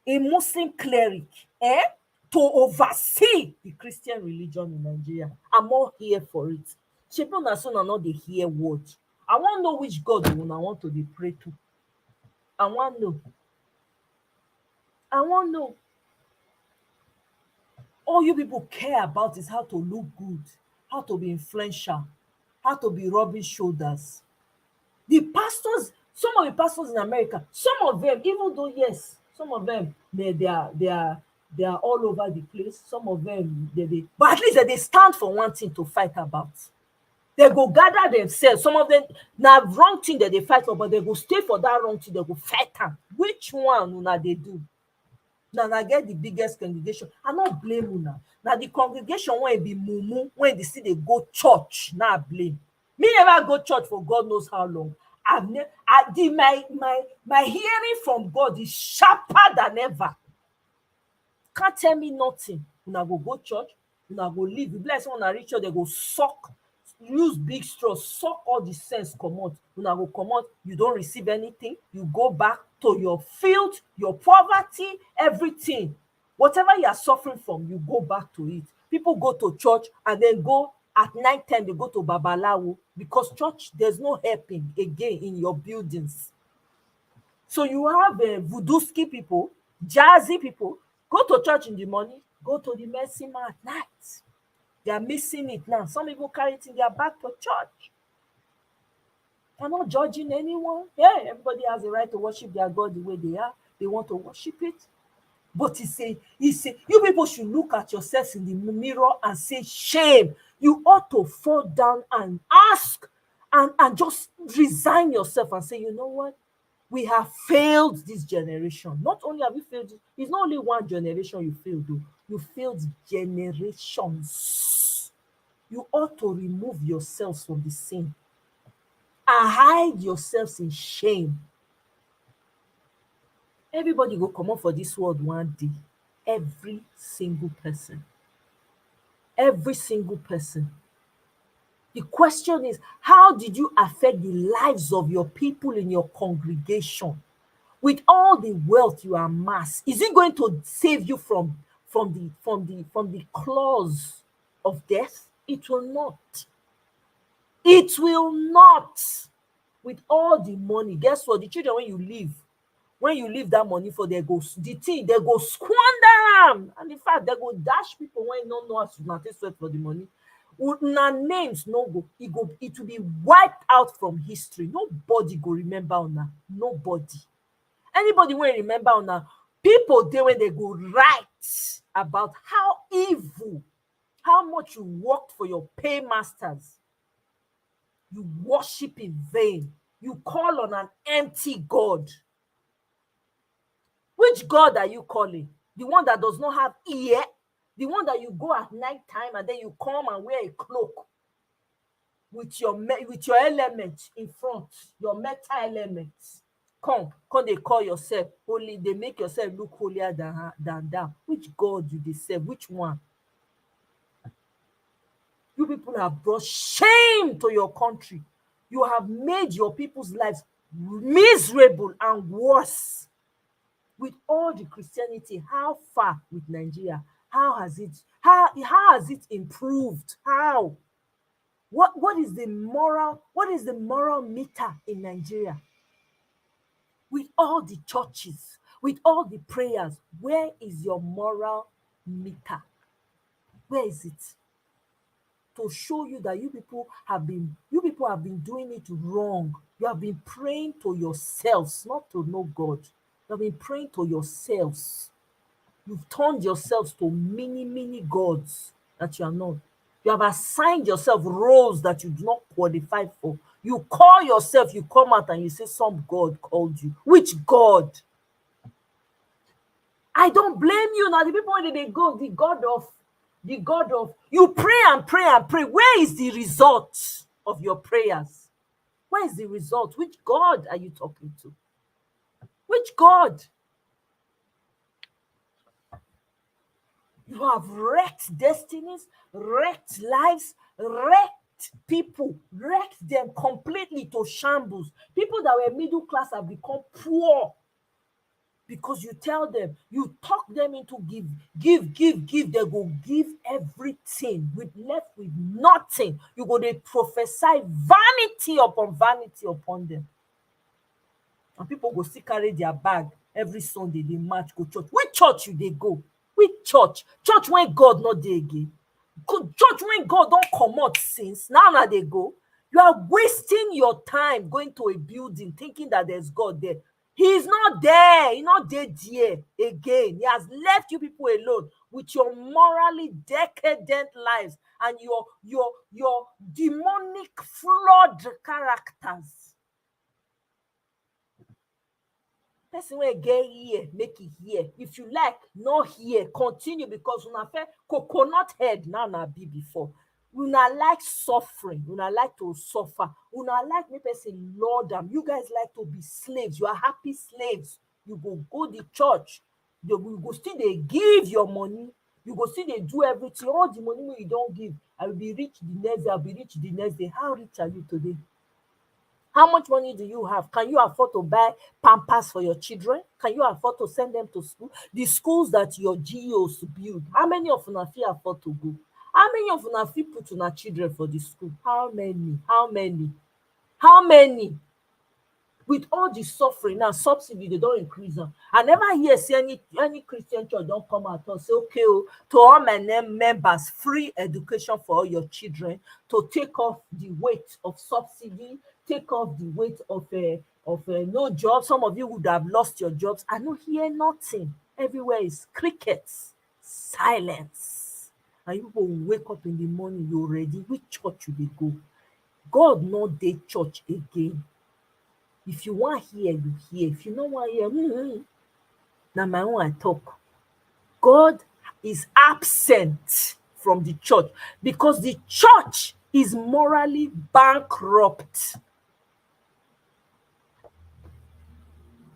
a Muslim cleric, to oversee the Christian religion in Nigeria. I'm all here for it. Shepion na so na not dey hear word. I wan know which God una want to dey pray to. I wan know. I wan know. All you people care about is how to look good, how to be influential, how to be rubbing shoulders. The pastors, some of the pastors in America, some of them, even though yes, some of them they are all over the place. Some of them but at least they stand for one thing to fight about. They go gather themselves. Some of them now wrong thing that they fight for, but they go stay for that wrong thing. They go fight am. Which one una they do? Now get the biggest congregation. I not blame una. Now the congregation when it be mumu, when they see they go church, now blame. Me never go church for God knows how long. I've never. My hearing from God is sharper than ever. Can't tell me nothing. Una go church, una go leave. You bless when una reach church, they go suck, use big straw, suck all the sense comot. Una go comot, you don't receive anything. You go back to your filth, your poverty, everything. Whatever you are suffering from, you go back to it. People go to church and then go at night time, they go to Babalawo because church, there's no helping again in your buildings. So you have voodooski people, jazzy people, go to church in the morning, go to the mercy mat at night. They are missing it now. Some people carry it in their back to church. I'm not judging anyone. Yeah, everybody has the right to worship their God the way they are. They want to worship it. But you people should look at yourselves in the mirror and say, shame. You ought to fall down and ask and just resign yourself and say, you know what? We have failed this generation. Not only have you failed, it's not only one generation you failed, though. You failed generations. You ought to remove yourselves from the sin and hide yourselves in shame. Everybody go come up for this world one day. Every single person. Every single person. The question is, how did you affect the lives of your people in your congregation? With all the wealth you amass, is it going to save you from the claws of death? It will not. It will not. With all the money, guess what? The children, when you leave that money for, they go squander them. And in fact, they go dash people when no know as to take sweat for the money. Una names no go, it will be wiped out from history. Nobody go remember una. Nobody. Anybody will remember una, people there when they go write about how evil, how much you worked for your paymasters. You worship in vain. You call on an empty God. Which God are you calling? The one that does not have ear? The one that you go at night time and then you come and wear a cloak with your element in front, your metal elements. Come they call yourself holy. They make yourself look holier than that. Which God do they serve? Which one? You people have brought shame to your country. You have made your people's lives miserable and worse. With all the Christianity, how far with Nigeria? How has it improved? How? What is the moral meter in Nigeria? With all the churches, with all the prayers, where is your moral meter? Where is it? To show you that you people have been doing it wrong. You have been praying to yourselves, not to know God. You have been praying to yourselves. You've turned yourselves to many gods that you are not. You have assigned yourself roles that you do not qualify for. You call yourself, you come out and you say some God called you. Which God? I don't blame you. Now the people where they go, the God of you pray and pray and pray. Where is the result of your prayers? Where is the result? Which God are you talking to? Which God? You have wrecked destinies, wrecked lives, wrecked people, wrecked them completely to shambles. People that were middle class have become poor because you tell them, you talk them into give. They go give everything with left with nothing. You go they prophesy vanity upon them. And people go still carry their bag every Sunday, they march go church. Which church you they go? Which church? Church when God not dey again. Church when God don't come out since. Now they go. You are wasting your time going to a building thinking that there's God there. He is not there. He's not there again. He has left you people alone with your morally decadent lives and your demonic flawed characters. Person wey get ear make e hear. If you like not hear, continue, because una fair coconut head now na be before. Una like suffering, una like to suffer, una like make person lord am. You guys like to be slaves. You are happy slaves. You go the church, you go still dey give your money, you go still dey do everything. All the money wey you don give, I will be rich the next day, I'll be rich the next day. How rich are you today? How much money do you have? Can you afford to buy pampers for your children? Can you afford to send them to school? The schools that your GEOs build, how many of una fit afford to go? How many of una fit put una children for the school? How many? How many? How many? With all the suffering now, subsidy they don't increase am. I never hear say any Christian church don't come out and say, okay, to all my members, free education for all your children, to take off the weight of subsidy, take off the weight of no job. Some of you would have lost your jobs. I don't hear nothing. Everywhere is crickets, silence. And you people will wake up in the morning, you're ready. Which church you dey go? God not dey church again. If you want hear, you hear. If you no want hear, na my own I talk. God is absent from the church because the church is morally bankrupt.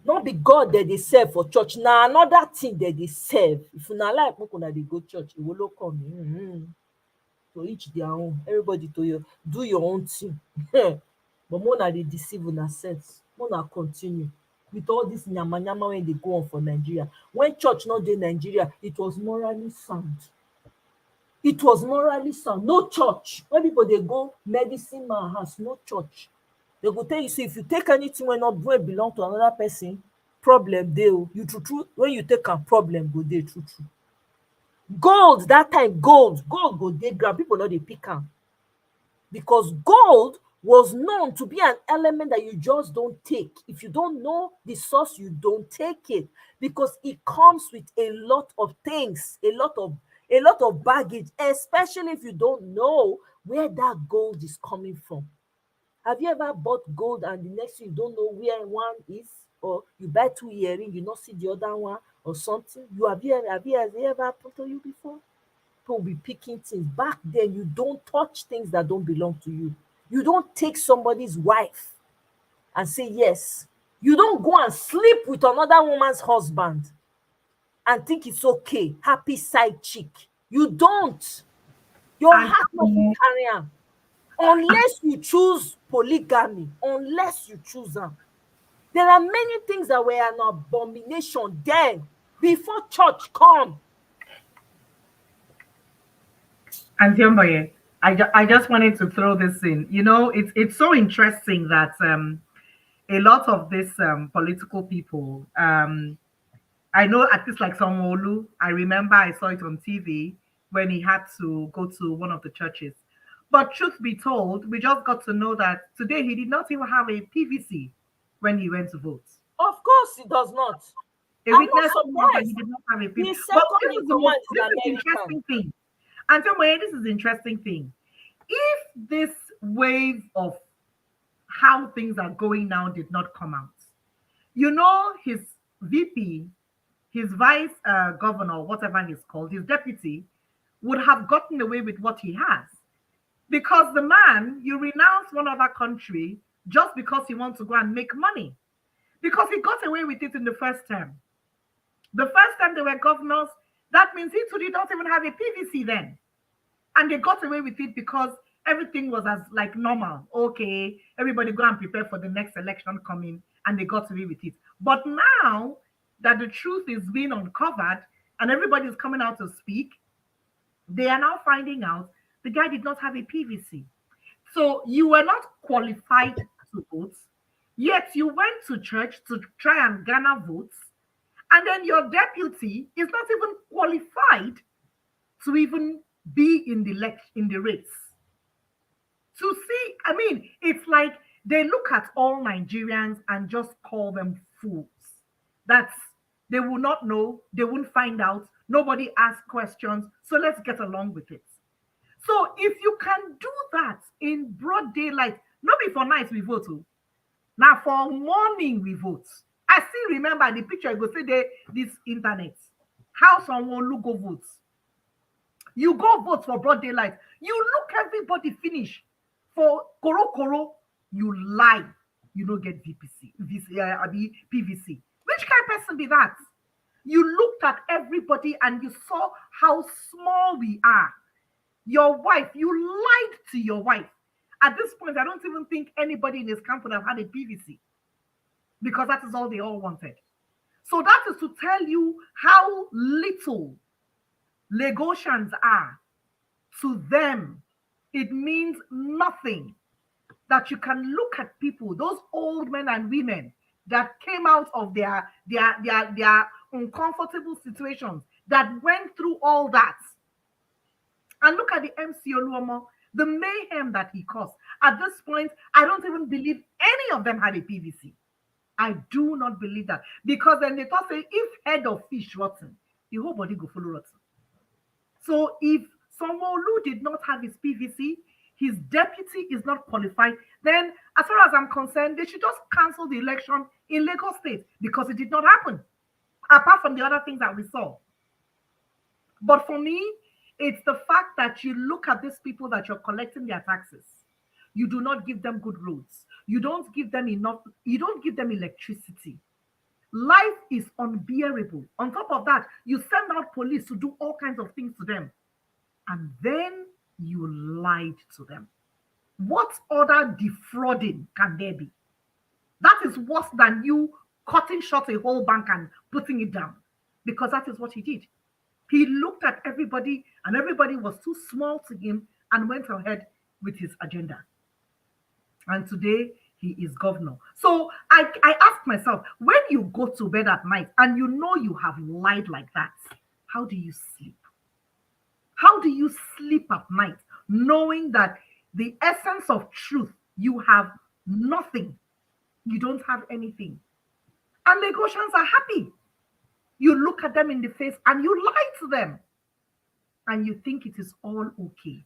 Not be God that they serve for church. Now another thing that they serve. If you not like make una dey go church, it will come. To each their own. Everybody do your own thing. But more na dey deceive una sense. More na continue with all this nyama when they go on for Nigeria. When church not dey Nigeria, it was morally sound. It was morally sound. No church. When people they go medicine man house, no church. They go tell you, say if you take anything when belong to another person, problem dey o. You true. When you take a problem, go dey true. Gold that time, gold go dey ground. People no dey pick am because gold was known to be an element that you just don't take. If you don't know the source, you don't take it because it comes with a lot of things, a lot of baggage, especially if you don't know where that gold is coming from. Have you ever bought gold and the next thing you don't know where one is, or you buy 2 earrings, you not see the other one or something? Have you ever happened to you before? People will be picking things. Back then, you don't touch things that don't belong to you. You don't take somebody's wife and say yes. You don't go and sleep with another woman's husband and think it's okay. Happy side chick. You don't. Your heart must be carry am. Unless you choose polygamy, unless you choose them. There are many things that were an abomination then, before church come. And Tiomboye, I just wanted to throw this in. You know, it's so interesting that a lot of these political people, I know at least like Sanwo-Olu, I remember I saw it on TV when he had to go to one of the churches. But truth be told, we just got to know that today he did not even have a PVC when he went to vote. Of course he does not. A witness of that he did not have a PVC. But this is the interesting thing. And tell me, this is the interesting thing. If this wave of how things are going now did not come out, his VP, his vice governor, whatever he's called, his deputy, would have gotten away with what he has. Because the man, you renounce one other country just because he wants to go and make money. Because he got away with it in the first term. The first time they were governors, that means he too did not even have a PVC then. And they got away with it because everything was as like normal. Okay, everybody go and prepare for the next election coming, and they got away with it. But now that the truth is being uncovered and everybody is coming out to speak, they are now finding out the guy did not have a PVC. So you were not qualified to vote, yet you went to church to try and garner votes, and then your deputy is not even qualified to even be in the race. To see, I mean, it's like they look at all Nigerians and just call them fools. That's they will not know, they won't find out, nobody asks questions, so let's get along with it. So if you can do that in broad daylight, not before night we vote. Now for morning we vote. I still remember the picture. I go say this internet. How someone look go votes. You go vote for broad daylight. You look everybody finish. For Koro, you lie. You don't get PVC. Which kind of person be that? You looked at everybody and you saw how small we are. Your wife, you lied to your wife. At this point, I don't even think anybody in his camp would have had a PVC because that is all they all wanted. So that is to tell you how little Lagosians are. To them, it means nothing that you can look at people, those old men and women that came out of their uncomfortable situations, that went through all that. And look at the MC Oluomo, the mayhem that he caused. At this point, I don't even believe any of them had a PVC. I do not believe that. Because then they thought, say, if head of fish rotten, the whole body go follow rotten. So if Sanwo-Olu did not have his PVC, his deputy is not qualified, then as far as I'm concerned, they should just cancel the election in Lagos State because it did not happen, apart from the other things that we saw. But for me, it's the fact that you look at these people that you're collecting their taxes. You do not give them good roads. You don't give them enough. You don't give them electricity. Life is unbearable. On top of that, you send out police to do all kinds of things to them. And then you lied to them. What other defrauding can there be? That is worse than you cutting short a whole bank and putting it down. Because that is what he did. He looked at everybody and everybody was too small to him and went ahead with his agenda. And today he is governor. So I ask myself, when you go to bed at night and you know you have lied like that, how do you sleep? How do you sleep at night knowing that the essence of truth, you have nothing, you don't have anything? And Lagosians are happy. You look at them in the face and you lie to them. And you think it is all okay.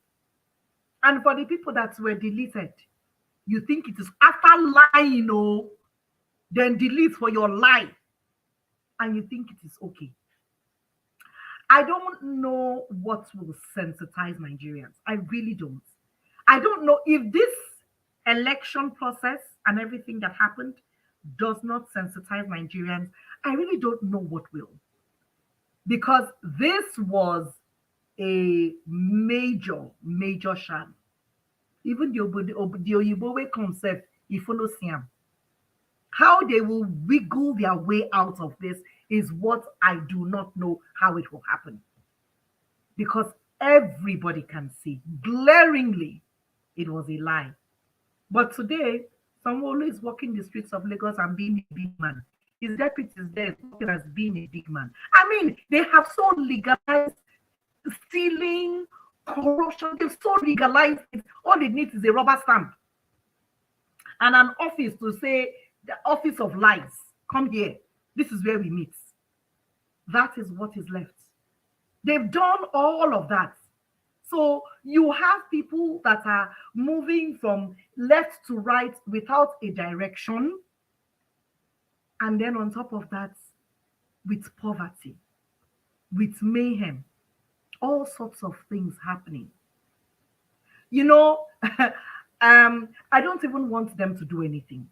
And for the people that were deleted, you think it is after lying, then delete for your lie. And you think it is okay. I don't know what will sensitize Nigerians. I really don't. I don't know if this election process and everything that happened does not sensitize Nigerians. I really don't know what will. Because this was a major, major sham. Even the Oyibowe concept, if you see them, how they will wiggle their way out of this is what I do not know how it will happen. Because everybody can see, glaringly, it was a lie. But today, Sanwo-Olu is walking the streets of Lagos and being a big man. His deputy is there walking as being a big man. I mean, they have so legalized stealing, corruption. They've so legalized it. All it needs is a rubber stamp and an office to say, the office of lies. Come here. This is where we meet. That is what is left. They've done all of that. So you have people that are moving from left to right without a direction. And then on top of that, with poverty, with mayhem, all sorts of things happening. You know, I don't even want them to do anything,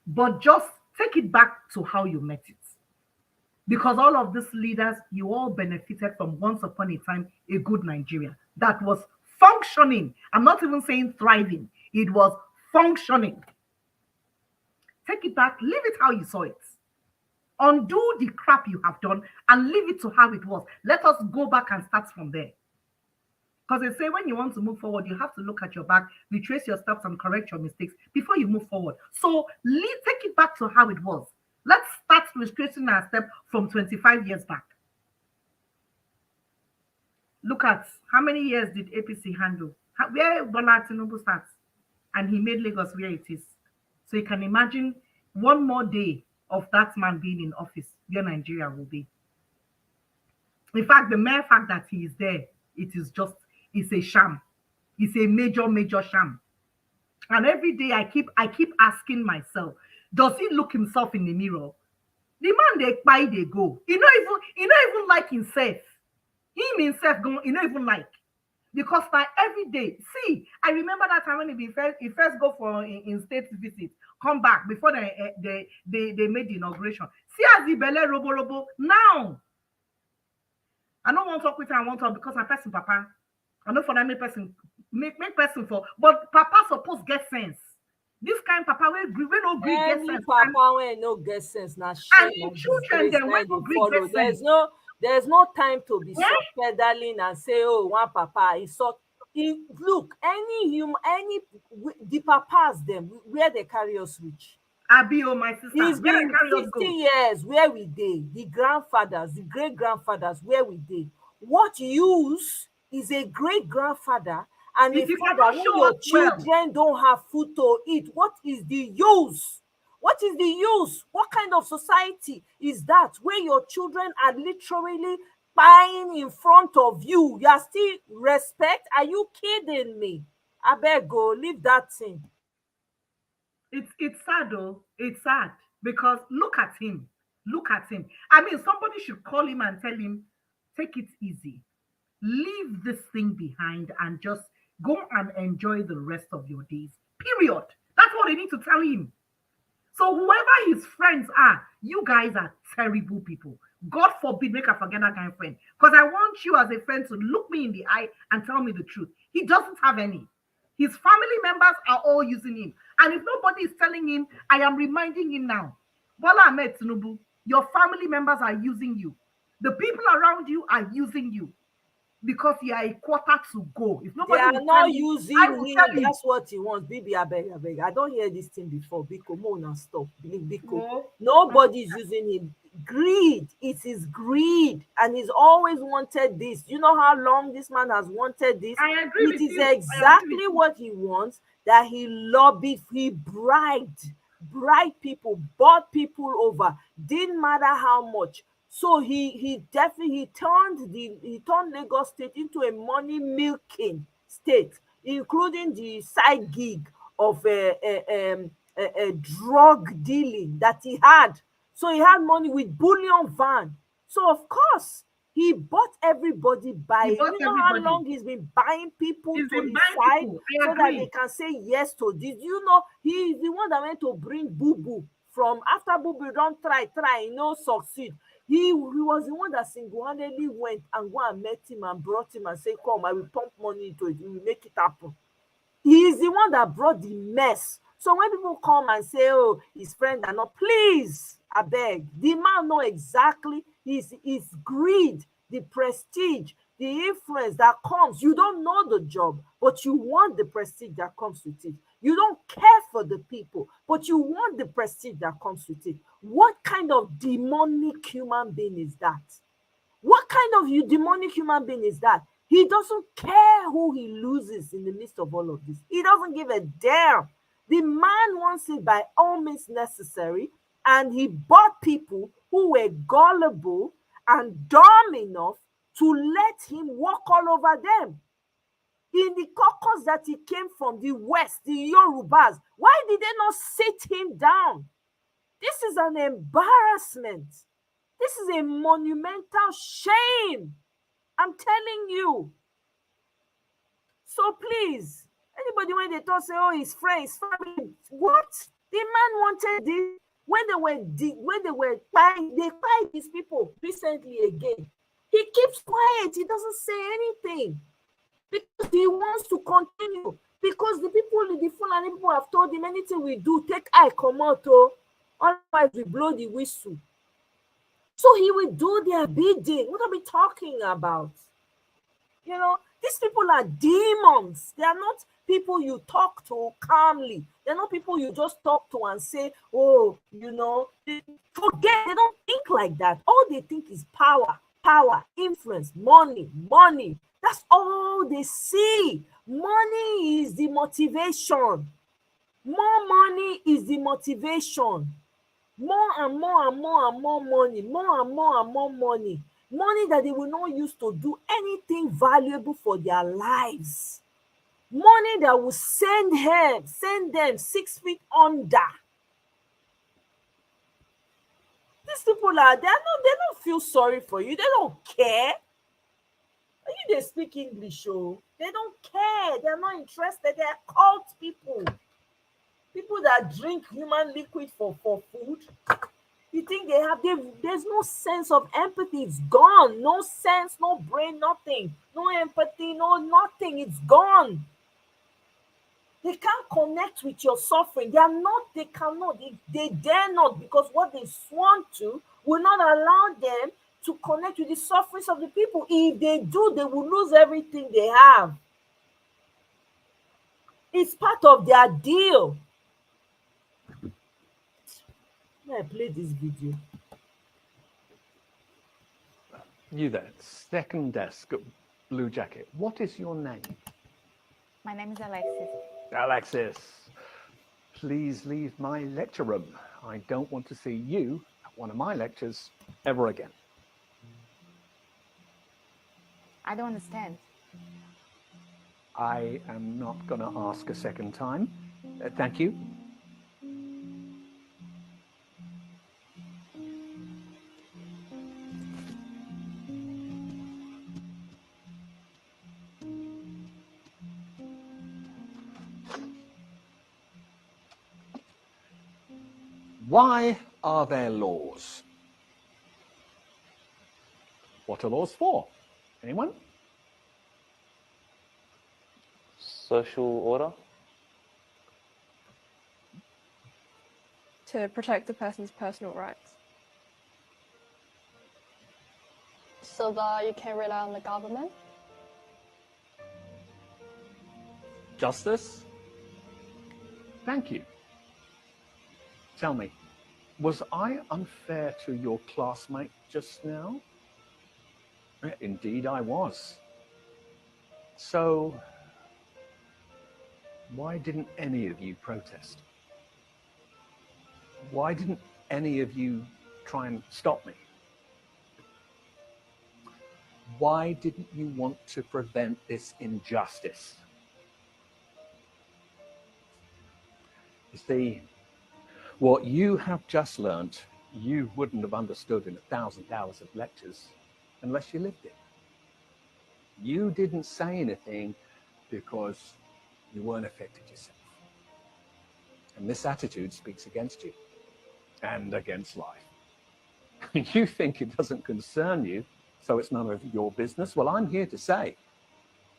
but just take it back to how you met it. Because all of these leaders, you all benefited from once upon a time a good Nigeria that was functioning. I'm not even saying thriving, it was functioning. Take it back, leave it how you saw it. Undo the crap you have done and leave it to how it was. Let us go back and start from there. Because they say when you want to move forward, you have to look at your back, retrace your steps, and correct your mistakes before you move forward. So take it back to how it was. Let's start retracing our step from 25 years back. Look at how many years did APC handle? Where Bola Tinubu starts, and he made Lagos where it is. So you can imagine one more day of that man being in office, where Nigeria will be. In fact, the mere fact that he is there, it's a sham. It's a major, major sham. And every day I keep asking myself, does he look himself in the mirror? The man they buy, they go. He not even like himself. Himself go, he not even like. Because by every day, see, I remember that time when he first go for in state visit, come back before they made the inauguration. See as the belle robo now. I don't want to talk with her, I want to talk because I'm person papa. I know for that make person for, but papa supposed get sense. This kind of papa we no gree get sense. Papa when no get sense now. And in children then when no gree get sense. There's no time to be pedaling and say, oh, one papa is so. Look, the papas them where they carry us reach. Abio, my sister. It's been 50 years where we did. The grandfathers, the great grandfathers, where we did. What use is a great grandfather and a father when your children don't have food to eat. What is the use? What is the use? What kind of society is that where your children are literally buying in front of you? You are still respect? Are you kidding me? I beg go, leave that thing. It's sad though. It's sad because look at him. Look at him. I mean, somebody should call him and tell him, take it easy. Leave this thing behind and just go and enjoy the rest of your days. Period. That's what they need to tell him. So whoever his friends are, you guys are terrible people. God forbid make I forget that kind of friend. Because I want you as a friend to look me in the eye and tell me the truth. He doesn't have any. His family members are all using him. And if nobody is telling him, I am reminding him now. Bola Ahmed Tinubu, your family members are using you. The people around you are using you. Because you are a quarter to go. If nobody they are not using him, that's what he wants. Bibi, I beg. I don't hear this thing before. Biko, Mona, stop. Biko. Nobody is using him. Greed. It is greed. And he's always wanted this. You know how long this man has wanted this? I agree with you. It is exactly what he wants, that he lobbied, he bribed people, bought people over. Didn't matter how much. So he definitely turned Lagos State into a money milking state, including the side gig of a drug dealing that he had. So he had money with bullion van. So of course he bought everybody by. You know how long he's been buying people to his side so that they can say yes to this. You know, he's the one that went to bring Boo Boo from after Boo Boo don't try, succeed. He was the one that single-handedly went and met him and brought him and said, come, I will pump money into it. We will make it happen. He is the one that brought the mess. So when people come and say, oh, his friend are not, please, I beg. The man know exactly his greed, the prestige, the influence that comes. You don't know the job, but you want the prestige that comes with it. You don't care for the people, but you want the prestige that comes with it. What kind of demonic human being is that? What kind of demonic human being is that? He doesn't care who he loses in the midst of all of this. He doesn't give a damn. The man wants it by all means necessary, and he bought people who were gullible and dumb enough to let him walk all over them. in the caucus that he came from, the West, the Yorubas, why did they not sit him down? This is an embarrassment. This is a monumental shame. I'm telling you. So please, anybody when they talk say, oh, his friends, family, what? The man wanted this when they were buying, they buy these people recently again. He keeps quiet. He doesn't say anything because he wants to continue. Because the people, the Fulani people have told him anything we do, take eye come out, oh, otherwise we blow the whistle. So he will do their bidding. What are we talking about? You know, these people are demons. They are not people you talk to calmly. They're not people you just talk to and say, oh, you know, forget. They don't think like that. All they think is power, power, influence, money, money. That's all they see. Money is the motivation. More money is the motivation. More and more and more and more money, more and more and more money. Money that they will not use to do anything valuable for their lives. Money that will send them 6 feet under. These people they don't feel sorry for you. They don't care. You they speak English, oh. They don't care. They're not interested. They're cult people. People that drink human liquid for food. You think there's no sense of empathy. It's gone. No sense, no brain, nothing. No empathy, no nothing. It's gone. They can't connect with your suffering. They cannot, they dare not, because what they sworn to will not allow them to connect with the sufferings of the people. If they do, they will lose everything they have. It's part of their deal. Let me play this video. You there, second desk, blue jacket. What is your name? My name is Alexis. Alexis, please leave my lecture room. I don't want to see you at one of my lectures ever again. I don't understand. I am not going to ask a second time. Thank you. Why are there laws? What are laws for? Anyone? Social order? To protect the person's personal rights. So that you can rely on the government? Justice? Thank you. Tell me, was I unfair to your classmate just now? Indeed, I was. So, why didn't any of you protest? Why didn't any of you try and stop me? Why didn't you want to prevent this injustice? You see, what you have just learnt, you wouldn't have understood in 1,000 hours of lectures unless you lived it. You didn't say anything because you weren't affected yourself. And this attitude speaks against you and against life. You think it doesn't concern you, so it's none of your business. Well, I'm here to say,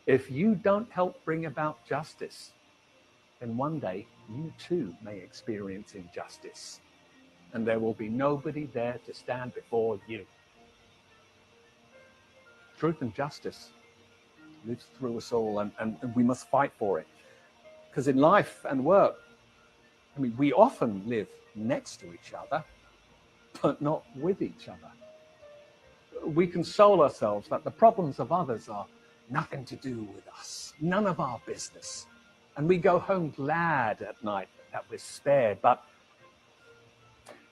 if you don't help bring about justice, then one day you too may experience injustice, and there will be nobody there to stand before you. Truth and justice lives through us all, and we must fight for it. Because in life and work, I mean, we often live next to each other, but not with each other. We console ourselves that the problems of others are nothing to do with us, none of our business. And we go home glad at night that we're spared, but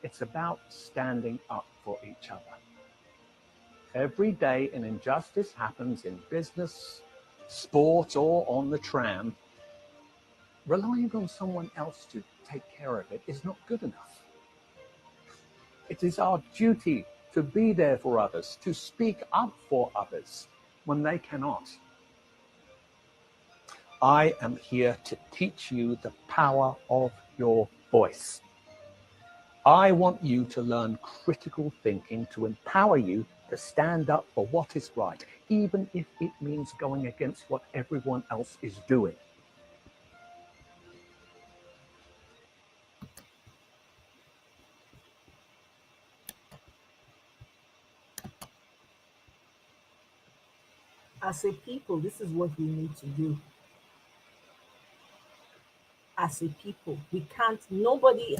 it's about standing up for each other. Every day an injustice happens in business, sport, or on the tram, relying on someone else to take care of it is not good enough. It is our duty to be there for others, to speak up for others when they cannot. I am here to teach you the power of your voice. I want you to learn critical thinking to empower you to stand up for what is right, even if it means going against what everyone else is doing. As a people, this is what we need to do. As a people, we can't, nobody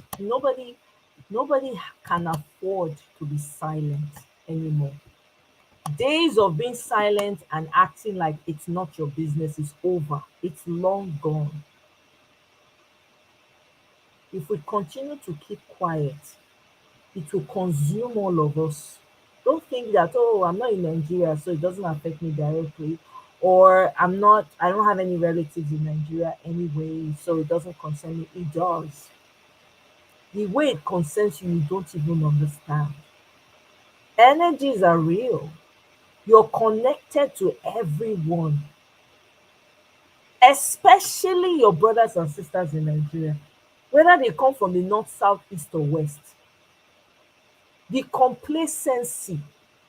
can afford to be silent anymore. Days of being silent and acting like it's not your business is over. It's long gone. If we continue to keep quiet, it will consume all of us. Don't think that, oh, I'm not in Nigeria, so it doesn't affect me directly. Or I don't have any relatives in Nigeria anyway, so it doesn't concern me. It does. The way it concerns you, you don't even understand. Energies are real. You're connected to everyone, especially your brothers and sisters in Nigeria, whether they come from the north, south, east, or west. The complacency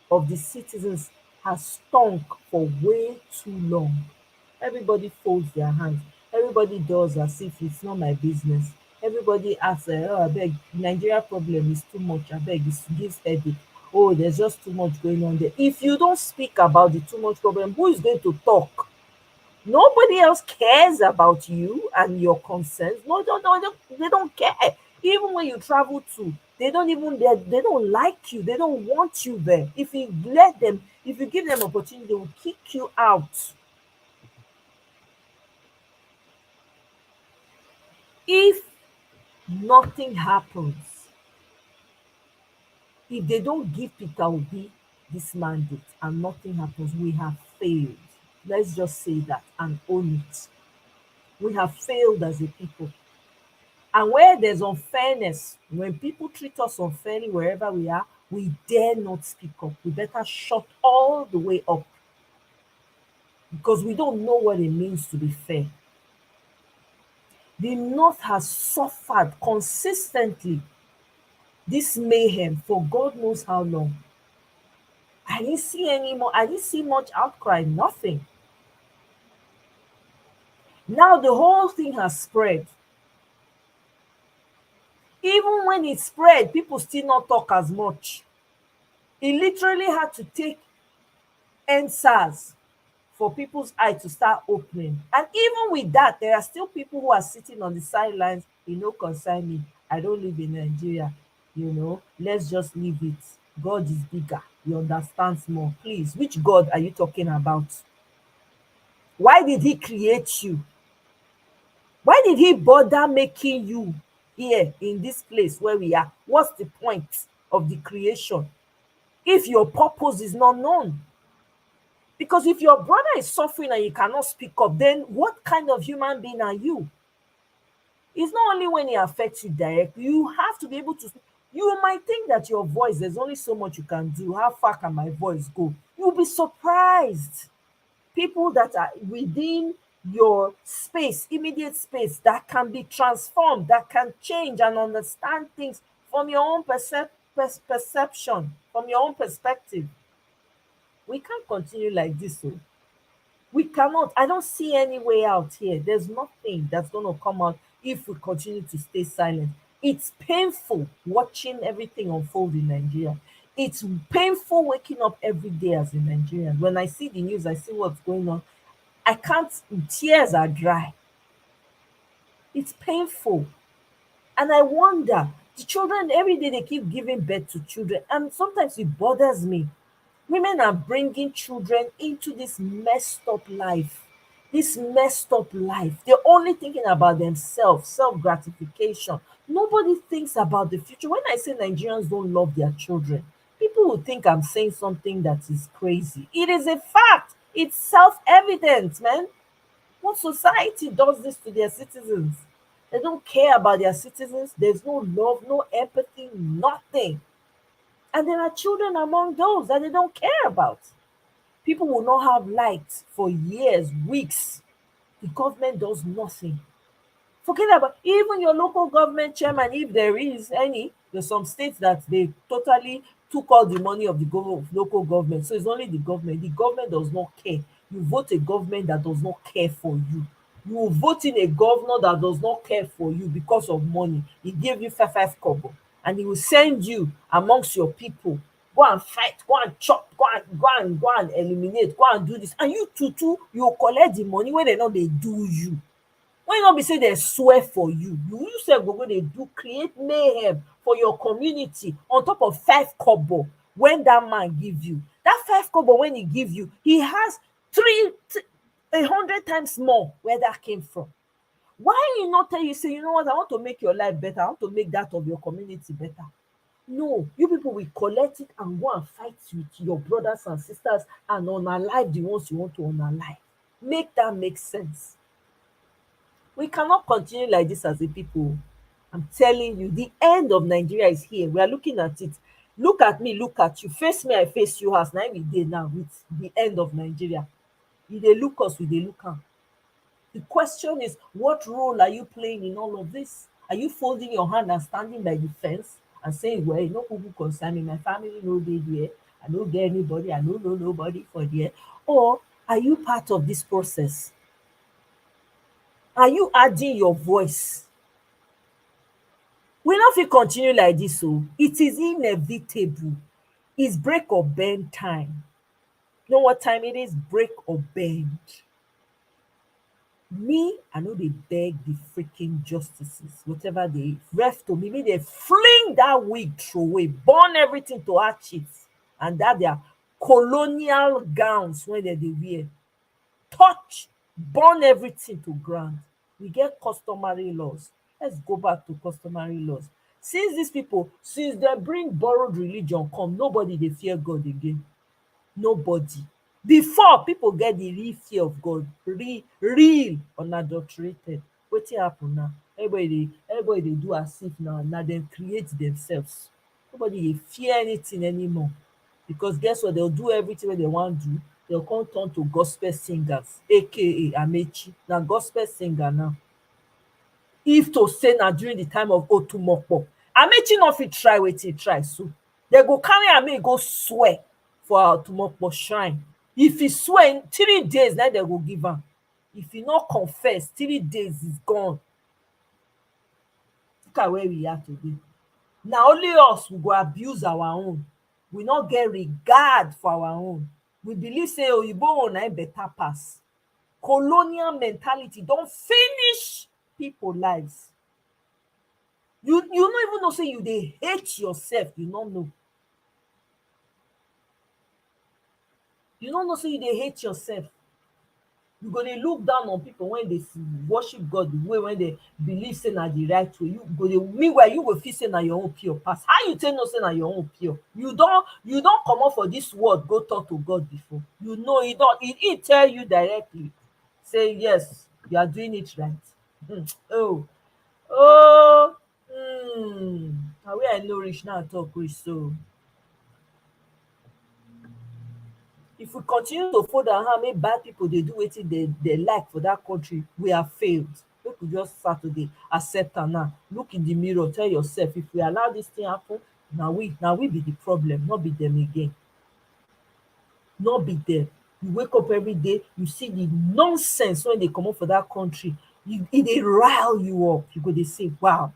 of the citizens has stunk for way too long. Everybody folds their hands. Everybody does as if it's not my business. Everybody asks, oh, I beg, Nigeria problem is too much. I beg, it gives headache. Oh, there's just too much going on there. If you don't speak about the too much problem, who is going to talk? Nobody else cares about you and your concerns. No, they don't care. Even when you travel to, they don't like you. They don't want you there. If you give them opportunity, they will kick you out. If nothing happens, if they don't give Peter Obi this mandate and nothing happens, we have failed. Let's just say that and own it. We have failed as a people. And where there's unfairness, when people treat us unfairly wherever we are, we dare not speak up. We better shut all the way up because we don't know what it means to be fair. The North has suffered consistently this mayhem for God knows how long. I didn't see much outcry, nothing. Now the whole thing has spread. Even when it spread, people still not talk as much. It literally had to take NSAS for people's eye to start opening. And even with that, there are still people who are sitting on the sidelines. You know, concern me. I don't live in Nigeria. Let's just leave it. God is bigger. He understands more. Please, which God are you talking about? Why did he create you? Why did he bother making you here in this place where we are? What's the point of the creation if your purpose is not known? Because if your brother is suffering and you cannot speak up, then what kind of human being are you? It's not only when it affects you directly, you have to be able to. You might think that your voice, there's only so much you can do. How far can my voice go? You'll be surprised. People that are within your space, immediate space, that can be transformed, that can change and understand things from your own perception, from your own perspective. We can't continue like this. So we cannot. I don't see any way out here. There's nothing that's going to come out if we continue to stay silent. It's painful watching everything unfold in Nigeria. It's painful waking up every day as a Nigerian. When I see the news, I see what's going on. I can't, tears are dry. It's painful. And I wonder, the children, every day they keep giving birth to children. And sometimes it bothers me. Women are bringing children into this messed up life. This messed up life. They're only thinking about themselves, self gratification. Nobody thinks about the future. When I say Nigerians don't love their children, people will think I'm saying something that is crazy. It is a fact. It's self-evident, man. What society does this to their citizens? They don't care about their citizens. There's no love, no empathy, nothing. And there are children among those that they don't care about. People will not have light for years, weeks. The government does nothing. Forget about even your local government chairman, if there is any. There's some states that they totally took all the money of the local government. So it's only the government. The government does not care. You vote a government that does not care for you. You will vote in a governor that does not care for you because of money. He gave you five kobo, and he will send you amongst your people. Go and fight, go and chop, go and eliminate, go and do this. And you too, you will collect the money when they know they do you. When e no be say dem swear for you sef go dey do create mayhem for your community on top of 5 kobo when dat man give you. Dat 5 kobo when he give you, he has 100 times more where dat came from. Why e no tell you say, you know what, I want to make your life better, I want to make dat of your community better? No, you people will collect it and go and fight with your brothers and sisters and unalive the ones you want to unalive. Make dat make sense. We cannot continue like this as a people. I'm telling you, the end of Nigeria is here. We are looking at it. Look at me, look at you. Face me, I face you. As now we dey now with the end of Nigeria. You dey look us, we dey look am. The question is, what role are you playing in all of this? Are you folding your hand and standing by the fence and saying, well, no people concern me, my family no dey there, I no get anybody, I no know nobody for there? Or are you part of this process? Are you adding your voice? We no fit continue like this. So it is inevitable. It's break or bend time. You know what time it is? Break or bend. Me, I know they beg the freaking justices, whatever they ref to me, make they fling that wig throw away, burn everything to hatchets, and that their colonial gowns when they wear, touch, burn everything to ground. We get customary laws. Let's go back to customary laws. Since these people, since they bring borrowed religion come, nobody dey fear God again. Nobody. Before, people get the real fear of God, real unadulterated. Wetin happen now? Everybody dey do as if now dem create themselves. Nobody dey fear anything anymore, because guess what? They'll do everything wey they wan do. They'll come turn to gospel singers, aka Amechi. Na gospel singer now. If to say na during the time of Otumokpo, Amechi no fit try wetin he try so. They go carry Ame go swear for Otumokpo shrine. If he swear in 3 days, na they go give am. If he not confess, 3 days is gone. Look at where we are today. Na only us we go abuse our own. We not get regard for our own. We believe say oyibo own na im better pass. Colonial mentality don finish people lives. You no even know say you dey hate yourself. You no know. You no know say you dey hate yourself. You go dey look down on people when they worship God the way when they believe say na the right way. You go dey, meanwhile you go feel say na your own pure pass. How you take know say na your own pure? You don comot for this world go talk to God before. You know he don he tell you directly say yes, you are doing it right. Oh, na where I no reach now talk reach so. If we continue to fold our hand make bad people dey do wetin they like for that country, we have failed. Make we just start to dey accept am now. Look in the mirror, tell yourself, if we allow this thing happen, na we be the problem, not be them again. Not be them. You wake up every day, you see the nonsense when they comot for that country. E dey rile you up. You go dey say, wow,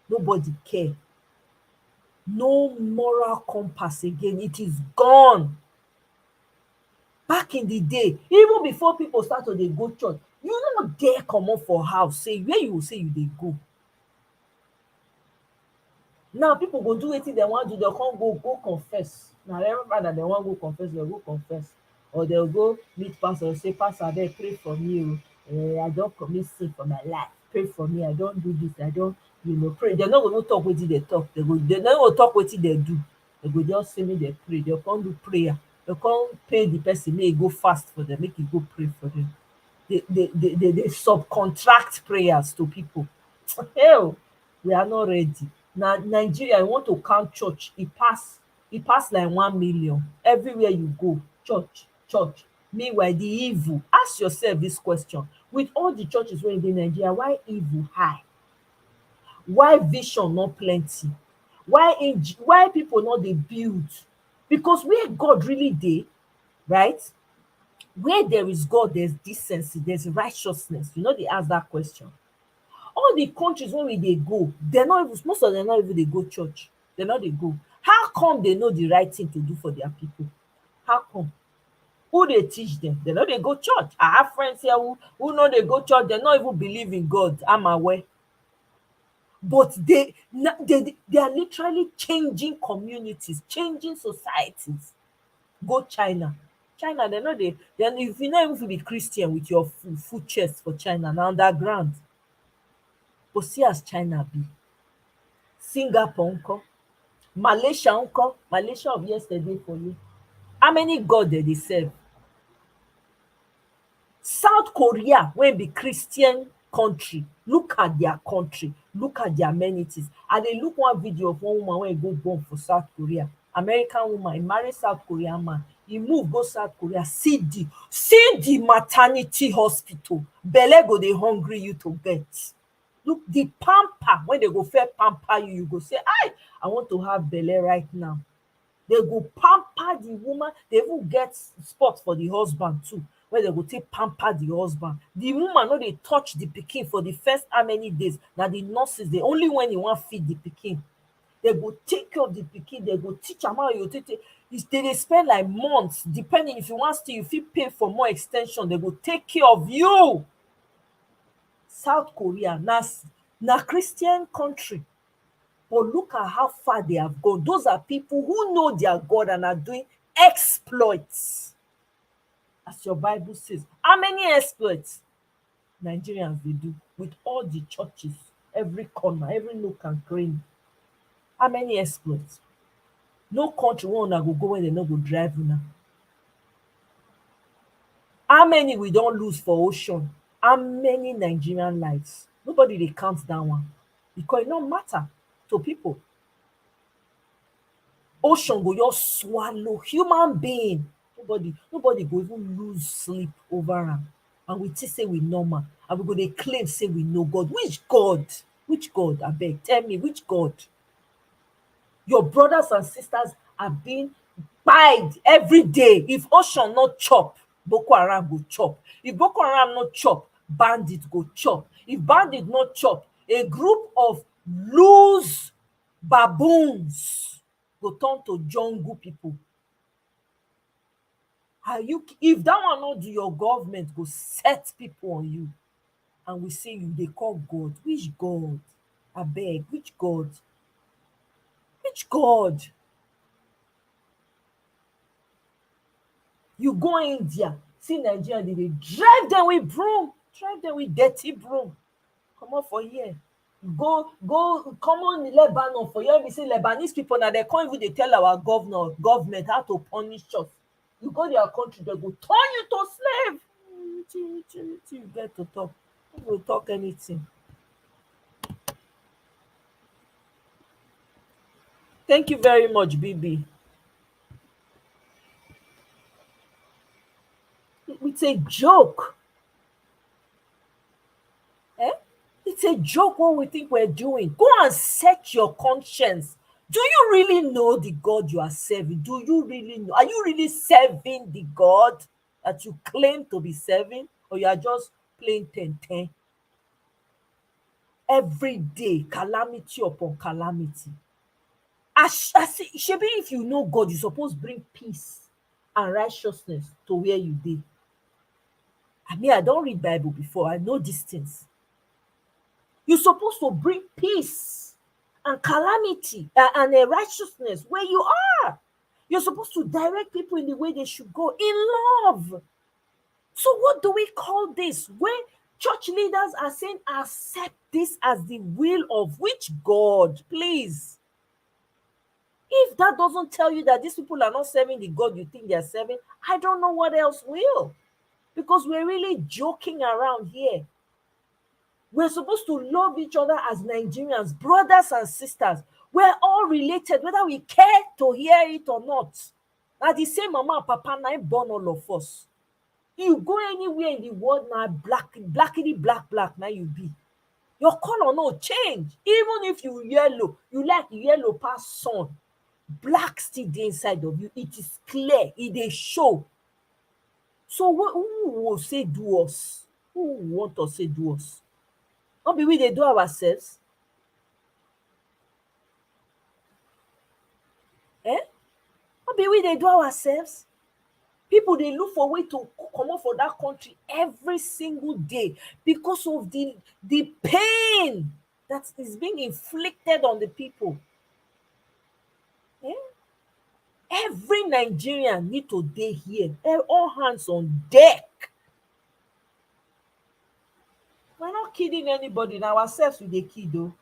nobody care. No moral compass again. It is gone. Back in the day, even before people start to dey go church, you no dare comot for house say where you go say you dey go. Now people go do wetin dem wan do, dem come go confess. Na everybody that dem wan go confess, dem go confess. Or they'll go meet pastor, say, pastor, abeg pray for me. I don commit sin for my life. Pray for me. I don do this. I don, pray. Dem no go no talk wetin dem talk. Dem no go talk wetin dem do. Dem go just say make dem pray. Dem come do prayer. They can't pay the person, make e go fast for them, make e go pray for them. They subcontract prayers to people. Hell, we are not ready. Now Nigeria, you want to count church, e pass like 1 million. Everywhere you go, church, church. Meanwhile, the evil, ask yourself this question: with all the churches wey dey Nigeria, why evil high? Why vision no plenty? Why people no dey build? Because where God really dey, right? Where there is God, there's decency, there's righteousness. You know, they ask that question. All the countries wey we dey go, they're not even, most of them not even dey go church. They're not dey go. How come they know the right thing to do for their people? How come? Who dey teach them? They no dey go church. I have friends here who no dey go church. They no even believe in God. I'm aware. But they are literally changing communities, changing societies. Go China. China, they no dey, then if you no even fit be Christian with your full chest for China, na underground. But see as China be. Singapore nko? Malaysia nko? Malaysia of yesterday for you. How many God dey serve? South Korea, wey be Christian country, look at their country, look at their amenities. I dey look one video of one woman wey go born for South Korea. American woman, e marry South Korean man. E move go South Korea, see the maternity hospital. Belle go dey hungry you to get. Look, the pamper, when they go first pamper you, you go say, I want to have belle right now. They go pamper the woman. They even get spot for the husband too, where they go take pamper the husband. The woman no dey touch the pikin for the first how many days. Na the nurses, they only when you want feed the pikin. They go take care of the pikin. They go teach am how you take. They dey spend like months, depending if you want still, you fit pay for more extension. They go take care of you. South Korea na Christian country, but look at how far they have gone. Those are people who know their God and are doing exploits, as your Bible says. How many exploits Nigerians dey do with all the churches, every corner, every nook and cranny? How many exploits? No country wey una go go when they no go drive una. How many we don lose for ocean? How many Nigerian lives? Nobody dey count that one, because e no matter to people. Ocean go just swallow human being. Nobody go even lose sleep over am, and we think say we normal, and we go dey claim say we know God. Which God? Which God? Abeg, tell me, which God? Your brothers and sisters are being kpai every day. If ocean no chop, Boko Haram go chop. If Boko Haram no chop, bandit go chop. If bandit no chop, a group of loose baboons go turn to jungle people. If that one no do, your government go set people on you, and we say you dey call God. Which God? Abeg, which God? Which God? You go India, see Nigeria, they dey drive them with broom, drive them with dirty broom. Comot for here. Go come on Lebanon for here. We say Lebanese people now, they can't even dey tell our government how to punish us. You go their country, they go turn you to slave. You get to talk. You go talk anything. Thank you very much, BB. It's a joke. It's a joke what we think we're doing. Go and set your conscience. Do you really know the God you are serving? Do you really know? Are you really serving the God that you claim to be serving? Or you are just playing 10-10? Every day, calamity upon calamity. Shebi, if you know God, you suppose bring peace and righteousness to where you dey. I mean, I don't read Bible before. I know these things. You're supposed to bring peace and calamity and a righteousness where you are. You're supposed to direct people in the way they should go, in love. So what do we call this? When church leaders are saying, accept this as the will of which God? Please. If that doesn't tell you that these people are not serving the God you think they are serving, I don't know what else will. Because we're really joking around here. We're supposed to love each other as Nigerians, brothers and sisters. We're all related, whether we care to hear it or not. Now, the same mama and papa now born all of us. You go anywhere in the world now, blackity black now you be. Your color no change. Even if you yellow, you like yellow past sun. Black still dey inside of you. It is clear. It dey show. So who will say do us? Who want us say do us? No be we dey do ourselves? Eh? No be we dey do ourselves? People dey look for way to comot for that country every single day because of the pain that is being inflicted on the people. Eh? Every Nigerian need to dey here, all hands on deck. We're not kidding anybody, na ourselves we dey kid o.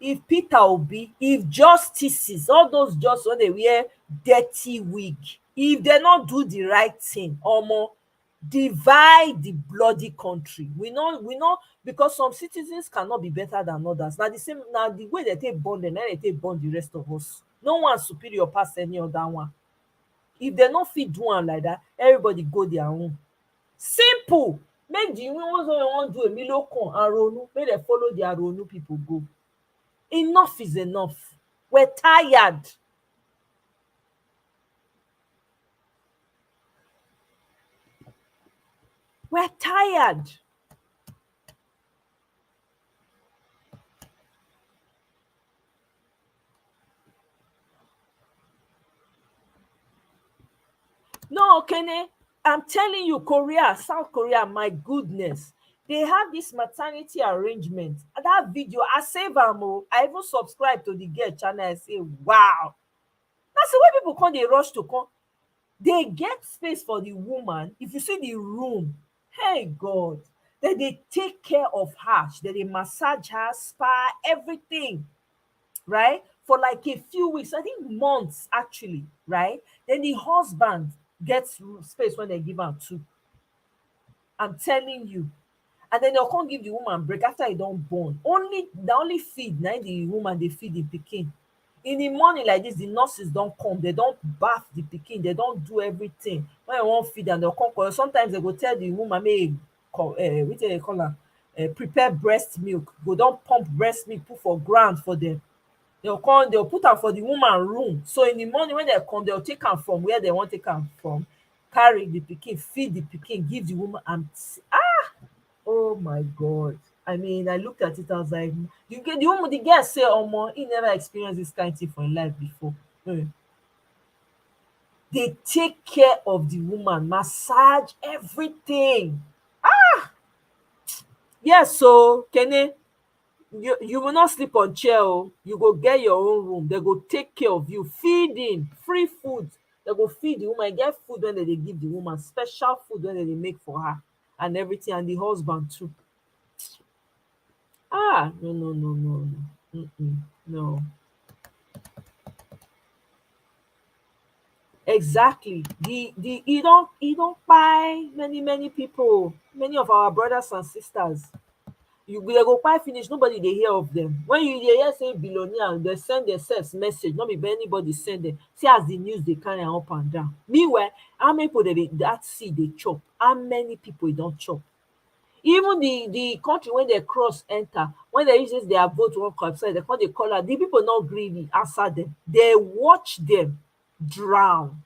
If Peter Obi, if justices, all those justices wey dey wear dirty wig, if dem no do the right thing, omo, divide the bloody country. We no, because some citizens cannot be better than others. Na the same, na the way dem take born dem, na dem take born the rest of us. No one superior pass any other one. If dem no fit do am like that, everybody go their own. Simple. Make the ones wey wan do emilokun and ronu, make dem follow their ronu people go. Enough is enough. We're tired. We're tired. No, Kene, I'm telling you, Korea, South Korea, my goodness, they have this maternity arrangement. That video, I save am o. I even subscribe to the girl channel. I say, wow. That's the way people come, they rush to come. They get space for the woman. If you see the room, hey God, then they take care of her. Then they massage her, spa, everything, right? For like a few weeks, I think months actually, right? Then the husband gets space when they give am too. I'm telling you. And then they'll come give the woman break after e don born. The only feed na the woman dey feed the pikin. In the morning like this, the nurses don come, they don bath the pikin, they don do everything. When you wan feed am, they'll come call. Sometimes they go tell the woman make e wetin they call am, prepare breast milk. Go don pump breast milk put for ground for them. They'll put am for the woman room. So in the morning when they come, they'll take am from where they wan take am from, carry the pikin, feed the pikin, give the woman, and oh my God. I mean, I looked at it, I was like, you get the woman, the girl say, Omo, he never experienced this kind of thing for his life before. They take care of the woman, massage everything. Yes, so Kene, you will not sleep on chair. Oh. You go get your own room. They go take care of you, feeding, free food. They go feed the woman, get food when they give the woman, special food when they make for her, and everything, and the husband too. No. No. Exactly. He don't buy many people, many of our brothers and sisters. They go buy finish, nobody dey hear of them. When you dey hear say billionaire, they send themselves message, not be anybody send them. See as the news dey carry am up and down. Meanwhile, how many people that seed dey chop? How many people e don chop? Even the country when they cross enter, when they use this their vote wan capsize, they come dey call out, the people no gree answer them. They watch them drown.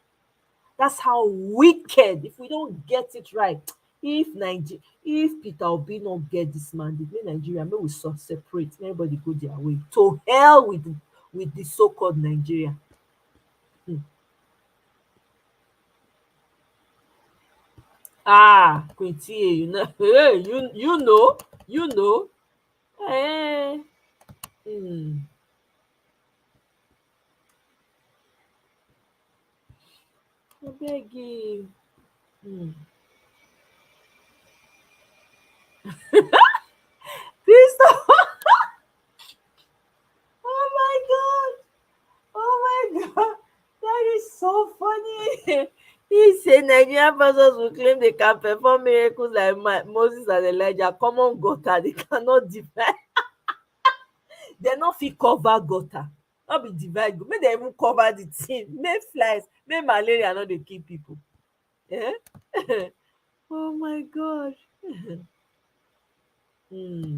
That's how wicked. If we don't get it right, if Peter Obi no get this mandate, make Nigeria, make we separate, make everybody go their way. To hell with the so-called Nigeria. Quinty, you know, hey, you know. Eh. I beg you. Crystal. Oh my God. Oh my He say Nigerian pastors will claim they can perform miracles like Moses and Elijah. Common gutter, they cannot divide. They no fit cover gutter. No be divide. Make dem even cover the thing. Make flies, make malaria no dey kill people. Eh? Oh my God. Hmm.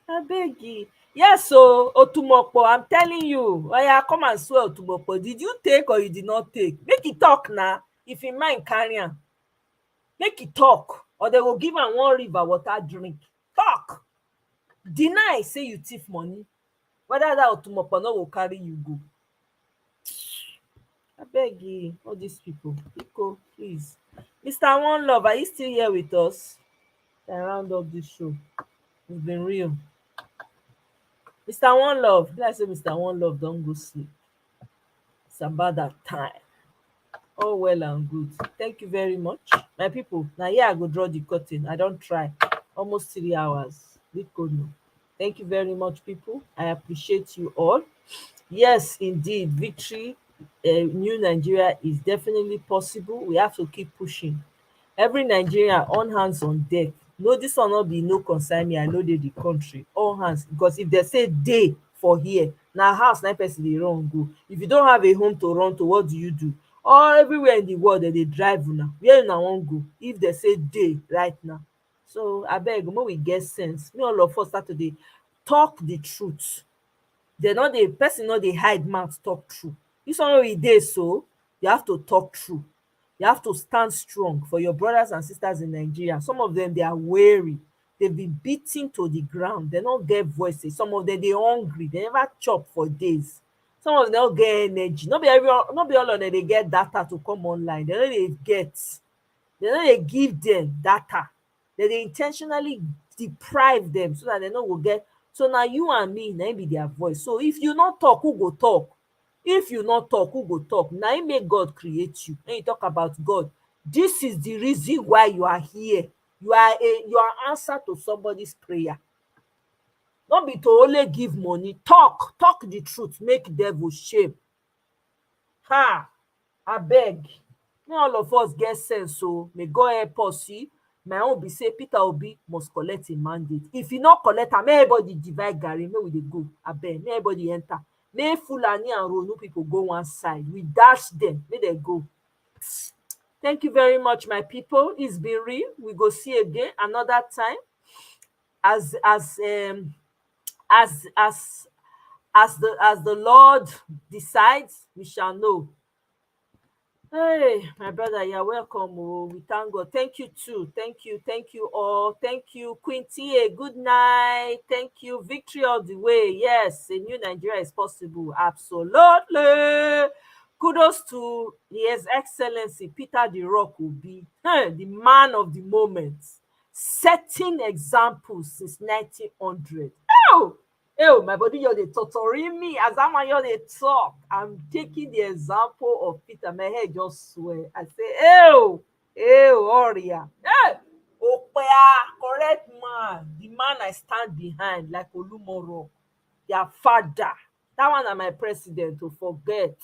Abeg yes o, Otumopo, I'm telling you. Oya, come and swear Otumopo. Did you take or you did not take? Make e talk na. If im mind carry am, make e talk, or dem go give am one river water drink. Talk. Deny say you thief money, whether dat Otumopo no go carry you go. Abeg all dis people, biko please. Mr. One Love, are you still here with us? I round up dis show. It's been real. Mr. One Love, be like say Mr. One Love don go sleep. It's about that time. All well and good. Thank you very much, my people. Na here I go draw the curtain. I don try almost 3 hours. Biko no. Thank you very much, people. I appreciate you all. Yes, indeed, victory, new Nigeria is definitely possible. We have to keep pushing. Every Nigerian, all hands on deck. No, this one not be no concern me. I know dey the country. All hands, because if they say dey for here, na house na person dey run go. If you don't have a home to run to, what do you do? All everywhere in the world dem dey drive una. Where una wan go? If they say dey right now. So abeg, make we get sense. Make all of us start to dey talk the truth. They no dey, person no dey hide mouth talk true. This one wey we dey so, you have to talk true. You have to stand strong for your brothers and sisters in Nigeria. Some of them, they are weary. They've been beaten to the ground. They don't get voices. Some of them, they hungry. They never chop for days. Some of them don't get energy. Not be all of them they get data to come online. They know they get. They know they give them data. They intentionally deprive them so that they no go get. So now you and me, na im be their voice. So if you not talk, who go talk? If you not talk, who go talk? Na im make God create you. When you talk about God, this is the reason why you are here. You are answer to somebody's prayer. Not be to only give money. Talk the truth, make devil shame. Ha! Abeg, make all of us get sense. So may God help us. See, my own be say Peter Obi must collect a mandate. If he not collect am, make everybody divide garri, make we dey go. Abeg, make everybody enter. Make Fulani and Ronu people go one side. We dash them, make dem go. Thank you very much, my people. It's been real. We go see again another time. As the Lord decides, we shall know. Hey, my brother, you're welcome. Oh, we thank God. Thank you too. Thank you all. Thank you, Quinty. Good night. Thank you, victory all the way. Yes, a new Nigeria is possible. Absolutely. Kudos to His Excellency Peter the Rock Obi, the man of the moment, setting examples since 1900. Oh, my body you're torturing me as I'm on dey talk. I'm taking the example of Peter. My head just swear. I say, Oria. Hey, Opea, correct man. The man I stand behind like Olumoro, their father. That one na my president to forget.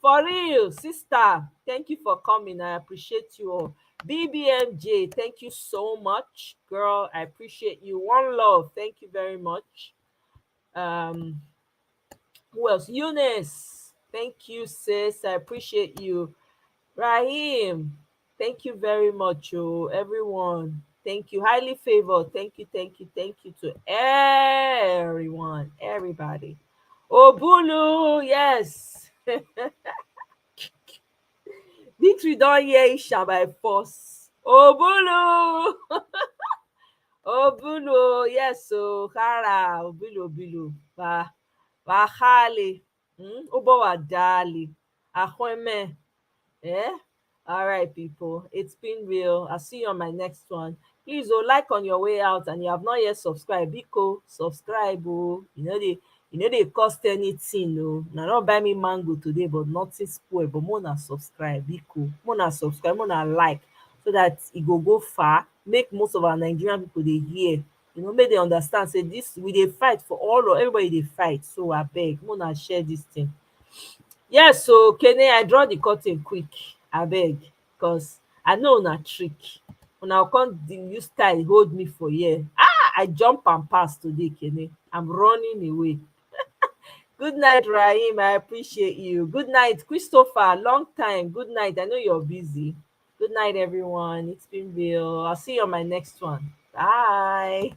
For real, sister. Thank you for coming. I appreciate you all. BBMJ, thank you so much. Girl, I appreciate you. One love. Thank you very much. um who else? Eunice, thank you, sis. I appreciate you. Rahim, thank you very much. Oh, everyone, thank you. Highly favored, thank you to everyone, everybody. Obulu, yes. Victory don hear Isha by force. Obulu. Obulu, yes. So Kara, Obulu, Bahali, Ubowa Dali, Ahweme. Yeah. All right, people. It's been real. I'll see you on my next one. Please, like on your way out, and you have not yet subscribed. Biko, subscribe. Oh, they cost anything. No, now not buy me mango today, but nothing spoil. But mona subscribe. Biko, mona subscribe, mona like, so that it go far. Make most of our Nigerian people they hear. Make they understand. Say this, we they fight for all or everybody they fight. So I beg, mona share this thing. Yes, so Kene, I draw the curtain quick, abeg, because I know una trick. Una come use style hold me for here. Ah, I jump and pass today, Kene. I'm running away. Good night, Rahim. I appreciate you. Good night, Christopher. Long time. Good night. I know you're busy. Good night, everyone. It's been real. I'll see you on my next one. Bye.